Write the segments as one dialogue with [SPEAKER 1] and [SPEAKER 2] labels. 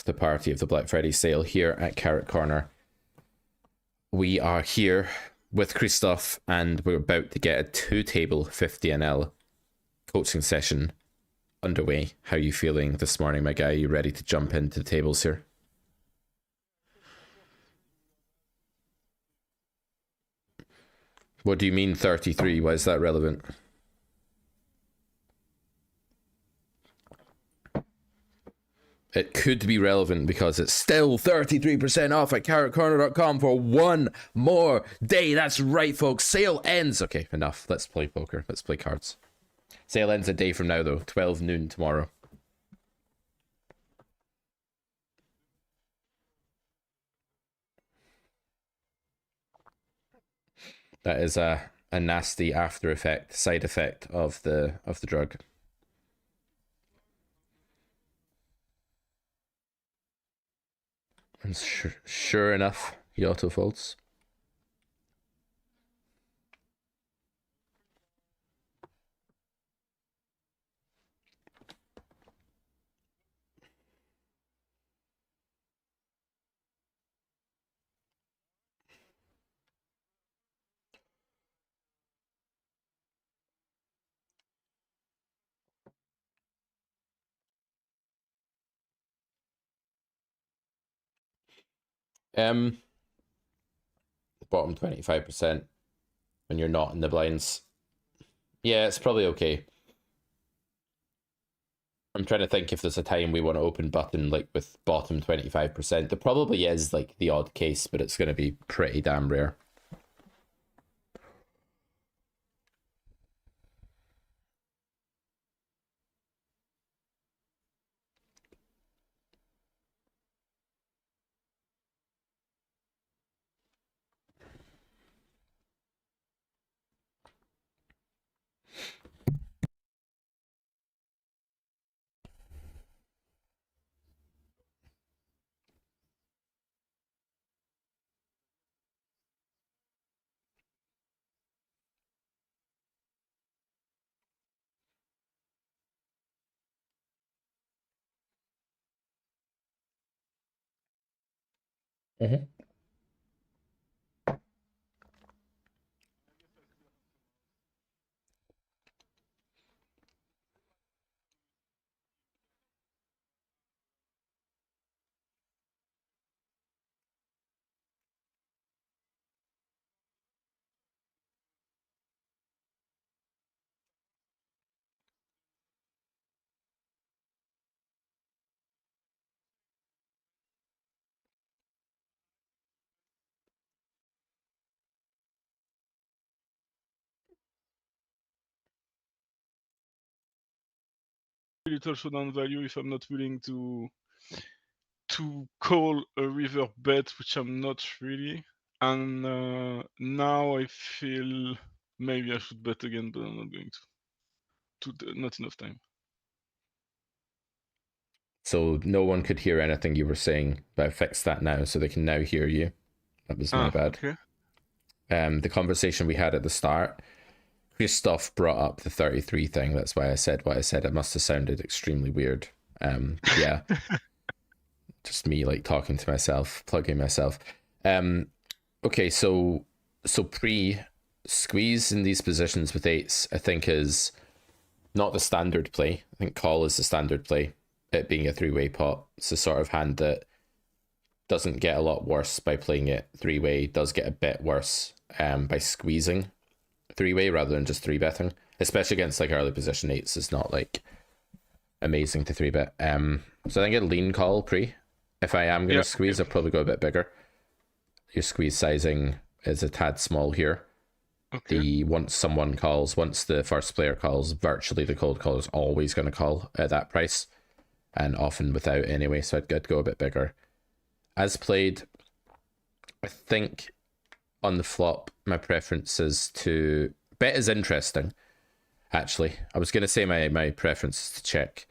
[SPEAKER 1] the party of the Black Friday sale here at Carrot Corner. We are here with Christoph and we're about to get a 2-table 50NL coaching session underway. How are you feeling this morning, my guy? Are you ready to jump into the tables here? What do you mean 33? Why is that relevant? It could be relevant because it's still 33% off at carrotcorner.com for one more day. That's right, folks. Sale ends. Okay, enough. Let's play poker. Let's play cards. Sale ends a day from now, though. 12 noon tomorrow. That is a nasty after effect, side effect of the drug. And sure enough, he auto folds. Bottom 25% when you're not in the blinds. Yeah, it's probably okay. I'm trying to think if there's a time we want to open button like with bottom 25%. There probably is like the odd case, but it's going to be pretty damn rare. Mm-hmm.
[SPEAKER 2] Little showdown value if I'm not willing to call a river bet, which I'm not really. And now I feel maybe I should bet again, but I'm not going to. Not enough time.
[SPEAKER 1] So no one could hear anything you were saying, but I fixed that now, so they can now hear you. That was my bad.
[SPEAKER 2] Okay.
[SPEAKER 1] The conversation we had at the start, Christoph brought up the 33 thing. That's why I said what I said. It must have sounded extremely weird. Yeah. Just me like talking to myself, plugging myself. Okay, so pre-squeeze in these positions with eights, I think is not the standard play. I think call is the standard play. It being a three-way pot. It's the sort of hand that doesn't get a lot worse by playing it three-way, does get a bit worse by squeezing three-way rather than just three-betting. Especially against like early position eights is not like amazing to three-bet. So I think a lean call pre. If I am going to squeeze, I'll probably go a bit bigger. Your squeeze sizing is a tad small here. Okay. Once someone calls, once the first player calls, virtually the cold caller is always going to call at that price. And often without anyway, so I'd go a bit bigger. As played, I think on the flop, my preference is to... Bet is interesting, actually. I was going to say my preference is to check,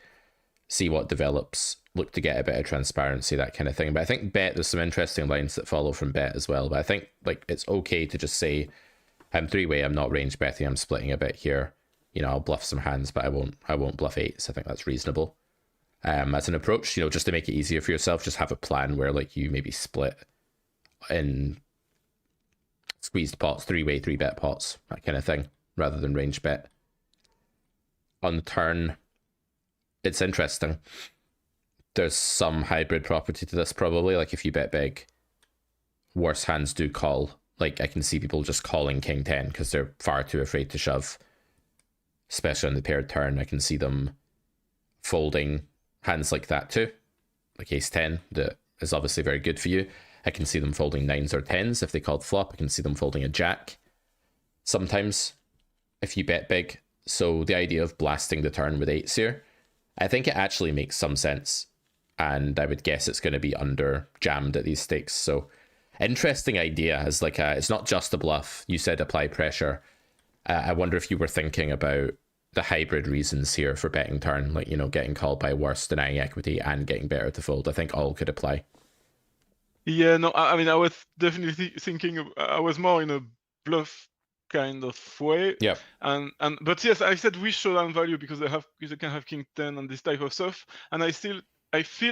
[SPEAKER 1] see what develops, look to get a bit of transparency, that kind of thing. But I think bet, there's some interesting lines that follow from bet as well. But I think like it's okay to just say, I'm three-way, I'm not range betting, I'm splitting a bit here. You know, I'll bluff some hands, but I won't bluff eights. I think that's reasonable. as an approach, just to make it easier for yourself. Just have a plan where like you maybe split in squeezed pots, 3-way, 3-bet pots, that kind of thing, rather than range bet. On the turn, it's interesting. There's some hybrid property to this probably. Like if you bet big, worse hands do call. Like I can see people just calling king 10 because they're far too afraid to shove, especially on the paired turn. I can see them folding hands like that too, like ace 10 that is obviously very good for you. I can see them folding 9s or 10s if they called flop. I can see them folding a jack sometimes if you bet big. So the idea of blasting the turn with 8s here, I think it actually makes some sense, and I would guess it's going to be under jammed at these stakes. So interesting idea. As like it's not just a bluff. You said apply pressure. I wonder if you were thinking about the hybrid reasons here for betting turn, like getting called by worse, denying equity, and getting better to fold. I think all could apply.
[SPEAKER 2] Yeah, no, I mean, I was definitely thinking. I was more in a bluff kind of way.
[SPEAKER 1] Yeah.
[SPEAKER 2] But yes, I said we showdown value because they can have king 10 and this type of stuff, and I feel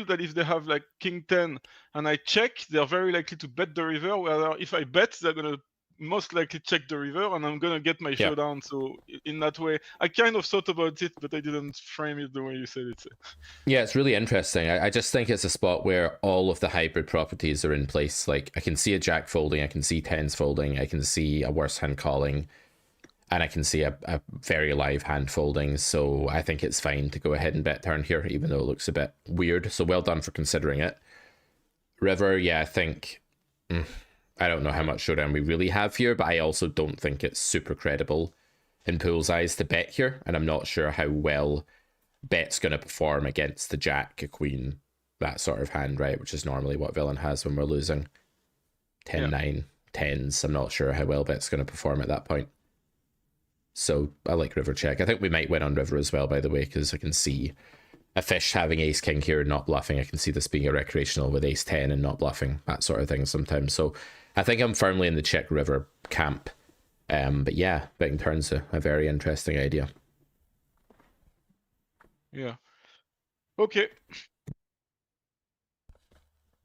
[SPEAKER 2] that if they have like king 10 and I check, they're very likely to bet the river. Whether if I bet, they're gonna most likely check the river, and I'm gonna get my showdown. So in that way, I kind of thought about it, but I didn't frame it the way you said it.
[SPEAKER 1] Yeah, it's really interesting. I just think it's a spot where all of the hybrid properties are in place. Like I can see a jack folding, I can see 10s folding, I can see a worse hand calling, and I can see a very live hand folding. So I think it's fine to go ahead and bet turn here, even though it looks a bit weird. So well done for considering it. River, yeah, I think... I don't know how much showdown we really have here, but I also don't think it's super credible in pool's eyes to bet here, and I'm not sure how well bet's going to perform against the jack, a queen, that sort of hand, right? Which is normally what villain has when we're losing. 10-9, 10s. I'm not sure how well bet's going to perform at that point. So I like river check. I think we might win on river as well, by the way, because I can see a fish having ace king here and not bluffing. I can see this being a recreational with ace 10 and not bluffing, that sort of thing sometimes. So I think I'm firmly in the check river camp. But yeah, betting turn's a very interesting idea.
[SPEAKER 2] Yeah. Okay.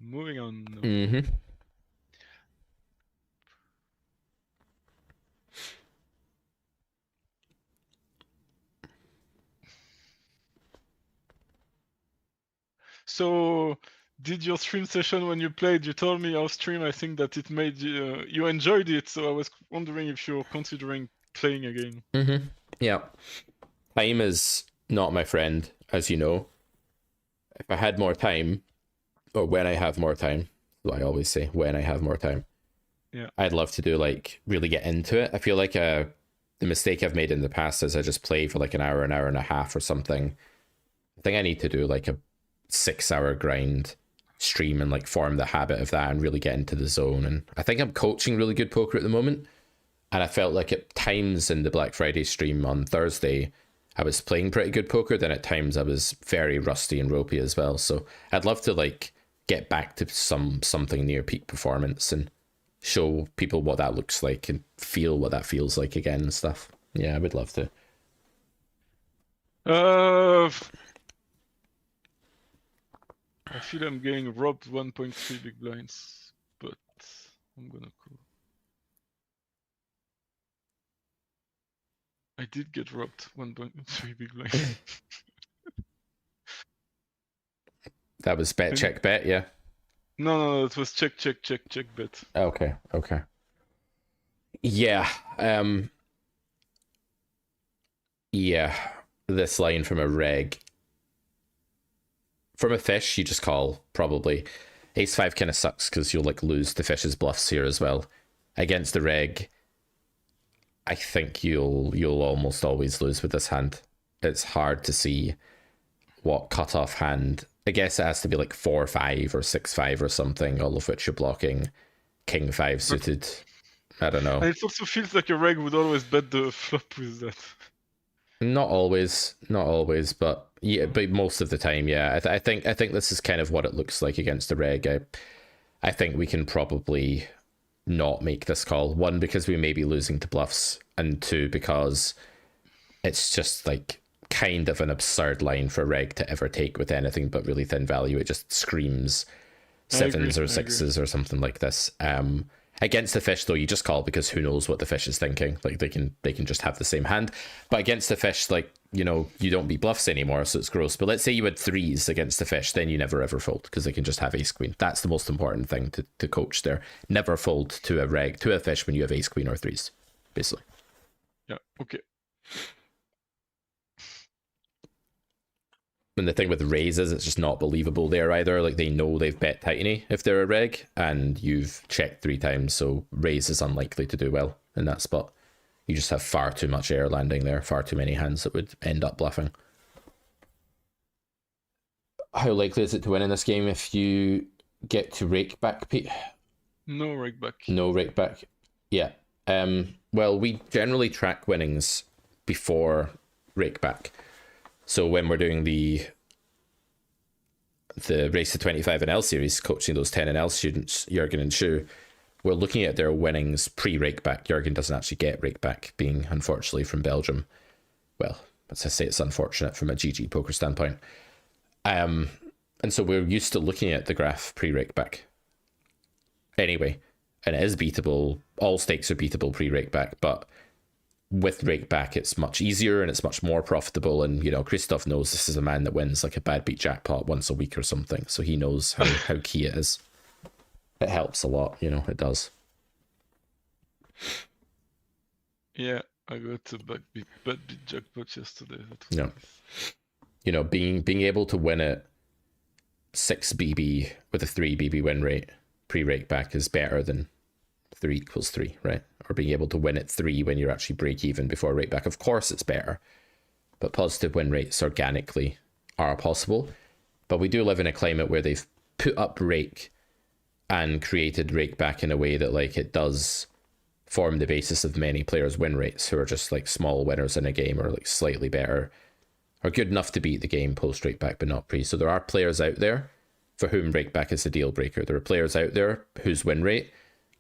[SPEAKER 2] Moving on.
[SPEAKER 1] Mm-hmm.
[SPEAKER 2] So, did your stream session when you played? You told me off stream. I think that it made you enjoyed it. So I was wondering if you're considering playing again.
[SPEAKER 1] Mm-hmm. Yeah, time is not my friend, as you know. If I had more time, or when I have more time, I always say when I have more time.
[SPEAKER 2] Yeah,
[SPEAKER 1] I'd love to do like really get into it. I feel like the mistake I've made in the past is I just play for like an hour and a half or something. I think I need to do like a 6-hour grind stream and like form the habit of that and really get into the zone. And I think I'm coaching really good poker at the moment, and I felt like at times in the Black Friday stream on Thursday I was playing pretty good poker, then at times I was very rusty and ropey as well. So I'd love to like get back to something near peak performance and show people what that looks like and feel what that feels like again and stuff. Yeah, I would love to.
[SPEAKER 2] I feel I'm getting robbed 1.3 big blinds, but I'm gonna call. I did get robbed 1.3 big blinds.
[SPEAKER 1] That was bet, check, bet, yeah?
[SPEAKER 2] No, it was check, bet.
[SPEAKER 1] Okay. Yeah, yeah, this line from a reg. From a fish, you just call, probably. Ace 5 kind of sucks because you'll like lose the fish's bluffs here as well. Against the reg, I think you'll almost always lose with this hand. It's hard to see what cutoff hand. I guess it has to be like 4-5 or 6-5 or something, all of which you're blocking. King 5 suited. I don't know.
[SPEAKER 2] And it also feels like a reg would always bet the flop with that.
[SPEAKER 1] Not always, but yeah, but most of the time, yeah. I think this is kind of what it looks like against the reg. I think we can probably not make this call. 1, because we may be losing to bluffs, and 2, because it's just like kind of an absurd line for reg to ever take with anything but really thin value. It just screams sevens or sixes or something like this. Against the fish, though, you just call because who knows what the fish is thinking. Like they can just have the same hand. But against the fish, like, you know, you don't beat bluffs anymore, so it's gross. But let's say you had threes against the fish, then you never ever fold because they can just have ace queen. That's the most important thing to coach there. Never fold to a fish when you have ace queen or threes, basically.
[SPEAKER 2] Yeah. Okay.
[SPEAKER 1] And the thing with raises, it's just not believable there either. Like they know they've bet tiny if they're a reg, and you've checked 3 times, so raise is unlikely to do well in that spot. You just have far too much air landing there, far too many hands that would end up bluffing. How likely is it to win in this game if you get to rake back, Pete?
[SPEAKER 2] No rake back.
[SPEAKER 1] No rake back. Yeah. Well, we generally track winnings before rake back. So when we're doing the Race to 25 NL series, coaching those 10 NL students, Jurgen and Shu, we're looking at their winnings pre-rake back. Jurgen doesn't actually get rake back, being unfortunately from Belgium. Well, as I say, it's unfortunate from a GG poker standpoint. And so we're used to looking at the graph pre-rake back. Anyway, and it is beatable. All stakes are beatable pre-rake back, but with rake back it's much easier and it's much more profitable. And you know, Christoph knows this is a man that wins like a bad beat jackpot once a week or something, so he knows how key it is. It helps a lot, you know, it does.
[SPEAKER 2] Yeah, I got a bad beat jackpot yesterday.
[SPEAKER 1] Yeah, you know, being able to win at 6 BB with a 3 BB win rate pre-rake back is better than 3 equals 3, right? Or being able to win at 3 when you're actually break even before rake back. Of course it's better, but positive win rates organically are possible. But we do live in a climate where they've put up rake and created rake back in a way that like it does form the basis of many players' win rates who are just like small winners in a game or like slightly better or good enough to beat the game post rake back but not pre. So there are players out there for whom rake back is a deal breaker. There are players out there whose win rate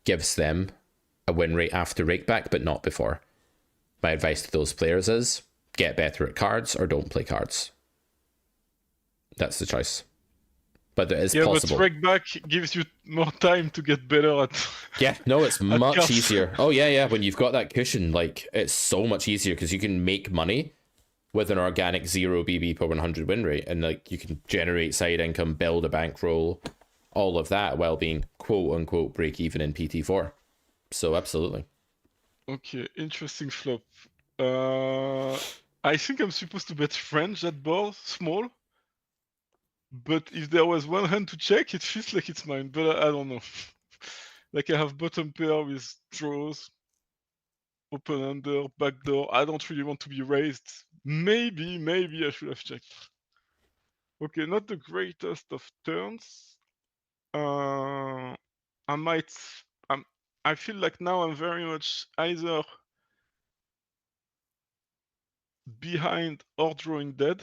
[SPEAKER 1] gives them a win rate after rake back, but not before. My advice to those players is get better at cards or don't play cards. That's the choice. But it is possible.
[SPEAKER 2] But rake back gives you more time to get better at.
[SPEAKER 1] Yeah, no, it's much
[SPEAKER 2] cards.
[SPEAKER 1] easier. Oh yeah. When you've got that cushion, like it's so much easier because you can make money with an organic 0 BB per 100 win rate, and like you can generate side income, build a bankroll, all of that while being quote unquote break even in PT4. So absolutely.
[SPEAKER 2] Okay, interesting flop. I think I'm supposed to bet French that board small, but if there was one hand to check, it feels like it's mine, but I don't know. Like I have bottom pair with draws, open under, backdoor. I don't really want to be raised. Maybe I should have checked. Okay, not the greatest of turns. I feel like now I'm very much either behind or drawing dead.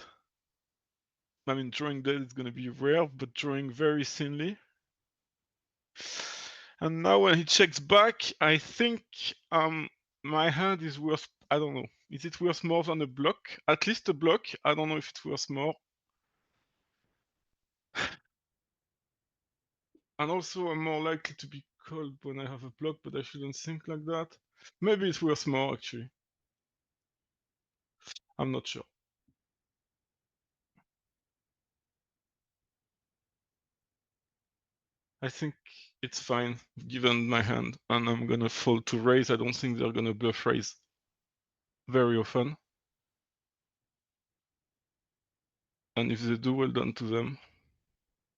[SPEAKER 2] I mean, drawing dead is going to be rare, but drawing very thinly. And now when he checks back, I think my hand is worth, I don't know. Is it worth more than a block? At least a block. I don't know if it's worth more. And also I'm more likely to be called when I have a block, but I shouldn't think like that. Maybe it's worth more actually. I'm not sure. I think it's fine given my hand, and I'm gonna fold to raise. I don't think they're gonna bluff raise very often. And if they do, well done to them.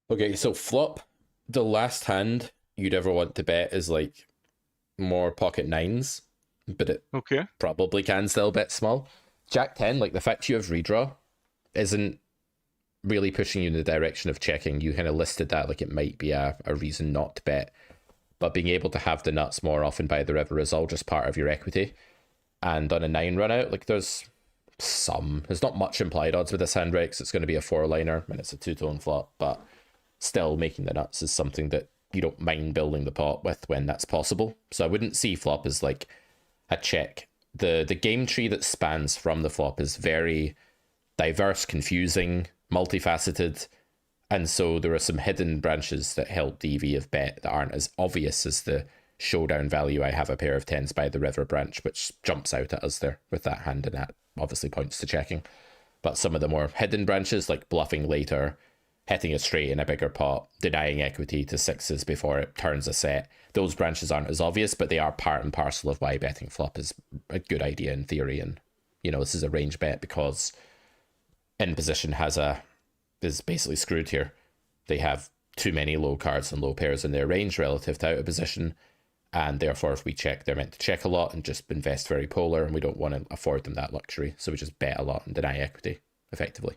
[SPEAKER 1] Okay, so flop, the last hand you'd ever want to bet is like more pocket nines, but it probably can still bet small. Jack 10, like the fact you have redraw isn't really pushing you in the direction of checking. You kind of listed that like it might be a reason not to bet, but being able to have the nuts more often by the river is all just part of your equity. And on a 9 run out, like there's not much implied odds with this hand, right? Because it's going to be a 4-liner and it's a 2-tone flop, but still making the nuts is something that you don't mind building the pot with when that's possible. So I wouldn't see flop as like a check. The game tree that spans from the flop is very diverse, confusing, multifaceted. And so there are some hidden branches that help the EV of bet that aren't as obvious as the showdown value. I have a pair of 10s by the river branch, which jumps out at us there with that hand, and that obviously points to checking. But some of the more hidden branches, like bluffing later, hitting a straight in a bigger pot, denying equity to sixes before it turns a set, those branches aren't as obvious, but they are part and parcel of why betting flop is a good idea in theory. And, you know, this is a range bet because in position is basically screwed here. They have too many low cards and low pairs in their range relative to out of position, and therefore if we check, they're meant to check a lot and just invest very polar, and we don't want to afford them that luxury, so we just bet a lot and deny equity effectively.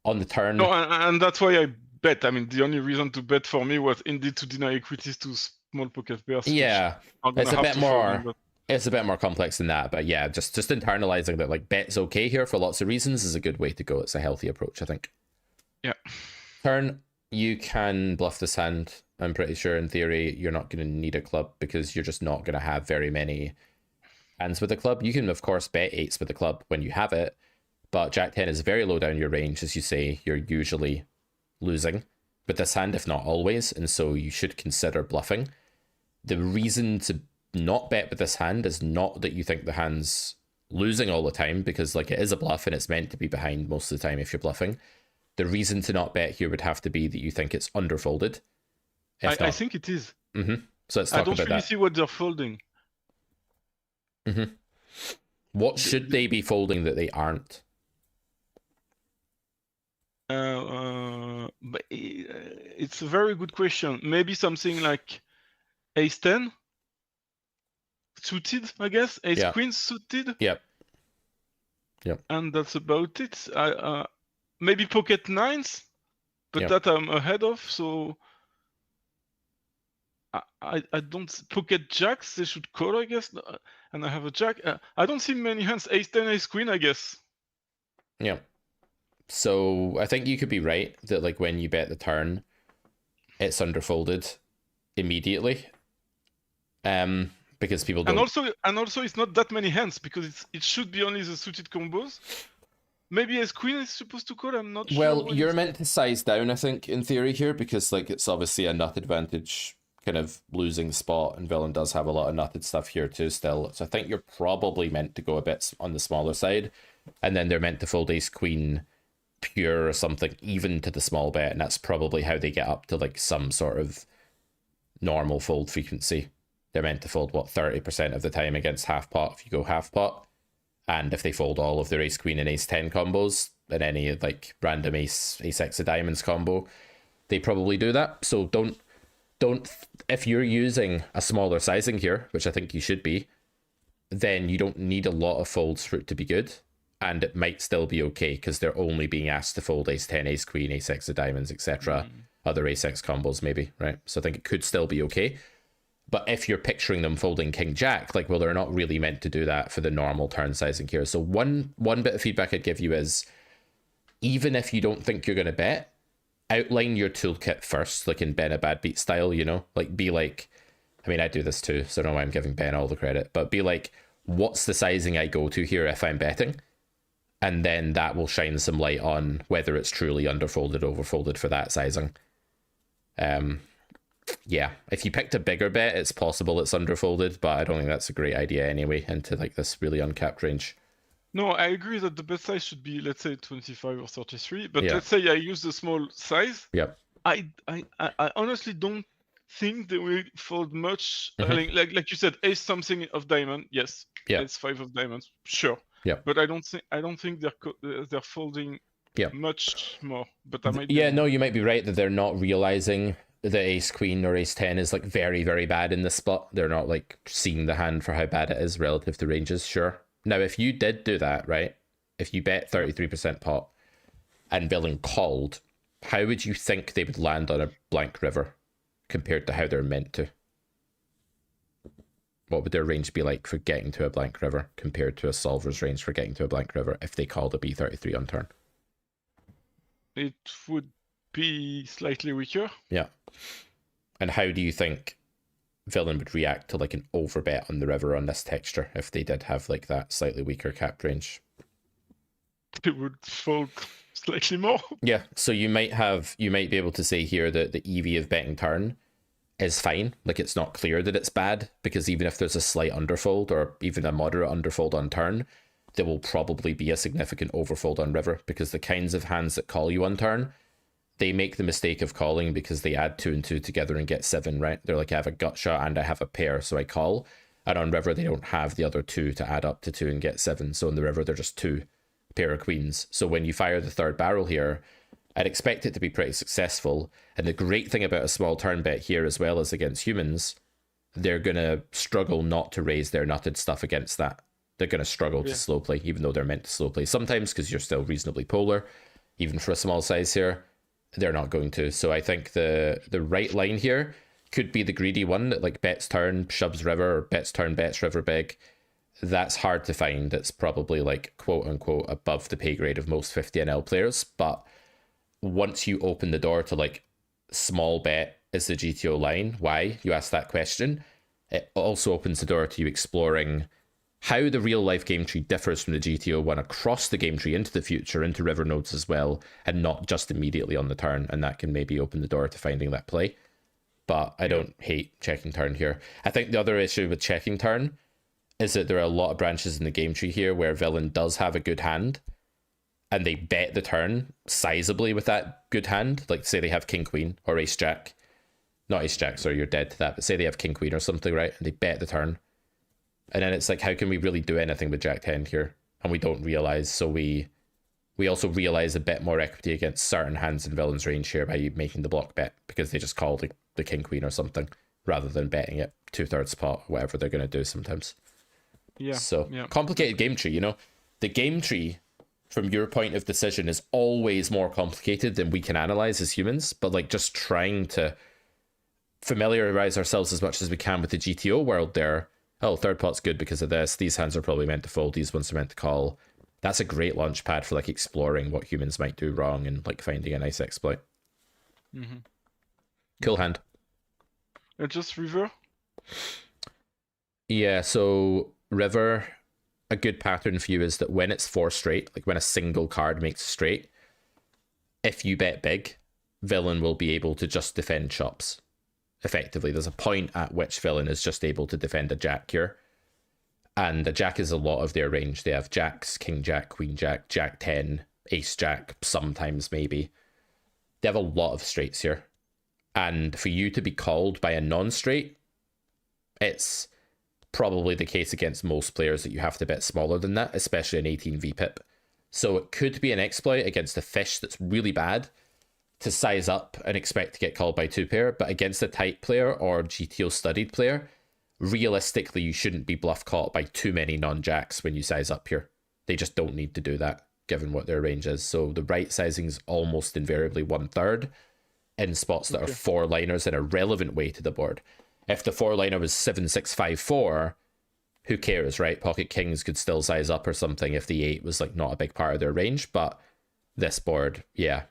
[SPEAKER 1] On the turn,
[SPEAKER 2] no, and that's why I bet. I mean, the only reason to bet for me was indeed to deny equities to small pocket pairs.
[SPEAKER 1] Yeah, it's a bit more complex than that, but yeah, just internalizing that like bet's okay here for lots of reasons is a good way to go. It's a healthy approach, I think.
[SPEAKER 2] Yeah.
[SPEAKER 1] Turn, you can bluff this hand. I'm pretty sure in theory you're not going to need a club because you're just not going to have very many hands with a club. You can of course bet eights with a club when you have it, but Jack 10 is very low down your range. As you say, you're usually losing with this hand, if not always, and so you should consider bluffing. The reason to not bet with this hand is not that you think the hand's losing all the time, because like it is a bluff and it's meant to be behind most of the time if you're bluffing. The reason to not bet here would have to be that you think it's underfolded.
[SPEAKER 2] I think it is.
[SPEAKER 1] Mm-hmm. So let's talk about that. I don't really
[SPEAKER 2] see what they're folding.
[SPEAKER 1] Mm-hmm. What should they be folding that they aren't?
[SPEAKER 2] But it's a very good question. Maybe something like ace 10 suited, I guess. Ace queen suited.
[SPEAKER 1] Yep.
[SPEAKER 2] And that's about it. Maybe pocket nines, but that I'm ahead of. So I don't pocket jacks. They should call, I guess. And I have a jack. I don't see many hands. Ace 10, ace queen, I guess.
[SPEAKER 1] Yeah. So I think you could be right that like when you bet the turn, it's underfolded immediately. Because people don't.
[SPEAKER 2] And also it's not that many hands because it should be only the suited combos. Maybe ace queen is supposed to call. I'm not sure.
[SPEAKER 1] Well, you're meant to size down, I think, in theory here, because like it's obviously a nut advantage kind of losing spot, and villain does have a lot of nutted stuff here too still. So I think you're probably meant to go a bit on the smaller side, and then they're meant to fold ace queen pure or something even to the small bet, and that's probably how they get up to like some sort of normal fold frequency. They're meant to fold what 30% of the time against half pot if you go half pot, and if they fold all of their ace queen and ace 10 combos and any like random ace x of diamonds combo, they probably do that. So don't if you're using a smaller sizing here, which I think you should be, then you don't need a lot of folds for it to be good. And it might still be okay because they're only being asked to fold ace 10, ace queen, ace x of diamonds, etc. Other ace x combos maybe, right? So I think it could still be okay. But if you're picturing them folding king jack, like, well, they're not really meant to do that for the normal turn sizing here. So one bit of feedback I'd give you is, even if you don't think you're going to bet, outline your toolkit first, like in Ben a Bad Beat style, you know? Like, be like, I mean, I do this too, so I don't know why I'm giving Ben all the credit, but be like, what's the sizing I go to here if I'm betting? And then that will shine some light on whether it's truly underfolded, overfolded for that sizing. Yeah, if you picked a bigger bet, it's possible it's underfolded, but I don't think that's a great idea anyway into like this really uncapped range.
[SPEAKER 2] No, I agree that the bet size should be, let's say, 25 or 33, but let's say I use the small size.
[SPEAKER 1] Yep.
[SPEAKER 2] I honestly don't think they will fold much. Like you said, ace something of diamond, yes.
[SPEAKER 1] Yeah.
[SPEAKER 2] Ace 5 of diamonds, sure.
[SPEAKER 1] Yeah.
[SPEAKER 2] But I don't think they're folding much more. But I might be
[SPEAKER 1] wrong. No, you might be right that they're not realizing the ace queen or ace 10 is like very, very bad in this spot. They're not like seeing the hand for how bad it is relative to ranges, sure. Now, if you did do that, right, if you bet 33% pot and villain called, how would you think they would land on a blank river compared to how they're meant to? What would their range be like for getting to a blank river compared to a solver's range for getting to a blank river if they called a B33 on turn?
[SPEAKER 2] It would be slightly weaker.
[SPEAKER 1] Yeah. And how do you think villain would react to like an overbet on the river on this texture if they did have like that slightly weaker cap range?
[SPEAKER 2] they would fold slightly more.
[SPEAKER 1] Yeah, so you might be able to say here that the EV of betting turn is fine. Like it's not clear that it's bad, because even if there's a slight underfold or even a moderate underfold on turn, there will probably be a significant overfold on river, because the kinds of hands that call you on turn, they make the mistake of calling because they add 2 and 2 together and get 7, right? They're like, I have a gut shot and I have a pair, so I call. And on river, they don't have the other 2 to add up to 2 and get 7. So in the river, they're just 2 pair of queens. So when you fire the third barrel here, I'd expect it to be pretty successful. And the great thing about a small turn bet here, as well as against humans, they're going to struggle not to raise their nutted stuff against that. They're going to struggle to slow play, even though they're meant to slow play sometimes, because you're still reasonably polar, even for a small size here. They're not going to. So I think the right line here could be the greedy one that like bets turn, shoves river, or bets turn, bets river big. That's hard to find. It's probably like quote unquote above the pay grade of most 50NL players. But once you open the door to like small bet is the GTO line, why? You ask that question. It also opens the door to you exploring how the real life game tree differs from the GTO one across the game tree into the future, into river nodes as well, and not just immediately on the turn. And that can maybe open the door to finding that play. But I don't hate checking turn here. I think the other issue with checking turn is that there are a lot of branches in the game tree here where villain does have a good hand, and they bet the turn sizably with that good hand. Like say they have king queen or ace jack. Not ace jack, sorry, you're dead to that. But say they have king queen or something, right? And they bet the turn. And then it's like, how can we really do anything with jack 10 here? And we don't realize. So we also realize a bit more equity against certain hands in villain's range here by making the block bet, because they just call the king queen or something rather than betting it 2/3 pot, whatever they're going to do sometimes. So complicated game tree, you know. The game tree from your point of decision is always more complicated than we can analyze as humans, but like just trying to familiarize ourselves as much as we can with the GTO world there. Oh, third pot's good because of this. These hands are probably meant to fold. These ones are meant to call. That's a great launch pad for like exploring what humans might do wrong and like finding a nice exploit. Cool hand.
[SPEAKER 2] Just river?
[SPEAKER 1] Yeah, so river, a good pattern for you is that when it's 4 straight, like when a single card makes a straight, if you bet big, villain will be able to just defend chops. Effectively, there's a point at which villain is just able to defend a jack here. And a jack is a lot of their range. They have jacks, king jack, queen jack, jack 10, ace jack, sometimes maybe. They have a lot of straights here. And for you to be called by a non-straight, it's probably the case against most players that you have to bet smaller than that, especially an 18 VPIP. So it could be an exploit against a fish that's really bad to size up and expect to get called by 2 pair, but against a tight player or GTO studied player, realistically you shouldn't be bluff caught by too many non-jacks when you size up here. They just don't need to do that given what their range is. So the right sizing is almost invariably 1/3 in spots that are 4-liners in a relevant way to the board. If the 4-liner was 7-6-5-4, who cares, right? Pocket kings could still size up or something if the 8 was like not a big part of their range, but this board, yeah,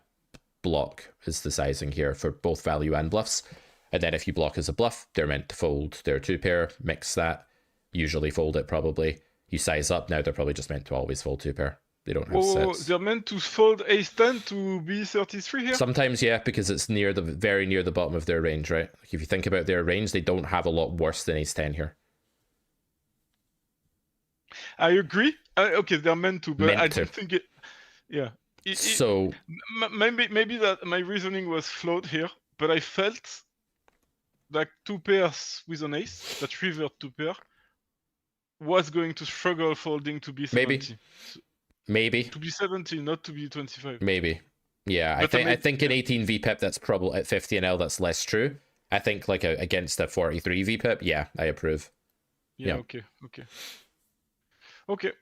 [SPEAKER 1] block is the sizing here for both value and bluffs. And then if you block as a bluff, they're meant to fold their 2 pair, mix that, usually fold it probably. You size up, now they're probably just meant to always fold 2 pair. They don't have sets.
[SPEAKER 2] They're meant to fold ace 10 to be 33 here?
[SPEAKER 1] Sometimes, yeah, because it's very near the bottom of their range, right? Like if you think about their range, they don't have a lot worse than ace 10 here.
[SPEAKER 2] I agree. Okay, they're meant to, but I don't think it... Yeah.
[SPEAKER 1] So
[SPEAKER 2] maybe that my reasoning was flawed here, but I felt like 2 pairs with an ace, that river 2 pair, was going to struggle folding to be 70.
[SPEAKER 1] Maybe.
[SPEAKER 2] To be 70, not to be 25.
[SPEAKER 1] Maybe. Yeah, I think in 18 VPIP that's probably at 50NL that's less true. I think like against a 43 VPIP, yeah, I approve.
[SPEAKER 2] Yeah. Okay.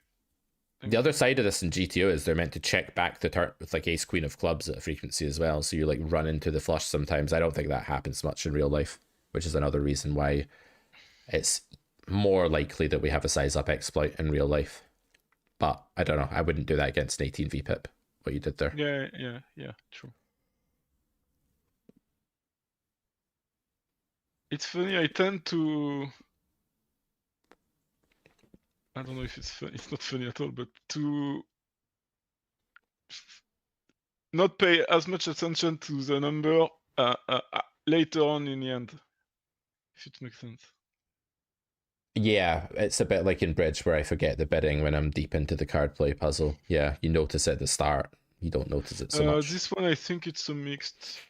[SPEAKER 1] The other side of this in GTO is they're meant to check back the turn with like ace queen of clubs at a frequency as well. So you like run into the flush sometimes. I don't think that happens much in real life, which is another reason why it's more likely that we have a size up exploit in real life. But I don't know. I wouldn't do that against an 18 VPIP, what you did there.
[SPEAKER 2] Yeah, true. It's funny, I tend to... I don't know if it's funny. It's not funny at all, but to not pay as much attention to the number later on in the end, if it makes sense.
[SPEAKER 1] Yeah, it's a bit like in bridge where I forget the bidding when I'm deep into the card play puzzle. Yeah, you notice it at the start. You don't notice it so much.
[SPEAKER 2] This one, I think it's a mixed.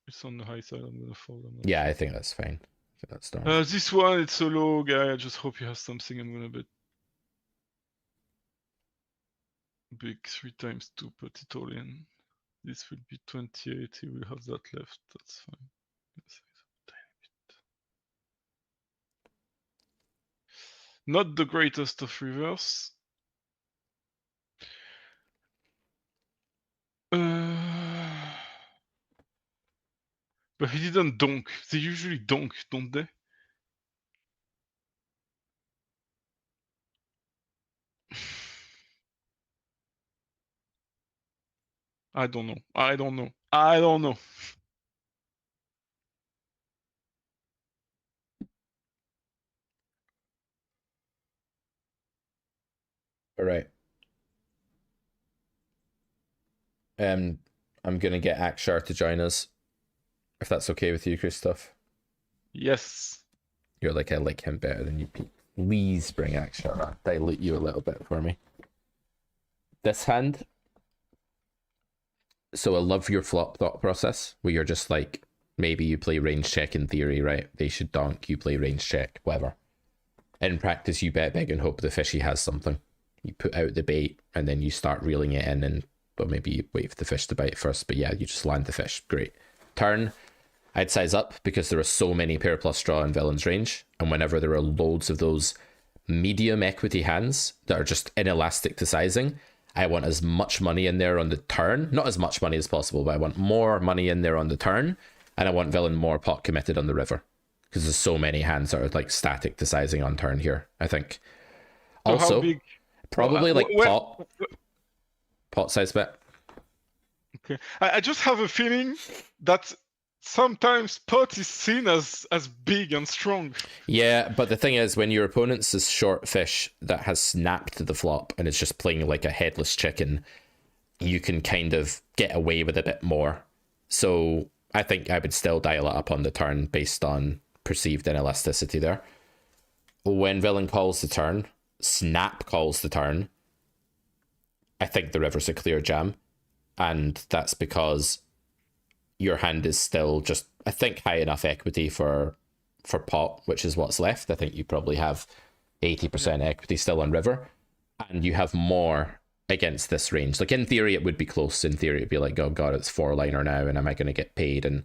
[SPEAKER 2] It's on the high side. I'm gonna fold.
[SPEAKER 1] Yeah,
[SPEAKER 2] sure.
[SPEAKER 1] I think that's fine. I think that's normal.
[SPEAKER 2] This one, it's a low guy. I just hope he has something. I'm gonna bet big 3 times 2, put it all in. This will be 28. He will have that left. That's fine. Not the greatest of reverse. But he didn't donk. They usually donk, don't they? I don't know. I don't know. I don't know.
[SPEAKER 1] All right. I'm gonna get Akshar to join us, if that's okay with you, Christoph.
[SPEAKER 2] Yes.
[SPEAKER 1] You're like, I like him better than you, Pete. Please bring Akshar on. Dilute you a little bit for me. This hand. So I love your flop thought process, where you're just like, maybe you play range check in theory, right? They should donk, you play range check, whatever. In practice, you bet big and hope the fishy has something. You put out the bait and then you start reeling it in, and well, maybe you wait for the fish to bite first, but yeah, you just land the fish. Great. Turn, I'd size up because there are so many pair plus draw in villain's range, and whenever there are loads of those medium equity hands that are just inelastic to sizing, I want as much money in there on the turn, not as much money as possible, but I want more money in there on the turn, and I want villain more pot committed on the river, because there's so many hands that are like static to sizing on turn here, I think.
[SPEAKER 2] So
[SPEAKER 1] Also,
[SPEAKER 2] how big?
[SPEAKER 1] probably like pot size bet.
[SPEAKER 2] Okay. I just have a feeling that sometimes pot is seen as big and strong.
[SPEAKER 1] Yeah, but the thing is, when your opponent's a short fish that has snapped the flop and is just playing like a headless chicken, you can kind of get away with a bit more. So I think I would still dial it up on the turn based on perceived inelasticity there. When villain calls the turn, snap calls the turn, I think the river's a clear jam. And that's because your hand is still just, I think, high enough equity for pot, which is what's left. I think you probably have 80% equity still on river, and you have more against this range. Like in theory, it would be close. In theory, it'd be like, oh god, it's 4-liner now, and am I going to get paid? And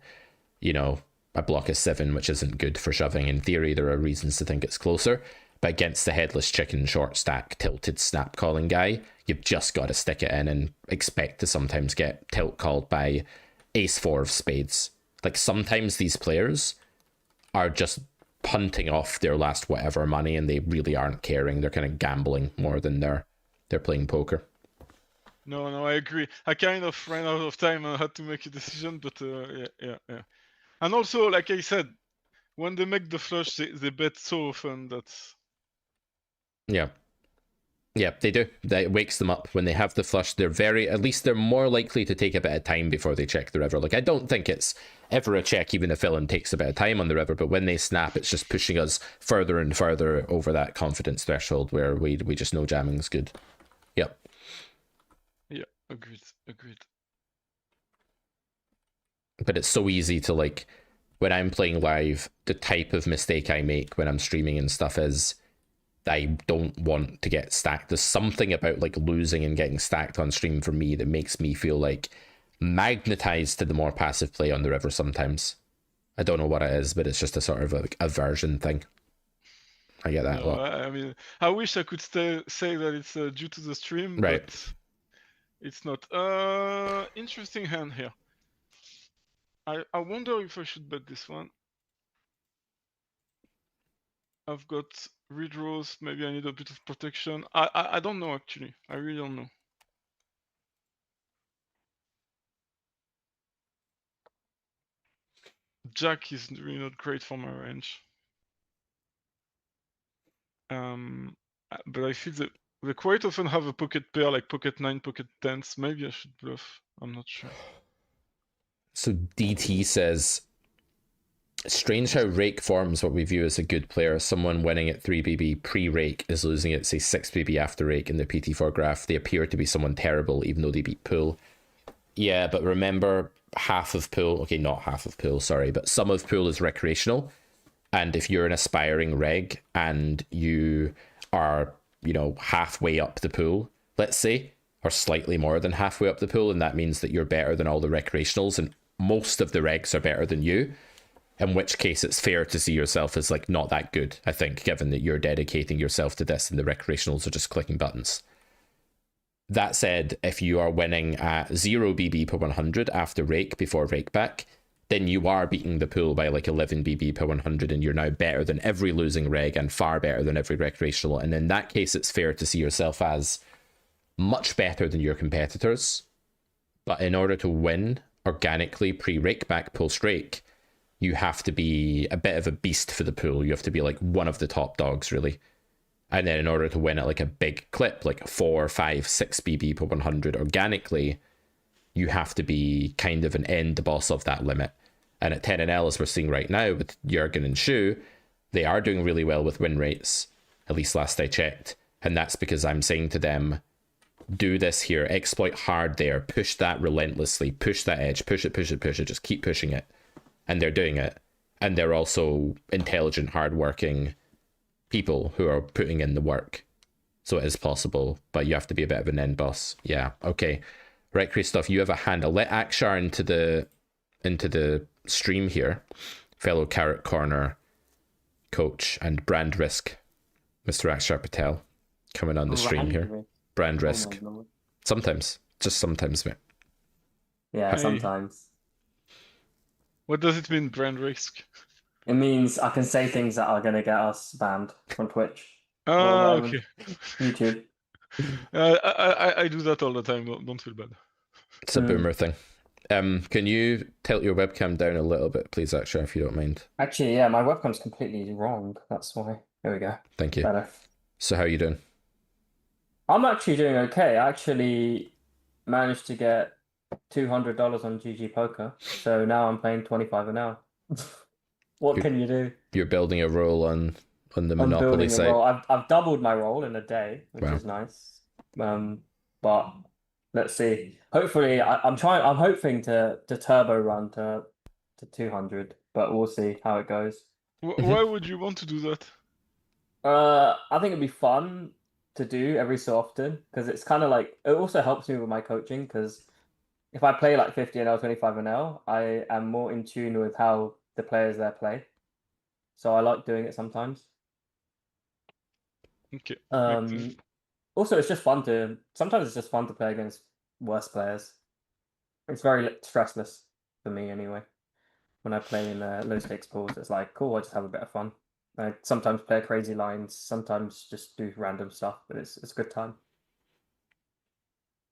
[SPEAKER 1] you know, a block is 7, which isn't good for shoving. In theory, there are reasons to think it's closer. But against the headless chicken, short stack, tilted snap calling guy, you've just got to stick it in and expect to sometimes get tilt called by ace 4 of spades. Like sometimes these players are just punting off their last whatever money and they really aren't caring. They're kind of gambling more than they're playing poker.
[SPEAKER 2] No, I agree. I kind of ran out of time and had to make a decision, but yeah. And also, like I said, when they make the flush, they bet so often that...
[SPEAKER 1] Yeah. Yeah, they do. That wakes them up. When they have the flush, at least they're more likely to take a bit of time before they check the river. Like, I don't think it's ever a check, even if villain takes a bit of time on the river, but when they snap, it's just pushing us further and further over that confidence threshold where we just know jamming's good. Yep.
[SPEAKER 2] Yeah, agreed.
[SPEAKER 1] But it's so easy to, like, when I'm playing live, the type of mistake I make when I'm streaming and stuff is I don't want to get stacked. There's something about like losing and getting stacked on stream for me that makes me feel like magnetized to the more passive play on the river sometimes. I don't know what it is, but it's just a sort of like aversion thing. I get that a lot.
[SPEAKER 2] I mean, I wish I could say that it's due to the stream,
[SPEAKER 1] Right.
[SPEAKER 2] but it's not. Interesting hand here. I wonder if I should bet this one. I've got redraws. Maybe I need a bit of protection. I don't know, actually. I really don't know. Jack is really not great for my range. But I feel that They quite often have a pocket pair like pocket 9, pocket 10s. Maybe I should bluff. I'm not sure.
[SPEAKER 1] So DT says, strange how rake forms what we view as a good player. Someone winning at 3BB pre-rake is losing at, say, 6BB after rake in the PT4 graph. They appear to be someone terrible, even though they beat pool. Yeah, but remember, half of pool, okay, not half of pool, sorry, but some of pool is recreational. And if you're an aspiring reg and you are, you know, halfway up the pool, let's say, or slightly more than halfway up the pool, and that means that you're better than all the recreationals, and most of the regs are better than you, in which case it's fair to see yourself as like not that good, I think, given that you're dedicating yourself to this and the recreationals are just clicking buttons. That said, if you are winning at 0 BB per 100 after rake before rakeback, then you are beating the pool by like 11 BB per 100, and you're now better than every losing reg and far better than every recreational. And in that case, it's fair to see yourself as much better than your competitors. But in order to win organically pre-rakeback post-rake, you have to be a bit of a beast for the pool. You have to be like one of the top dogs, really. And then in order to win at like a big clip, like 4, 5, 6 BB per 100 organically, you have to be kind of an end boss of that limit. And at 10NL, as we're seeing right now with Jurgen and Shu, they are doing really well with win rates, at least last I checked. And that's because I'm saying to them, do this here, exploit hard there, push that relentlessly, push that edge, push it, just keep pushing it. And they're doing it. And they're also intelligent, hardworking people who are putting in the work. So it is possible, but you have to be a bit of an end boss. Yeah, okay. Right, Christoph, you have a hand. I'll let Akshar into the stream here. Fellow Carrot Corner coach and brand risk, Mr. Akshar Patel, coming on the stream here. Brand risk. Sometimes. Just sometimes, mate.
[SPEAKER 3] Yeah, sometimes.
[SPEAKER 2] What does it mean, brand risk?
[SPEAKER 3] It means I can say things that are going to get us banned from Twitch.
[SPEAKER 2] Oh, okay.
[SPEAKER 3] YouTube.
[SPEAKER 2] I do that all the time. Don't feel bad.
[SPEAKER 1] It's a boomer thing. Can you tilt your webcam down a little bit, please, Akshar, if you don't mind?
[SPEAKER 3] Actually, yeah, my webcam's completely wrong. That's why. There we go.
[SPEAKER 1] Thank you.
[SPEAKER 3] Better.
[SPEAKER 1] So how are you doing?
[SPEAKER 3] I'm actually doing okay. I actually managed to get $200 on GG Poker. So now I'm playing 25 an hour. What can you do?
[SPEAKER 1] You're building a role on the Monopoly site.
[SPEAKER 3] I've doubled my role in a day, which is nice. But let's see. Hopefully, I'm hoping to turbo run to 200, but we'll see how it goes.
[SPEAKER 2] Why would you want to do that?
[SPEAKER 3] I think it'd be fun to do every so often because it's kind of like it also helps me with my coaching because if I play like 50NL, 25NL, I am more in tune with how the players there play. So I like doing it sometimes.
[SPEAKER 2] Okay.
[SPEAKER 3] Also, it's just fun to sometimes it's just fun to play against worse players. It's very stressless for me anyway. When I play in low stakes pools, it's like cool. I just have a bit of fun. I sometimes play crazy lines, sometimes just do random stuff, but it's a good time.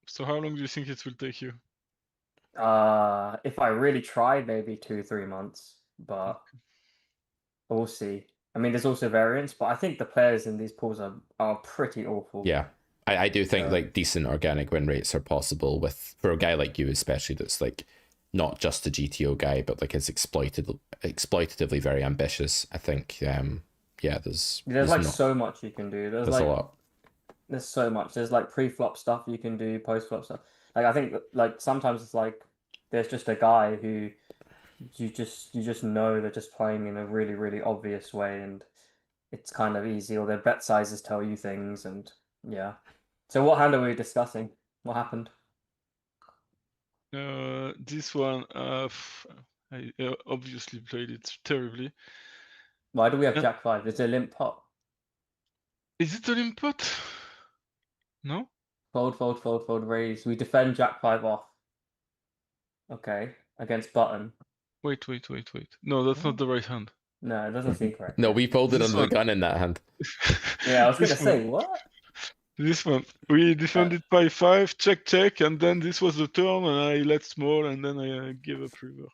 [SPEAKER 2] So how long do you think it will take you?
[SPEAKER 3] If I really tried, maybe 2-3 months, but we'll see. I mean, there's also variance, but I think the players in these pools are pretty awful.
[SPEAKER 1] Yeah, I do think like decent organic win rates are possible for a guy like you, especially that's like not just a GTO guy, but like is exploitatively very ambitious. I think, there's
[SPEAKER 3] like so much you can do. There's like
[SPEAKER 1] a lot.
[SPEAKER 3] There's so much. There's like pre-flop stuff you can do, post-flop stuff. Like I think like sometimes it's like there's just a guy who you just know they're just playing in a really, really obvious way and it's kind of easy, or their bet sizes tell you things, and yeah. So what hand are we discussing? What happened?
[SPEAKER 2] This one, I obviously played it terribly.
[SPEAKER 3] Why do we have Jack 5? Is it a limp pot?
[SPEAKER 2] Is it a limp pot? No?
[SPEAKER 3] Fold, raise. We defend Jack 5 off. Okay, against button.
[SPEAKER 2] Wait. No, that's not the right hand.
[SPEAKER 3] No, it doesn't seem correct.
[SPEAKER 1] No, we folded under the gun in that hand.
[SPEAKER 3] Yeah, I was going to say, what?
[SPEAKER 2] This one. We defended by 5, check, and then this was the turn, and I let small, and then I gave up river.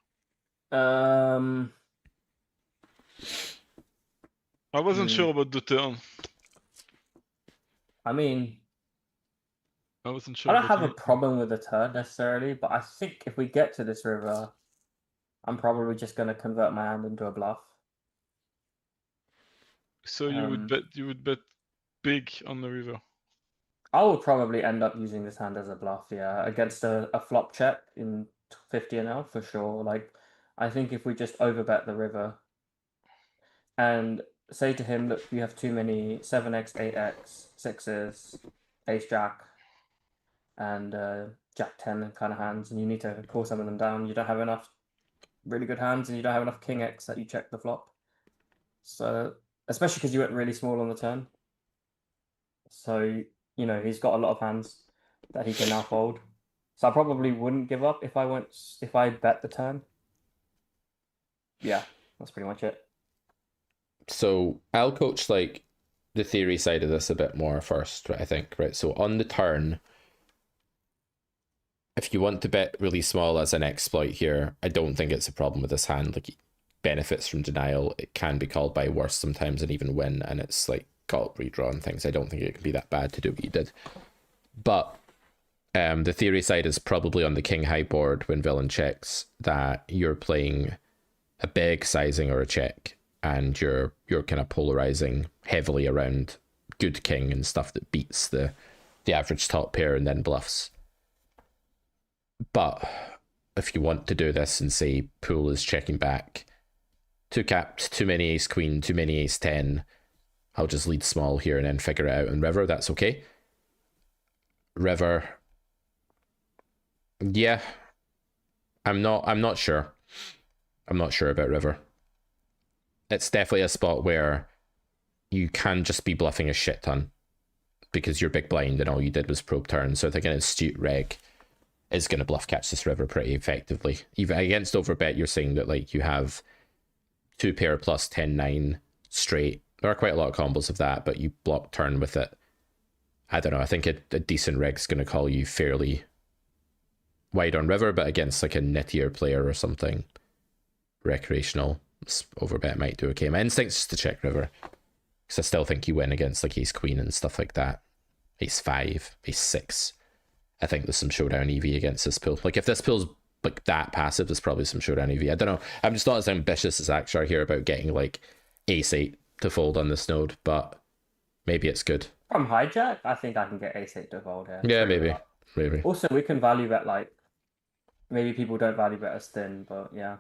[SPEAKER 2] I wasn't sure about the turn.
[SPEAKER 3] I mean,
[SPEAKER 2] I wasn't sure
[SPEAKER 3] I don't
[SPEAKER 2] about
[SPEAKER 3] have a
[SPEAKER 2] it.
[SPEAKER 3] problem with the turn necessarily, but I think if we get to this river, I'm probably just going to convert my hand into a bluff.
[SPEAKER 2] So you would bet big on the river.
[SPEAKER 3] I will probably end up using this hand as a bluff, yeah, against a flop check in 50 NL for sure. Like, I think if we just overbet the river and say to him, look, you have too many 7x, 8x, 6s, ace jack, and jack 10 kind of hands, and you need to call some of them down. You don't have enough really good hands, and you don't have enough king X that you check the flop. So, especially because you went really small on the turn. So, you know, he's got a lot of hands that he can now fold. So I probably wouldn't give up if I bet the turn. Yeah, that's pretty much it.
[SPEAKER 1] So I'll coach like the theory side of this a bit more first, right? I think, right? So on the turn, if you want to bet really small as an exploit here, I don't think it's a problem with this hand. Like, benefits from denial, it can be called by worse sometimes and even win, and it's like call redraw and things. I don't think it can be that bad to do what you did. But the theory side is probably on the king high board when villain checks that you're playing a big sizing or a check, and you're kind of polarizing heavily around good king and stuff that beats the average top pair and then bluffs. But if you want to do this and say pool is checking back, too capped, too many ace queen, too many ace 10, I'll just lead small here and then figure it out in river. That's okay. River, yeah, I'm not sure. I'm not sure about river. It's definitely a spot where you can just be bluffing a shit ton because you're big blind and all you did was probe turn. So I think an astute reg is going to bluff catch this river pretty effectively. Even against overbet, you're saying that like you have 2 pair plus 10-9 straight. There are quite a lot of combos of that, but you block turn with it. I don't know. I think a decent reg's going to call you fairly wide on river, but against like a nittier player or something recreational, overbet might do okay. My instinct's just to check river, because I still think you win against like ace queen and stuff like that. Ace 5, ace 6. I think there's some showdown EV against this pool. Like if this pool's like that passive, there's probably some showdown EV. I don't know. I'm just not as ambitious as Akshar here about getting like ace 8 to fold on this node, but maybe it's good.
[SPEAKER 3] From hijack, I think I can get ace 8 to fold here.
[SPEAKER 1] Yeah, maybe.
[SPEAKER 3] Also, we can value bet like, maybe people don't value bet as thin, but yeah.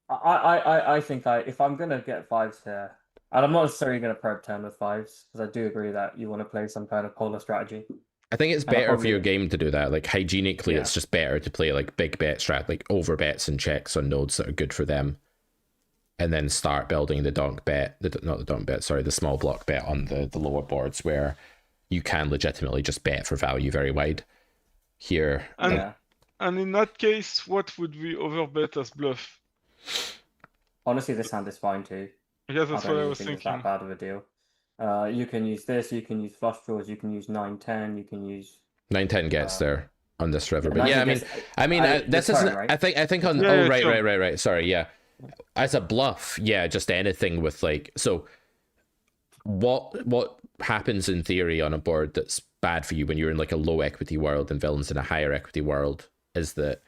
[SPEAKER 3] I think if I'm gonna get 5s here, and I'm not necessarily gonna probe turn with 5s, because I do agree that you want to play some kind of polar strategy.
[SPEAKER 1] I think it's better for your game to do that. Like hygienically,
[SPEAKER 3] Yeah.
[SPEAKER 1] it's just better to play like big bet strat, like over bets and checks on nodes that are good for them, and then start building the donk bet, the small block bet on the lower boards where you can legitimately just bet for value very wide. Here,
[SPEAKER 2] And in that case, what would we overbet as bluff?
[SPEAKER 3] Honestly, this hand is fine too.
[SPEAKER 2] Yeah, that's what I was
[SPEAKER 3] It's
[SPEAKER 2] thinking.
[SPEAKER 3] that bad of a deal. You can use this, you can use flush draws, you can use 9-10, you can use
[SPEAKER 1] 9-10 gets there on this river, but
[SPEAKER 3] 9-10
[SPEAKER 1] yeah,
[SPEAKER 3] gets-
[SPEAKER 1] this
[SPEAKER 3] the turn,
[SPEAKER 1] isn't.
[SPEAKER 3] right?
[SPEAKER 1] I think on.
[SPEAKER 2] Yeah,
[SPEAKER 1] Right. Sorry, yeah. As a bluff, yeah, just anything with like so. What happens in theory on a board that's bad for you when you're in like a low equity world and villains in a higher equity world is that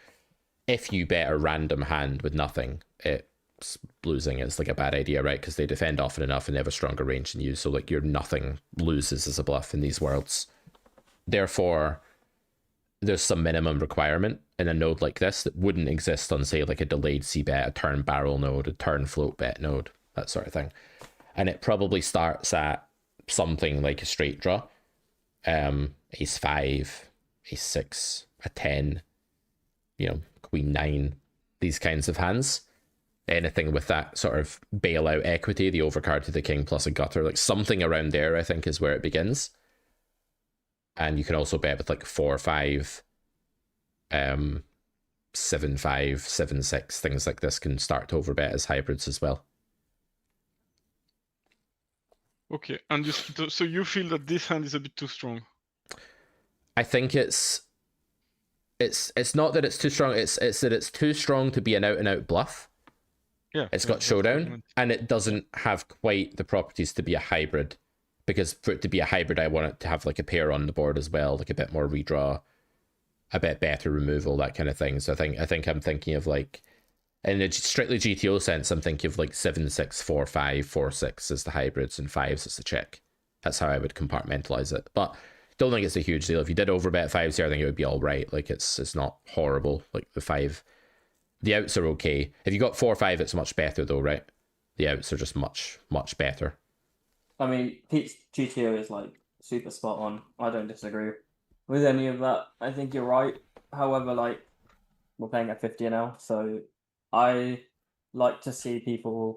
[SPEAKER 1] if you bet a random hand with nothing, it's losing is like a bad idea, right? Because they defend often enough and they have a stronger range than you. So like your nothing loses as a bluff in these worlds. Therefore, there's some minimum requirement in a node like this that wouldn't exist on, say, like a delayed C bet, a turn barrel node, a turn float bet node, that sort of thing. And it probably starts at something like a straight draw, ace 5, ace 6, a 10, queen 9, these kinds of hands. Anything with that sort of bailout equity, the overcard to the king plus a gutter, like something around there, I think is where it begins. And you can also bet with like 4-5, 7-5, 7-6, things like this can start to overbet as hybrids as well.
[SPEAKER 2] Okay, and so you feel that this hand is a bit too strong?
[SPEAKER 1] I think it's not that it's too strong, it's that it's too strong to be an out and out bluff.
[SPEAKER 2] Yeah,
[SPEAKER 1] it's got showdown, and it doesn't have quite the properties to be a hybrid because for it to be a hybrid, I want it to have like a pair on the board as well, like a bit more redraw, a bit better removal, that kind of thing. So I think I'm thinking of like, in a strictly GTO sense, I'm thinking of like 7, 6, 4, 5, 4, 6 as the hybrids and 5s as the check. That's how I would compartmentalize it. But don't think it's a huge deal. If you did overbet 5s here, I think it would be all right. Like it's not horrible. Like the outs are okay. If you got 4, 5, it's much better though, right? The outs are just much better.
[SPEAKER 3] I mean, Pete's GTO is like super spot on. I don't disagree with any of that. I think you're right. However, like we're playing at 50 now, so I like to see people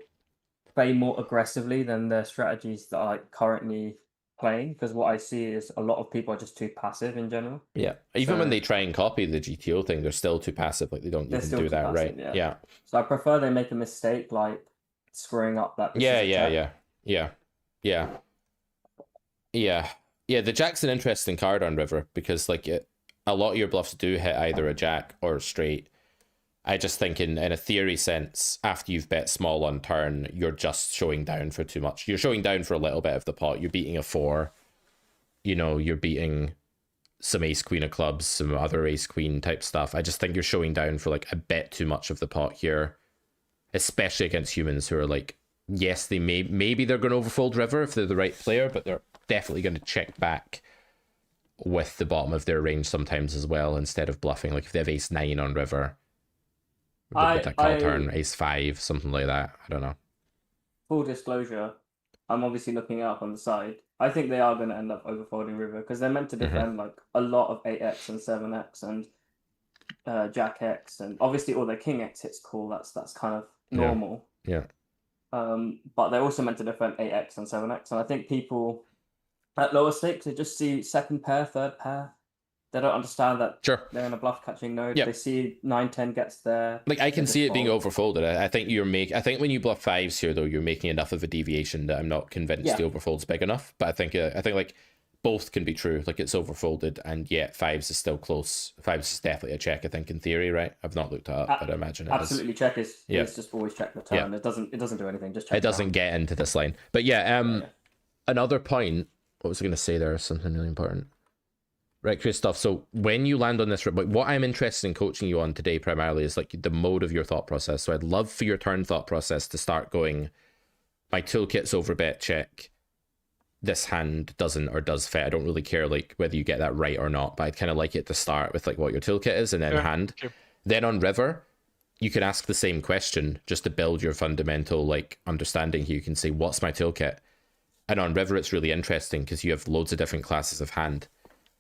[SPEAKER 3] play more aggressively than the strategies that are like currently playing, because what I see is a lot of people are just too passive in general.
[SPEAKER 1] Yeah, even when they try and copy the GTO thing, they're still too passive. Like they don't even do that
[SPEAKER 3] passive,
[SPEAKER 1] right. Yeah.
[SPEAKER 3] So I prefer they make a mistake, like screwing up that.
[SPEAKER 1] Yeah. The jack's an interesting card on river because like a lot of your bluffs do hit either a jack or a straight. I just think in a theory sense, after you've bet small on turn, you're just showing down for too much. You're showing down for a little bit of the pot. You're beating a 4. You're beating some ace queen of clubs, some other ace queen type stuff. I just think you're showing down for like a bit too much of the pot here, especially against humans who are like, yes, they maybe they're going to overfold river if they're the right player, but they're definitely going to check back with the bottom of their range sometimes as well, instead of bluffing. Like if they have ace 9 on river, with a call turn, ace 5, something like that. I don't know.
[SPEAKER 3] Full disclosure, I'm obviously looking up on the side. I think they are going to end up overfolding river because they're meant to defend like a lot of 8x and 7x and jack x, and obviously all their king x hits cool. That's kind of normal.
[SPEAKER 1] Yeah.
[SPEAKER 3] But they're also meant to defend 8x and 7x, and I think people at lower stakes they just see second pair, third pair. They don't understand that they're in a bluff catching node. Yep. They see 9-10 gets there.
[SPEAKER 1] Like I can see it being overfolded. I think I think when you bluff 5s here though, you're making enough of a deviation that I'm not convinced the overfold's big enough. But I think like both can be true. Like it's overfolded and yet 5s is still close. 5s is definitely a check, I think, in theory, right? I've not looked it up, but I imagine it
[SPEAKER 3] absolutely
[SPEAKER 1] is.
[SPEAKER 3] Check is just always check the turn. It doesn't do anything, just check.
[SPEAKER 1] It doesn't get into this line. But another point, what was I gonna say there? Something really important. Right, Christoph, so when you land on this, what I'm interested in coaching you on today primarily is like the mode of your thought process. So I'd love for your turn thought process to start going, my toolkit's overbet check, this hand doesn't or does fit. I don't really care like whether you get that right or not, but I'd kind of like it to start with like what your toolkit is and then hand. Okay. Then on river, you can ask the same question just to build your fundamental like understanding here. You can say, what's my toolkit? And on river, it's really interesting because you have loads of different classes of hand.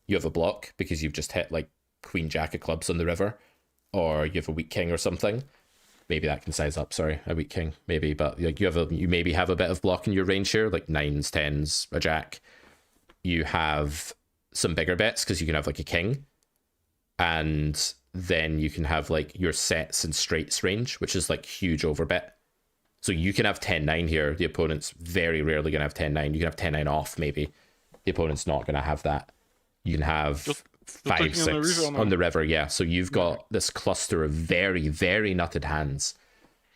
[SPEAKER 1] You have a block because you've just hit like queen jack of clubs on the river, or you have a weak king or something. Maybe that can size up, sorry, a weak king, maybe, but like you maybe have a bit of block in your range here, like 9s, 10s, a jack. You have some bigger bets because you can have like a king, and then you can have like your sets and straights range, which is like huge overbet. So you can have 10-9 here. The opponent's very rarely going to have 10-9. You can have 10-9 off, maybe. The opponent's not going to have that. You can have 5-6 on the river, yeah. So you've got this cluster of very, very nutted hands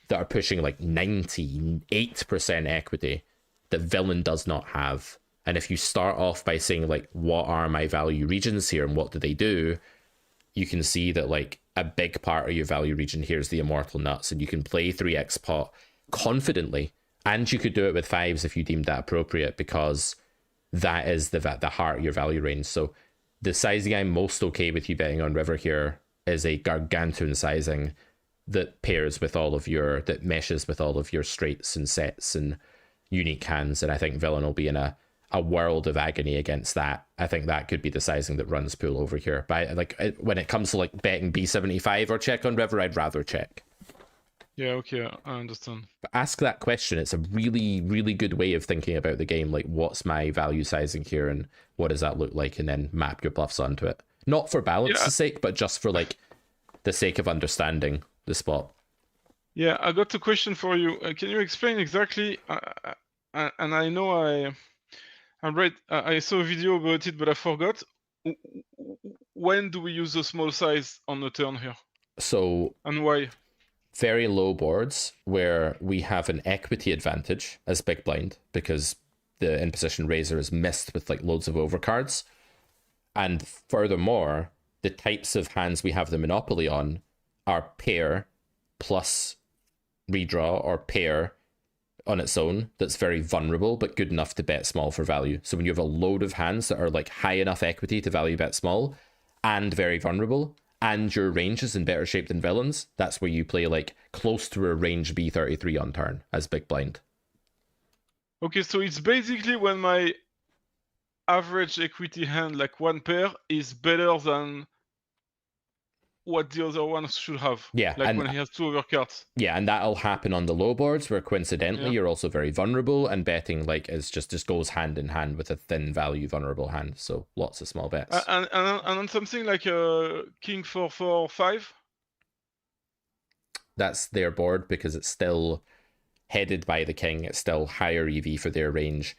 [SPEAKER 1] that are pushing like 98% equity that villain does not have. And if you start off by saying like, what are my value regions here and what do they do? You can see that like a big part of your value region here is the immortal nuts, and you can play 3x pot confidently, and you could do it with 5s if you deemed that appropriate, because that is the heart of your value range. So the sizing I'm most okay with you betting on river here is a gargantuan sizing that pairs with that meshes with all of your straights and sets and unique hands. And I think villain will be in a world of agony against that. I think that could be the sizing that runs pool over here. But like when it comes to like betting B75 or check on river, I'd rather check.
[SPEAKER 2] Yeah, okay, I understand.
[SPEAKER 1] But ask that question. It's a really, really good way of thinking about the game. Like, what's my value sizing here and what does that look like? And then map your bluffs onto it. Not for balance's sake, but just for like the sake of understanding the spot.
[SPEAKER 2] Yeah, I got a question for you. Can you explain exactly? And I know I saw a video about it, but I forgot. When do we use the small size on the turn here?
[SPEAKER 1] So,
[SPEAKER 2] and why?
[SPEAKER 1] Very low boards where we have an equity advantage as big blind because the in position raiser is missed with like loads of overcards. And furthermore, the types of hands we have the monopoly on are pair plus redraw or pair on its own that's very vulnerable but good enough to bet small for value. So when you have a load of hands that are like high enough equity to value bet small and very vulnerable, and your range is in better shape than villains, that's where you play like close to a range B33 on turn as big blind.
[SPEAKER 2] Okay, so it's basically when my average equity hand, like one pair, is better than what the other one should have.
[SPEAKER 1] Yeah,
[SPEAKER 2] like
[SPEAKER 1] and
[SPEAKER 2] when he has 2 overcards.
[SPEAKER 1] yeah, and that'll happen on the low boards where coincidentally
[SPEAKER 2] Yeah.
[SPEAKER 1] you're also very vulnerable, and betting like is just goes hand in hand with a thin value vulnerable hand. So lots of small bets.
[SPEAKER 2] And on something like King 4/4/5.
[SPEAKER 1] That's their board because it's still headed by the king. It's still higher EV for their range.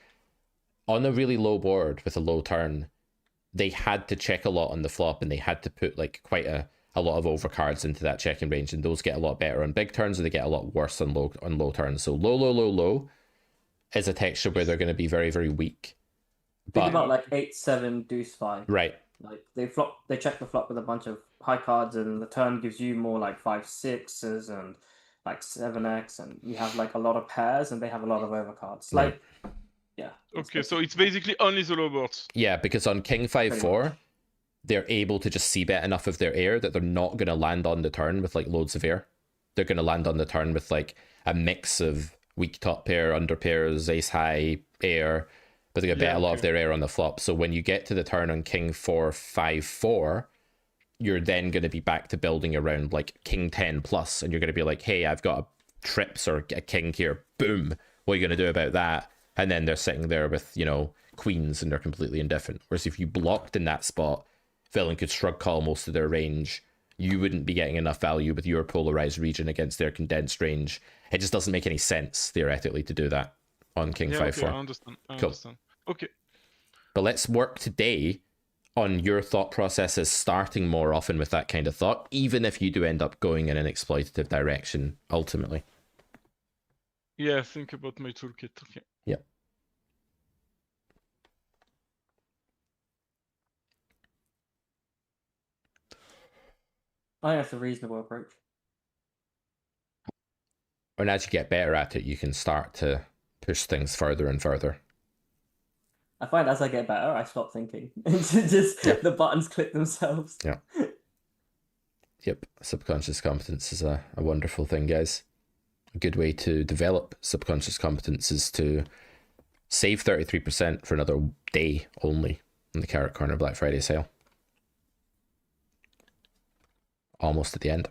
[SPEAKER 1] On a really low board with a low turn, they had to check a lot on the flop, and they had to put like quite a lot of overcards into that checking range, and those get a lot better on big turns, and they get a lot worse on low turns. So low is a texture where they're going to be very, very weak.
[SPEAKER 3] Think about like 8-7 deuce 5.
[SPEAKER 1] Right.
[SPEAKER 3] Like they check the flop with a bunch of high cards, and the turn gives you more like 5/6s and like 7x, and you have like a lot of pairs, and they have a lot of overcards. Like, yeah.
[SPEAKER 2] Okay, so it's basically only the low boards.
[SPEAKER 1] Yeah, because on King 5/4, they're able to just see bet enough of their air that they're not going to land on the turn with like loads of air. They're going to land on the turn with like a mix of weak top pair, under pairs, ace high, air, but they're going to bet a lot of their air on the flop. So when you get to the turn on King 4/5/4, you're then going to be back to building around like King 10 plus, and you're going to be like, hey, I've got a trips or a king here. Boom. What are you going to do about that? And then they're sitting there with, you know, queens, and they're completely indifferent. Whereas if you blocked in that spot, villain could shrug call most of their range. You wouldn't be getting enough value with your polarized region against their condensed range. It just doesn't make any sense theoretically to do that on King 5/4.
[SPEAKER 2] Okay, I understand. Understand. Okay.
[SPEAKER 1] But let's work today on your thought processes, starting more often with that kind of thought, even if you do end up going in an exploitative direction ultimately.
[SPEAKER 2] Yeah, think about my toolkit. Okay.
[SPEAKER 1] Yeah.
[SPEAKER 3] I think that's a reasonable approach.
[SPEAKER 1] And as you get better at it, you can start to push things further and further.
[SPEAKER 3] I find as I get better, I stop thinking. The buttons click themselves.
[SPEAKER 1] Yeah. Yep. Subconscious competence is a wonderful thing, guys. A good way to develop subconscious competence is to save 33% for another day only in the Carrot Corner Black Friday sale. Almost at the end.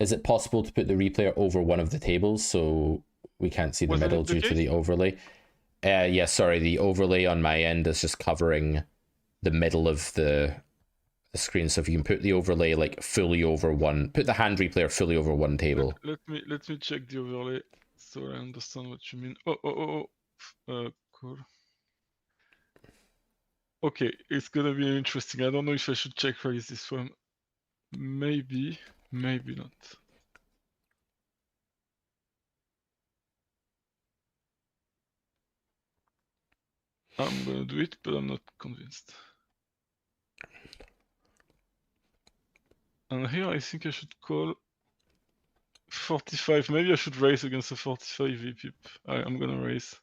[SPEAKER 1] Is it possible to put the replayer over one of the tables so we can't see the middle due to the overlay? Yeah, sorry, the overlay on my end is just covering the middle of the screen. So if you can put the overlay like fully over one, put the hand replayer fully over one table.
[SPEAKER 2] Let me check the overlay so I understand what you mean. Cool. Okay, it's gonna be interesting. I don't know if I should check raise this one. Maybe not. I'm gonna do it, but I'm not convinced. And here I think I should call 45. Maybe I should raise against a 45 VP. I'm gonna raise.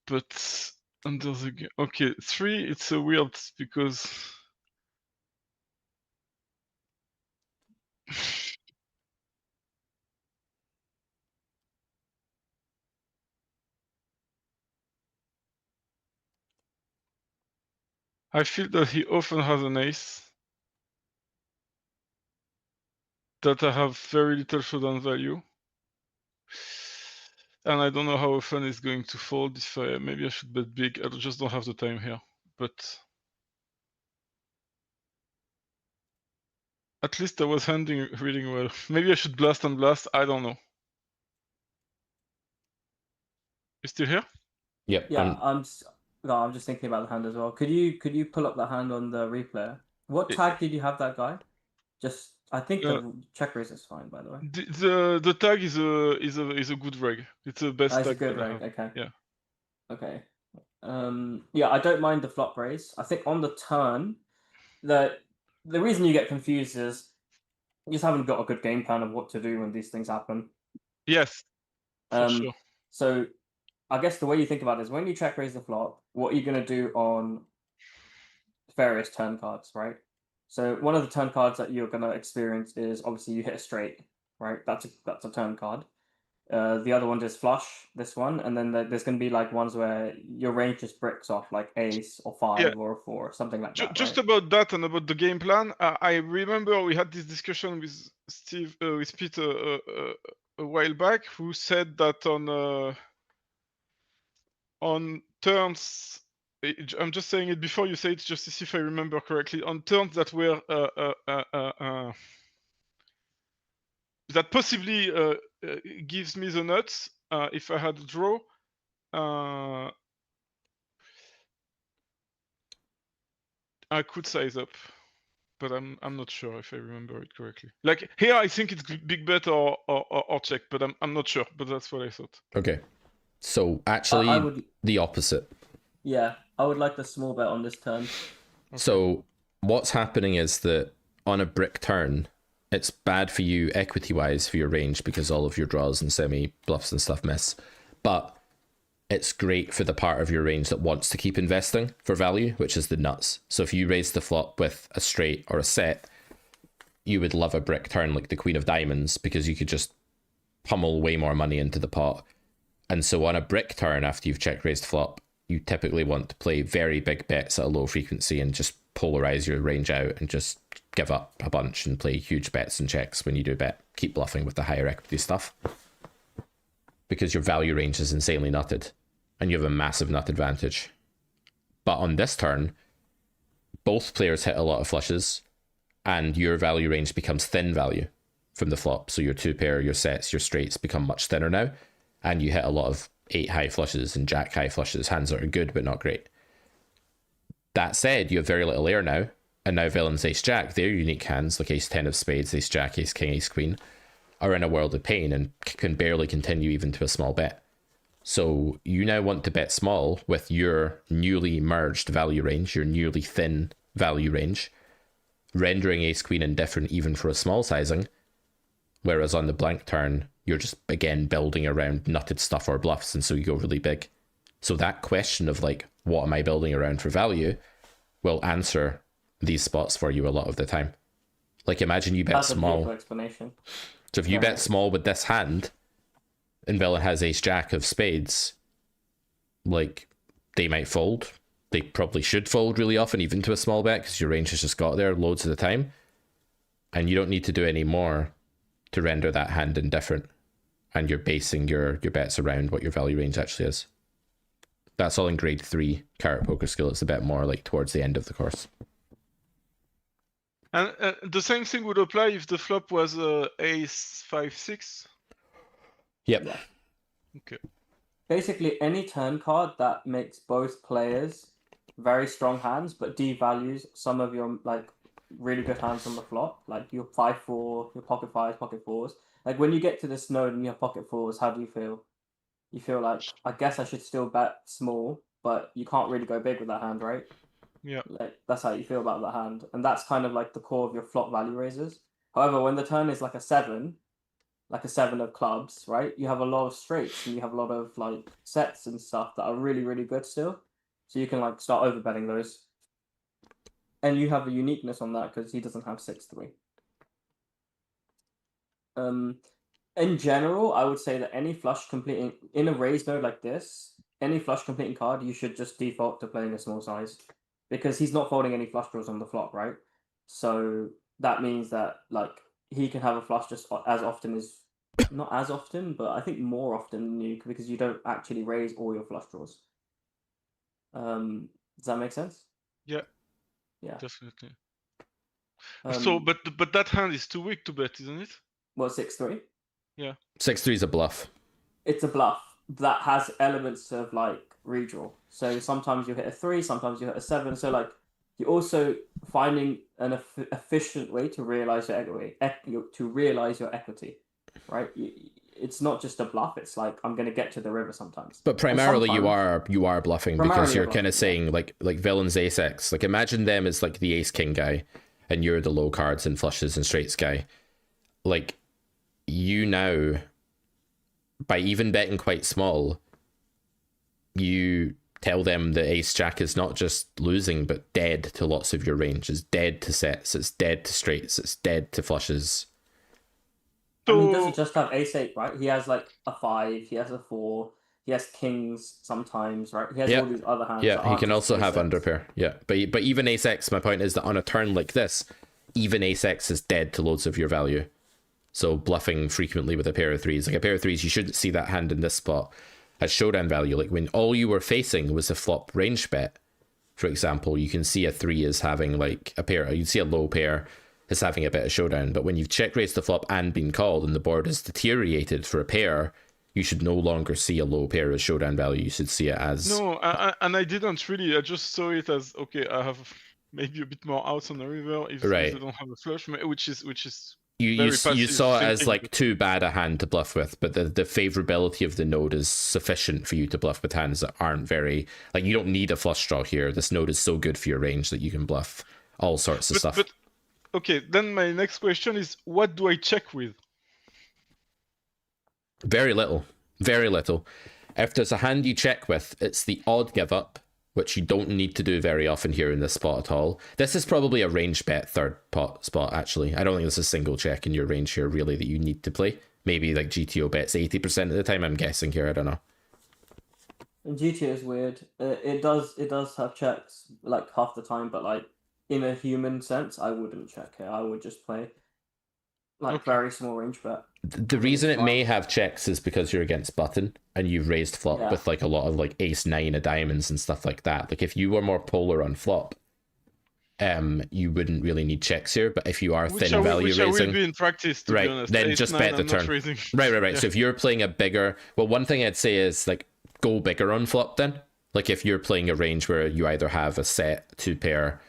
[SPEAKER 2] But under the okay, 3, it's a weird because I feel that he often has an ace that I have very little showdown value. And I don't know how often it's going to fold. If maybe I should bet big. I just don't have the time here. But at least I was reading well. Maybe I should blast and blast. I don't know. You still here?
[SPEAKER 1] Yep.
[SPEAKER 3] Yeah, I'm just thinking about the hand as well. Could you pull up the hand on the replayer? What tag did you have that guy? Just I think the check raise is fine, by the way.
[SPEAKER 2] The tag is a good reg. It's the best
[SPEAKER 3] It's a
[SPEAKER 2] tag
[SPEAKER 3] good
[SPEAKER 2] that I
[SPEAKER 3] reg.
[SPEAKER 2] have.
[SPEAKER 3] Okay.
[SPEAKER 2] Yeah.
[SPEAKER 3] Okay. Yeah, I don't mind the flop raise. I think on the turn, the reason you get confused is you just haven't got a good game plan of what to do when these things happen.
[SPEAKER 2] Yes. For sure.
[SPEAKER 3] So I guess the way you think about it is when you check raise the flop, what are you going to do on various turn cards, right? So one of the turn cards that you're going to experience is obviously you hit a straight, right? That's a turn card. The other one is flush, this one, and then there's going to be like ones where your range just bricks off, like ace or 5 or a 4, something like that.
[SPEAKER 2] Just
[SPEAKER 3] right?
[SPEAKER 2] about that and about the game plan, I remember we had this discussion with with Pete a while back, who said that on turns. I'm just saying it before you say it, just to see if I remember correctly. On turns that were that possibly gives me the nuts if I had a draw. I could size up, but I'm not sure if I remember it correctly. Like here, I think it's big bet or check, but I'm not sure. But that's what I thought.
[SPEAKER 1] Okay, so actually,
[SPEAKER 3] I would,
[SPEAKER 1] the opposite.
[SPEAKER 3] Yeah, I would like the small bet on this turn.
[SPEAKER 1] Okay. So what's happening is that on a brick turn, it's bad for you equity-wise for your range because all of your draws and semi-bluffs and stuff miss. But it's great for the part of your range that wants to keep investing for value, which is the nuts. So if you raise the flop with a straight or a set, you would love a brick turn like the Queen of Diamonds because you could just pummel way more money into the pot. And so on a brick turn, after you've check raised flop, you typically want to play very big bets at a low frequency and just polarize your range out and just give up a bunch and play huge bets and checks when you do bet. Keep bluffing with the higher equity stuff. Because your value range is insanely nutted and you have a massive nut advantage. But on this turn, both players hit a lot of flushes and your value range becomes thin value from the flop. So your 2-pair, your sets, your straights become much thinner now. And you hit a lot of 8 high flushes and jack high flushes, hands that are good but not great. That said, you have very little air now, and now villains ace jack, their unique hands, like ace 10 of spades, ace jack, ace king, ace queen, are in a world of pain and can barely continue even to a small bet. So you now want to bet small with your newly merged value range, your newly thin value range, rendering ace queen indifferent even for a small sizing, whereas on the blank turn, you're just, again, building around nutted stuff or bluffs, and so you go really big. So that question of, like, what am I building around for value will answer these spots for you a lot of the time. Like, imagine you bet
[SPEAKER 3] That's
[SPEAKER 1] small.
[SPEAKER 3] a beautiful explanation.
[SPEAKER 1] So if you bet small with this hand, and villain has ace jack of spades, like, they might fold. They probably should fold really often, even to a small bet, because your range has just got there loads of the time. And you don't need to do any more to render that hand indifferent, and you're basing your bets around what your value range actually is. That's all in grade 3 carrot poker skill. It's a bit more like towards the end of the course.
[SPEAKER 2] And the same thing would apply if the flop was ace 5-6.
[SPEAKER 1] Yep.
[SPEAKER 3] Yeah.
[SPEAKER 2] Okay.
[SPEAKER 3] Basically, any turn card that makes both players very strong hands, but devalues some of your like really good hands on the flop, like your 5-4, your pocket 5s, pocket 4s. Like when you get to this node and you have pocket 4s, how do you feel? You feel like, I guess I should still bet small, but you can't really go big with that hand, right?
[SPEAKER 2] Yeah.
[SPEAKER 3] Like that's how you feel about that hand, and that's kind of like the core of your flop value raises. However, when the turn is like a 7 of clubs, right? You have a lot of straights and you have a lot of like sets and stuff that are really, really good still. So you can like start overbetting those. And you have a uniqueness on that because he doesn't have 6-3. In general, I would say that any flush completing in a raise node like this, any flush completing card, you should just default to playing a small size. Because he's not folding any flush draws on the flop, right? So that means that like he can have a flush just as often as, not as often, but I think more often than you, because you don't actually raise all your flush draws. Does that make sense?
[SPEAKER 2] Yeah.
[SPEAKER 3] Yeah.
[SPEAKER 2] Definitely. So, but that hand is too weak to bet, isn't it?
[SPEAKER 3] What, 6-3?
[SPEAKER 2] Yeah.
[SPEAKER 1] 6-3 is a bluff.
[SPEAKER 3] It's a bluff that has elements of like redraw. So sometimes you hit a 3, sometimes you hit a 7. So like you're also finding an efficient way to realize your equity, right? It's not just a bluff. It's like I'm going to get to the river sometimes.
[SPEAKER 1] But primarily you are bluffing because
[SPEAKER 3] Primarily
[SPEAKER 1] you're
[SPEAKER 3] you're
[SPEAKER 1] kind of
[SPEAKER 3] bluffing,
[SPEAKER 1] saying like villains ace x. Like imagine them as like the ace king guy, and you're the low cards and flushes and straights guy. Like you now, by even betting quite small, you tell them that ace jack is not just losing but dead to lots of your range. It's dead to sets. It's dead to straights. It's dead to flushes.
[SPEAKER 3] I mean, he doesn't just have ace eight, right? He has like a 5, he has a 4, he has kings sometimes, right? He has all these other hands.
[SPEAKER 1] Yeah, he can also have underpair. Yeah, but even ace x, my point is that on a turn like this, even ace x is dead to loads of your value. So bluffing frequently with a pair of threes, like a pair of threes, you shouldn't see that hand in this spot as showdown value. Like when all you were facing was a flop range bet, for example, you can see a 3 as having like a pair. You can see a low pair as having a bit of showdown. But when you've check raised the flop and been called and the board has deteriorated for a pair, you should no longer see a low pair as showdown value. You should see it as...
[SPEAKER 2] No, and I didn't really. I just saw it as, okay, I have maybe a bit more outs on the river if they don't have a flush, which is
[SPEAKER 1] you saw it as
[SPEAKER 2] thinking.
[SPEAKER 1] like too bad a hand to bluff with, but the favorability of the node is sufficient for you to bluff with hands that aren't very... Like, you don't need a flush draw here. This node is so good for your range that you can bluff all sorts of stuff.
[SPEAKER 2] But okay, then my next question is, what do I check with?
[SPEAKER 1] Very little. Very little. If there's a hand you check with, it's the odd give up, which you don't need to do very often here in this spot at all. This is probably a range bet third pot spot, actually. I don't think there's a single check in your range here, really, that you need to play. Maybe like GTO bets 80% of the time, I'm guessing here, I don't know.
[SPEAKER 3] And GTO is weird. It does have checks like half the time, but like in a human sense, I wouldn't check it. I would just play like very small range bet.
[SPEAKER 1] The reason it may have checks is because you're against button and you've raised flop with like a lot of like ace 9 of diamonds and stuff like that. Like if you were more polar on flop, you wouldn't really need checks here. But if you are thin value raising,
[SPEAKER 2] I will be in practice, to be honest.
[SPEAKER 1] Then
[SPEAKER 2] ace
[SPEAKER 1] just
[SPEAKER 2] 9,
[SPEAKER 1] bet the
[SPEAKER 2] I'm
[SPEAKER 1] turn. Right.
[SPEAKER 2] Yeah.
[SPEAKER 1] So if you're playing a bigger, well, one thing I'd say is like go bigger on flop then. Like if you're playing a range where you either have a set, 2 pair,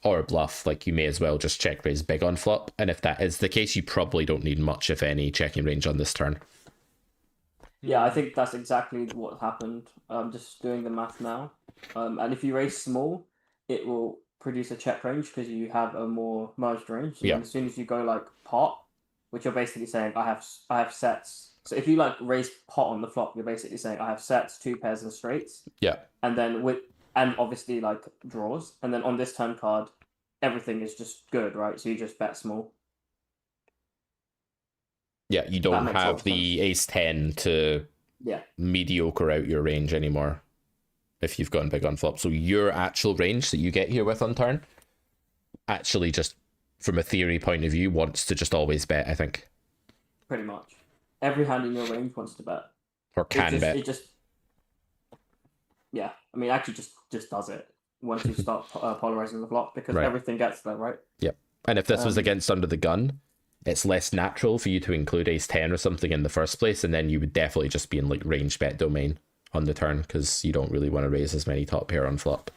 [SPEAKER 1] or a bluff, like you may as well just check raise big on flop. And if that is the case, you probably don't need much, if any, checking range on this turn.
[SPEAKER 3] Yeah, I think that's exactly what happened. I'm just doing the math now. And if you raise small, it will produce a check range because you have a more merged range. So as soon as you go like pot, which you're basically saying I have sets. So if you like raise pot on the flop, you're basically saying I have sets, 2 pairs and straights.
[SPEAKER 1] Yeah.
[SPEAKER 3] And then and obviously like draws, and then on this turn card, everything is just good, right? So you just bet small.
[SPEAKER 1] Yeah, you don't have the ace 10 to mediocre out your range anymore if you've gone big on flop. So your actual range that you get here with on turn, actually just from a theory point of view, wants to just always bet, I think.
[SPEAKER 3] Pretty much. Every hand in your range wants to bet.
[SPEAKER 1] Or can bet.
[SPEAKER 3] It just... Yeah, I mean, actually just does it once you start polarizing the flop, because everything gets there, right?
[SPEAKER 1] Yep. And if this was against under the gun, it's less natural for you to include ace 10 or something in the first place, and then you would definitely just be in like range bet domain on the turn, because you don't really want to raise as many top pair on flop.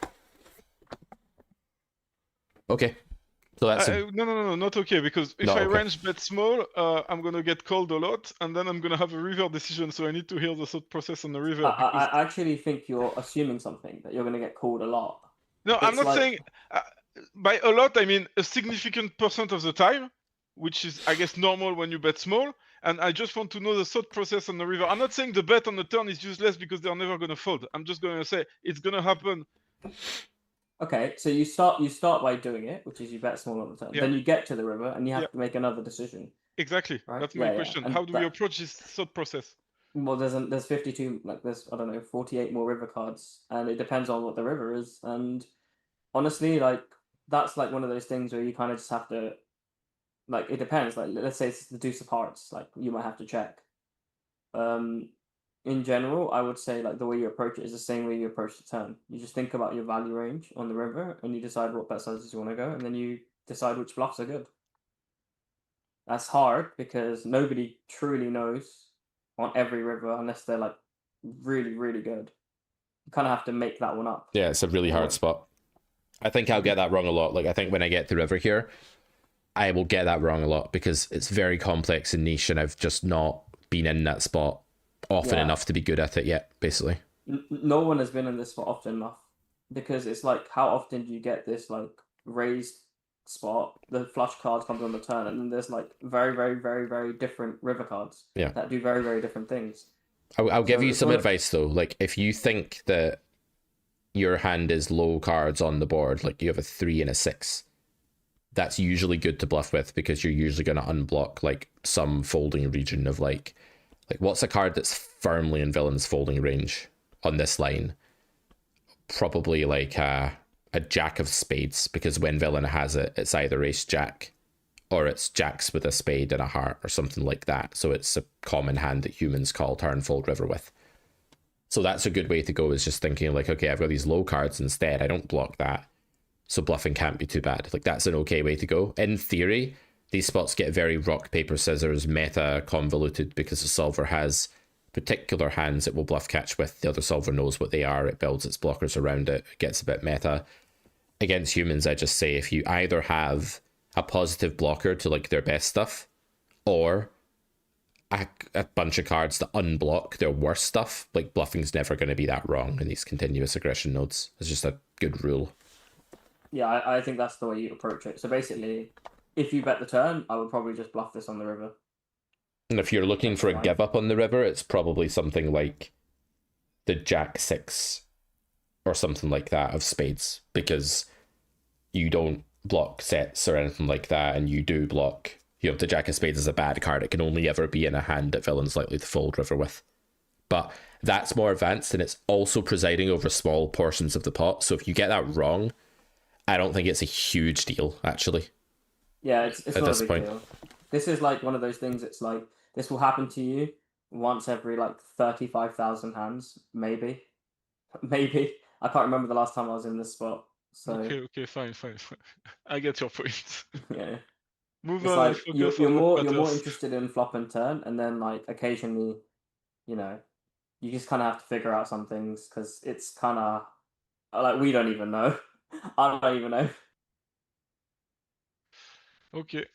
[SPEAKER 1] Okay. So that's
[SPEAKER 2] no, not okay, because if I range bet small, I'm gonna get called a lot, and then I'm gonna have a river decision, so I need to hear the thought process on the river.
[SPEAKER 3] I actually think you're assuming something, that you're gonna get called a lot.
[SPEAKER 2] No, I'm not saying by a lot, I mean a significant percent of the time, which is, I guess, normal when you bet small. And I just want to know the thought process on the river. I'm not saying the bet on the turn is useless because they're never gonna fold. I'm just gonna say it's gonna happen.
[SPEAKER 3] Okay, so you start by doing it, which is you bet small on the turn. Then you get to the river and you have to make another decision.
[SPEAKER 2] Exactly. Right? That's my question. How do we approach this thought process?
[SPEAKER 3] Well, there's 52, like there's, I don't know, 48 more river cards, and it depends on what the river is. And honestly, like that's like one of those things where you kind of just have to, like, it depends. Like, let's say it's the deuce of hearts, like you might have to check. In general, I would say like the way you approach it is the same way you approach the turn. You just think about your value range on the river, and you decide what bet sizes you want to go, and then you decide which bluffs are good. That's hard because nobody truly knows on every river unless they're like really, really good. You kind of have to make that one up.
[SPEAKER 1] Yeah, it's a really hard spot. I think I'll get that wrong a lot. Like, I think when I get to river here, I will get that wrong a lot because it's very complex and niche, and I've just not been in that spot often enough to be good at it yet, basically.
[SPEAKER 3] No one has been in this spot often enough, because it's like, how often do you get this like raised spot, the flush card comes on the turn, and then there's like very, very, very, very different river cards that do very, very different things.
[SPEAKER 1] I'll give you some advice though. Like, if you think that your hand is low cards on the board, like you have a 3 and a 6, that's usually good to bluff with, because you're usually going to unblock like some folding region of like what's a card that's firmly in villain's folding range on this line? Probably like a jack of spades, because when villain has it, it's either ace jack or it's jacks with a spade and a heart or something like that. So it's a common hand that humans call turn fold river with. So that's a good way to go, is just thinking like, okay, I've got these low cards instead. I don't block that. So bluffing can't be too bad. Like, that's an okay way to go. In theory, these spots get very rock, paper, scissors, meta convoluted, because the solver has particular hands it will bluff catch with. The other solver knows what they are. It builds its blockers around it. It gets a bit meta. Against humans, I just say, if you either have a positive blocker to like their best stuff, or a bunch of cards that unblock their worst stuff, like, bluffing's never going to be that wrong in these continuous aggression nodes. It's just a good rule.
[SPEAKER 3] Yeah, I think that's the way you approach it. So basically, if you bet the turn, I would probably just bluff this on the river.
[SPEAKER 1] And if you're looking for a give up on the river, it's probably something like the Jack 6 or something like that of spades, because you don't block sets or anything like that, and you do block, you know, the Jack of Spades is a bad card. It can only ever be in a hand that villain's likely to fold river with. But that's more advanced, and it's also presiding over small portions of the pot. So if you get that wrong, I don't think it's a huge deal, actually.
[SPEAKER 3] Yeah, it's
[SPEAKER 1] at
[SPEAKER 3] not
[SPEAKER 1] this
[SPEAKER 3] a big
[SPEAKER 1] point.
[SPEAKER 3] deal. This is like one of those things, it's like, this will happen to you once every like 35,000 hands, maybe. Maybe. I can't remember the last time I was in this spot. So
[SPEAKER 2] Okay, fine. I get your point.
[SPEAKER 3] yeah.
[SPEAKER 2] Move
[SPEAKER 3] It's
[SPEAKER 2] on and
[SPEAKER 3] like
[SPEAKER 2] focus
[SPEAKER 3] you're
[SPEAKER 2] on what
[SPEAKER 3] more
[SPEAKER 2] matters.
[SPEAKER 3] interested in flop and turn, and then like occasionally, you know, you just kind of have to figure out some things, because it's kind of like, we don't even know. I don't even know.
[SPEAKER 2] Okay.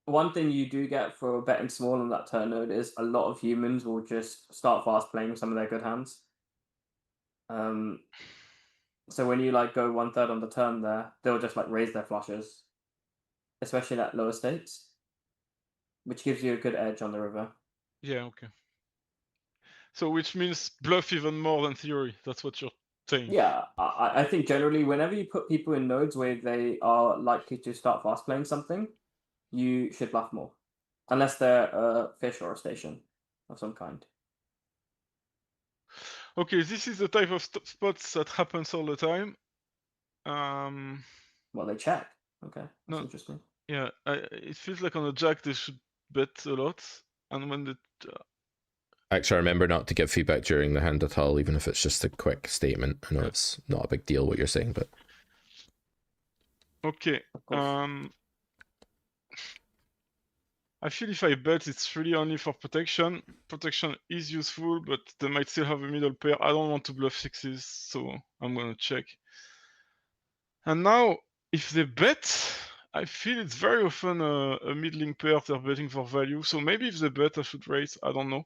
[SPEAKER 3] One thing you do get for betting small on that turn node is a lot of humans will just start fast playing some of their good hands. So when you like go 1/3 on the turn there, they'll just like raise their flushes, especially at lower stakes, which gives you a good edge on the river.
[SPEAKER 2] Yeah, okay. So which means bluff even more than theory. That's what you're saying.
[SPEAKER 3] Yeah, I think generally whenever you put people in nodes where they are likely to start fast playing something, you should bluff more, unless they're a fish or a station of some kind.
[SPEAKER 2] Okay, this is the type of spots that happens all the time.
[SPEAKER 3] Well, they check. Okay, that's
[SPEAKER 2] No.
[SPEAKER 3] interesting.
[SPEAKER 2] Yeah, it feels like on a jack they should bet a lot, and when the
[SPEAKER 1] Actually, remember not to give feedback during the hand at all, even if it's just a quick statement. I know it's not a big deal what you're saying, but
[SPEAKER 2] okay, I feel if I bet, it's really only for protection. Protection is useful, but they might still have a middle pair. I don't want to bluff sixes, so I'm gonna check. And now, if they bet, I feel it's very often a middling pair they're betting for value. So maybe if they bet, I should raise. I don't know.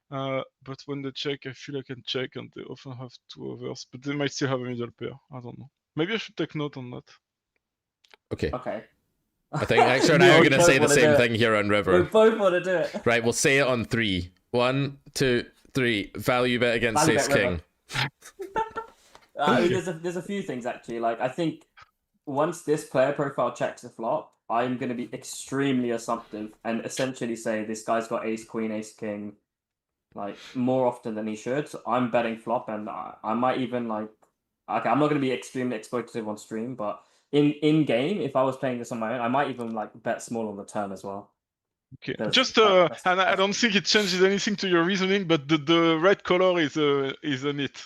[SPEAKER 2] But when they check, I feel I can check, and they often have two overs, but they might still have a middle pair. I don't know. Maybe I should take note on that.
[SPEAKER 1] okay.
[SPEAKER 3] Okay.
[SPEAKER 1] I think Extra and I are going to say the same thing here on River.
[SPEAKER 3] We both want to do it.
[SPEAKER 1] Right, we'll say it on 3. 1, 2, 3. Value bet against
[SPEAKER 3] Value
[SPEAKER 1] Ace
[SPEAKER 3] bet
[SPEAKER 1] King.
[SPEAKER 3] I mean, there's a few things actually. Like, I think once this player profile checks a flop, I'm going to be extremely assumptive and essentially say this guy's got ace queen, ace king, like more often than he should. So I'm betting flop, and I might even like, okay, I'm not going to be extremely exploitative on stream, but in game, if I was playing this on my own, I might even like bet small on the turn as well.
[SPEAKER 2] Okay,
[SPEAKER 3] That's-
[SPEAKER 2] just
[SPEAKER 3] that's-
[SPEAKER 2] and I don't think it changes anything to your reasoning, but the red color is a nit.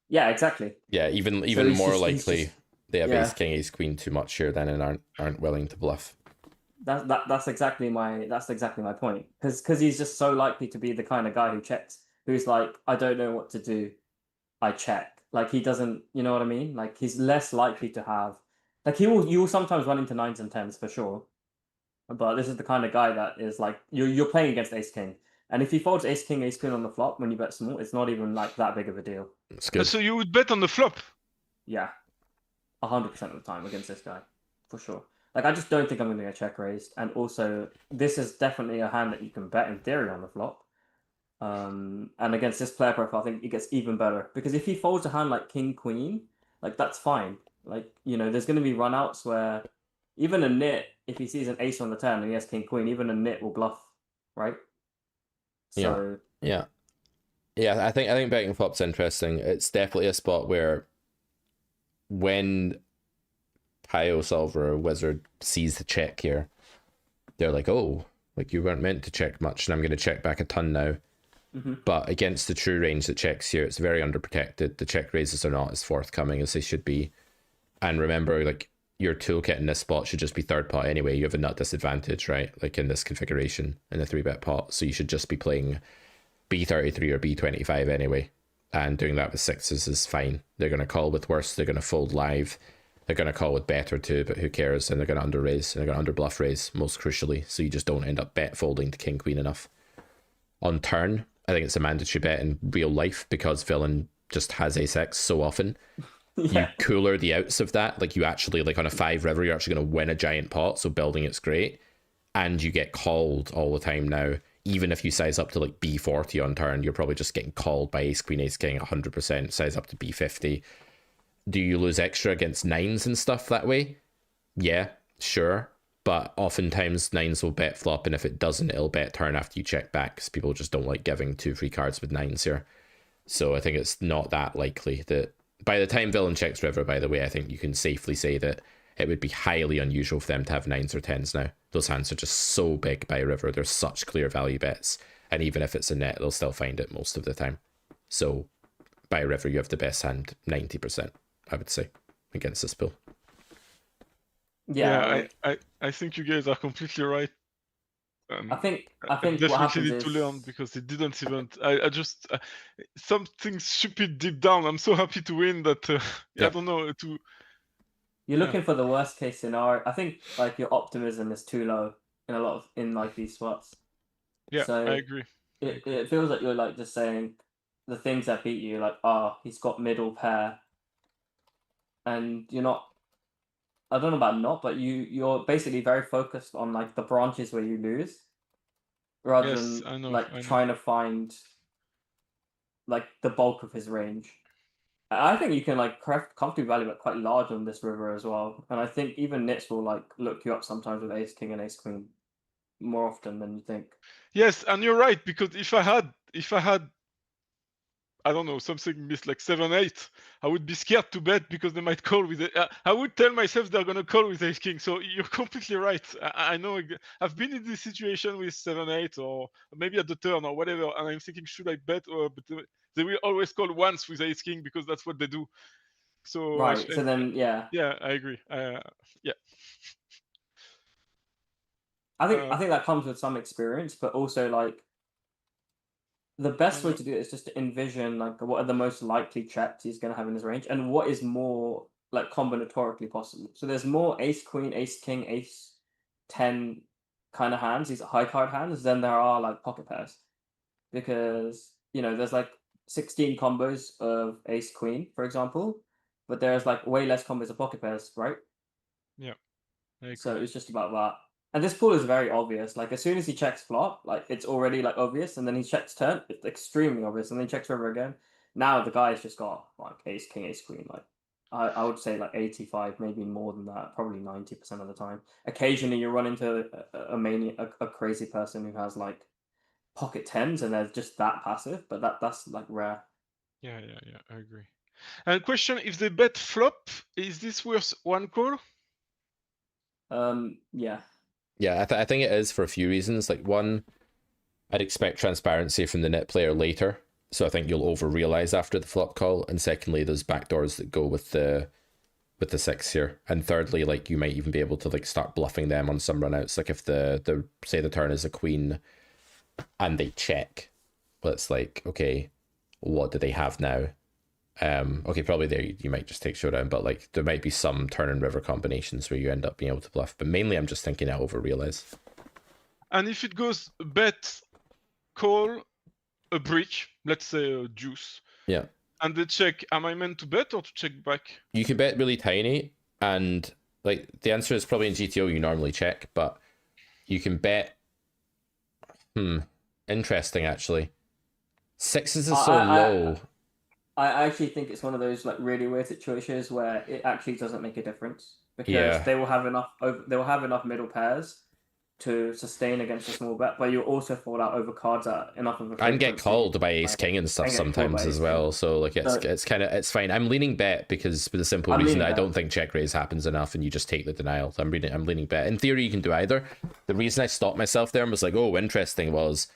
[SPEAKER 3] Yeah, exactly.
[SPEAKER 1] Yeah, even
[SPEAKER 3] he's
[SPEAKER 1] more
[SPEAKER 3] just-
[SPEAKER 1] likely they have
[SPEAKER 3] yeah.
[SPEAKER 1] Ace King, Ace Queen too much here then, and aren't willing to bluff.
[SPEAKER 3] That's exactly my point. Because he's just so likely to be the kind of guy who checks, who's like, I don't know what to do, I check. Like he doesn't, you know what I mean? Like he's less likely to have, like you will sometimes run into nines and tens for sure. But this is the kind of guy that is like you're playing against ace king, and if he folds ace queen on the flop when you bet small, it's not even like that big of a deal.
[SPEAKER 1] It's good.
[SPEAKER 2] So you would bet on the flop?
[SPEAKER 3] Yeah, 100% of the time against this guy, for sure. Like I just don't think I'm going to get check raised, and also this is definitely a hand that you can bet in theory on the flop. And against this player profile, I think it gets even better because if he folds a hand like king queen, like that's fine. Like there's going to be runouts where even a nit, if he sees an ace on the turn and he has king queen, even a nit will bluff, right? So
[SPEAKER 1] yeah. I think betting flop's interesting. It's definitely a spot where when Pio Solver or Wizard sees the check here, they're like, oh, like you weren't meant to check much, and I'm going to check back a ton now. But against the true range that checks here, it's very underprotected. The check raises are not as forthcoming as they should be. And remember, like, your toolkit in this spot should just be third pot anyway. You have a nut disadvantage, right? Like in this configuration in the 3-bet pot. So you should just be playing B33 or B25 anyway. And doing that with sixes is fine. They're going to call with worse. They're going to fold live. They're going to call with better too, but who cares? And they're going to under raise. And they're going to under bluff raise, most crucially. So you just don't end up bet folding to king queen enough. On turn, I think it's a mandatory bet in real life because villain just has ace-x so often. You cooler the outs of that. Like you actually, like on a 5 river, you're actually going to win a giant pot. So building it's great. And you get called all the time now. Even if you size up to like B40 on turn, you're probably just getting called by ace queen, ace king 100%. Size up to B50. Do you lose extra against nines and stuff that way? Yeah, sure. But oftentimes nines will bet flop, and if it doesn't, it'll bet turn after you check back because people just don't like giving 2 free cards with nines here. So I think it's not that likely that by the time villain checks river, by the way, I think you can safely say that it would be highly unusual for them to have nines or tens now. Those hands are just so big by river. They're such clear value bets. And even if it's a net, they'll still find it most of the time. So by river, you have the best hand 90%, I would say, against this pool.
[SPEAKER 2] Yeah, I think you guys are completely right.
[SPEAKER 3] I think
[SPEAKER 2] definitely
[SPEAKER 3] what happens
[SPEAKER 2] need to
[SPEAKER 3] is
[SPEAKER 2] learn because it didn't even. I just something stupid deep down. I'm so happy to win that. I don't know to.
[SPEAKER 3] You're looking for the worst case scenario. I think like your optimism is too low in like these spots.
[SPEAKER 2] Yeah,
[SPEAKER 3] so
[SPEAKER 2] I agree.
[SPEAKER 3] It feels like you're like just saying the things that beat you, like he's got middle pair, and you're not. I don't know about not, but you're basically very focused on like the branches where you lose, rather than trying to find like the bulk of his range. I think you can like comfortably value it quite large on this river as well, and I think even nits will like look you up sometimes with ace king and ace queen more often than you think.
[SPEAKER 2] Yes, and you're right because if I had I don't know, something missed like 7-8, I would be scared to bet because they might call with it. I would tell myself they're gonna call with ace king. So you're completely right. I know I've been in this situation with 7-8 or maybe at the turn or whatever, and I'm thinking should I bet but they will always call once with ace king because that's what they do. So
[SPEAKER 3] right. So then
[SPEAKER 2] yeah, I agree. Yeah.
[SPEAKER 3] I think that comes with some experience, but also like the best way to do it is just to envision like what are the most likely checks he's going to have in his range and what is more like combinatorically possible. So there's more ace queen, ace king, ace 10 kind of hands, these high card hands, than there are like pocket pairs, because there's like 16 combos of ace queen, for example, but there's like way less combos of pocket pairs, right?
[SPEAKER 2] Yeah.
[SPEAKER 3] So it's just about that. And this pool is very obvious. Like as soon as he checks flop, like it's already like obvious, and then he checks turn, it's extremely obvious, and then he checks river again. Now the guy's just got like ace king, ace queen. Like I would say like 85, maybe more than that, probably 90% of the time. Occasionally you run into a crazy person who has like pocket tens and they're just that passive, but that's like rare.
[SPEAKER 2] Yeah, I agree. And question: if they bet flop, is this worth one call?
[SPEAKER 3] Yeah.
[SPEAKER 1] Yeah, I think it is for a few reasons. Like one, I'd expect transparency from the net player later, so I think you'll over realize after the flop call. And secondly, there's backdoors that go with the 6 here. And thirdly, like you might even be able to like start bluffing them on some runouts. Like if the say the turn is a queen and they check, but it's like, okay, what do they have now? Okay, probably there you might just take showdown, but like there might be some turn and river combinations where you end up being able to bluff. But mainly, I'm just thinking I over realize.
[SPEAKER 2] And if it goes bet, call, a brick, let's say a deuce,
[SPEAKER 1] Yeah,
[SPEAKER 2] and they check, am I meant to bet or to check back?
[SPEAKER 1] you can bet really tiny, and like the answer is probably in GTO you normally check, but you can bet. Interesting actually. Sixes is so low.
[SPEAKER 3] I actually think it's one of those like really weird situations where it actually doesn't make a difference because
[SPEAKER 1] Yeah.
[SPEAKER 3] they will have enough middle pairs to sustain against a small bet, but you also fall out over cards that enough of a
[SPEAKER 1] And get
[SPEAKER 3] frequency,
[SPEAKER 1] called by ace
[SPEAKER 3] like,
[SPEAKER 1] king and stuff
[SPEAKER 3] and get called
[SPEAKER 1] sometimes
[SPEAKER 3] by
[SPEAKER 1] as
[SPEAKER 3] ace
[SPEAKER 1] well.
[SPEAKER 3] king.
[SPEAKER 1] So like it's fine. I'm leaning bet because for the simple
[SPEAKER 3] I'm
[SPEAKER 1] reason
[SPEAKER 3] leaning
[SPEAKER 1] that I
[SPEAKER 3] bet.
[SPEAKER 1] don't think check raise happens enough and you just take the denial. So I'm leaning bet. In theory you can do either. The reason I stopped myself there and was like, oh, interesting, was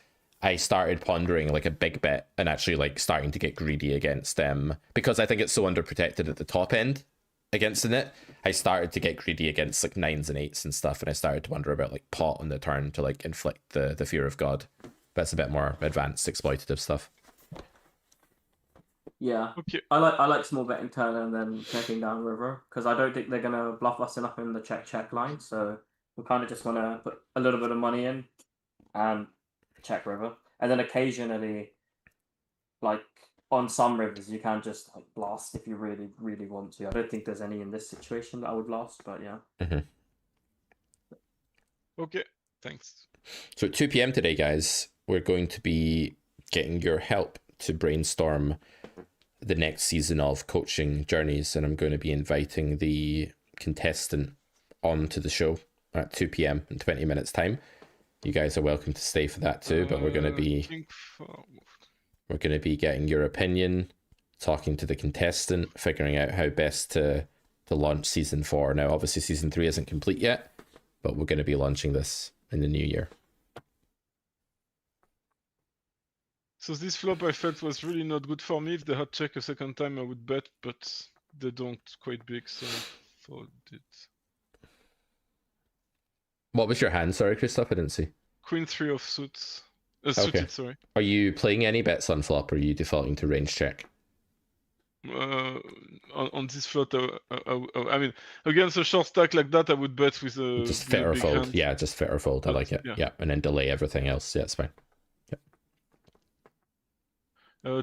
[SPEAKER 1] I started pondering like a big bet and actually like starting to get greedy against them because I think it's so underprotected at the top end against the net. I started to get greedy against like 9s and 8s and stuff, and I started to wonder about like pot on the turn to like inflict the fear of God. That's a bit more advanced exploitative stuff.
[SPEAKER 3] Yeah,
[SPEAKER 2] Okay.
[SPEAKER 3] I like small betting turn and then checking down river because I don't think they're gonna bluff us enough in the check line. So we kind of just want to put a little bit of money in and check river, and then occasionally, like on some rivers, you can just like blast if you really want to. I don't think there's any in this situation that I would blast, but yeah.
[SPEAKER 2] Okay, thanks.
[SPEAKER 1] So at 2 p.m. today, guys, we're going to be getting your help to brainstorm the next season of Coaching Journeys, and I'm going to be inviting the contestant onto the show at 2 p.m. in 20 minutes time. You guys are welcome to stay for that too, but we're going to be getting your opinion, talking to the contestant, figuring out how best to launch season 4. Now, obviously, season 3 isn't complete yet, but we're going to be launching this in the new year.
[SPEAKER 2] So this flop I felt was really not good for me. If they had check a second time, I would bet, but they don't quite big, so I folded.
[SPEAKER 1] What was your hand? Sorry, Christoph, I didn't see.
[SPEAKER 2] Queen 3 of suits.
[SPEAKER 1] Okay.
[SPEAKER 2] Suited, sorry.
[SPEAKER 1] Are you playing any bets on flop, or are you defaulting to range check?
[SPEAKER 2] On this flop, I mean, against a short stack like that, I would bet with a
[SPEAKER 1] just fit or
[SPEAKER 2] big
[SPEAKER 1] fold.
[SPEAKER 2] hand.
[SPEAKER 1] Yeah, just fit or fold. I like it. Yeah, and then delay everything else. Yeah, it's fine.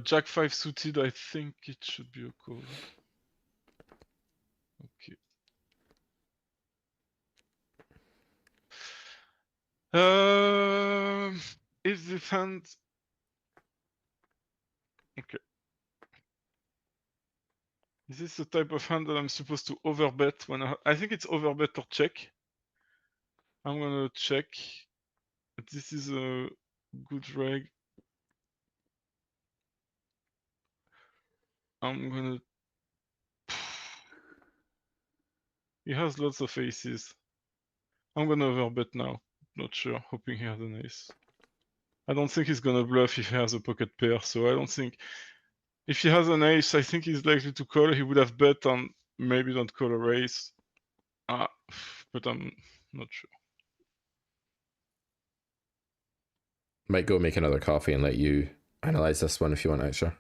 [SPEAKER 2] Jack 5 suited, I think it should be a call. Okay. Is this hand... Okay. Is this the type of hand that I'm supposed to overbet when I think it's overbet or check. I'm gonna check. This is a good reg. I'm gonna... He has lots of aces. I'm gonna overbet now. Not sure, hoping he has an ace. I don't think he's gonna bluff if he has a pocket pair, so I don't think... If he has an ace, I think he's likely to call. He would have bet on maybe don't call a raise. But I'm not sure.
[SPEAKER 1] Might go make another coffee and let you analyze this one if you want, actually.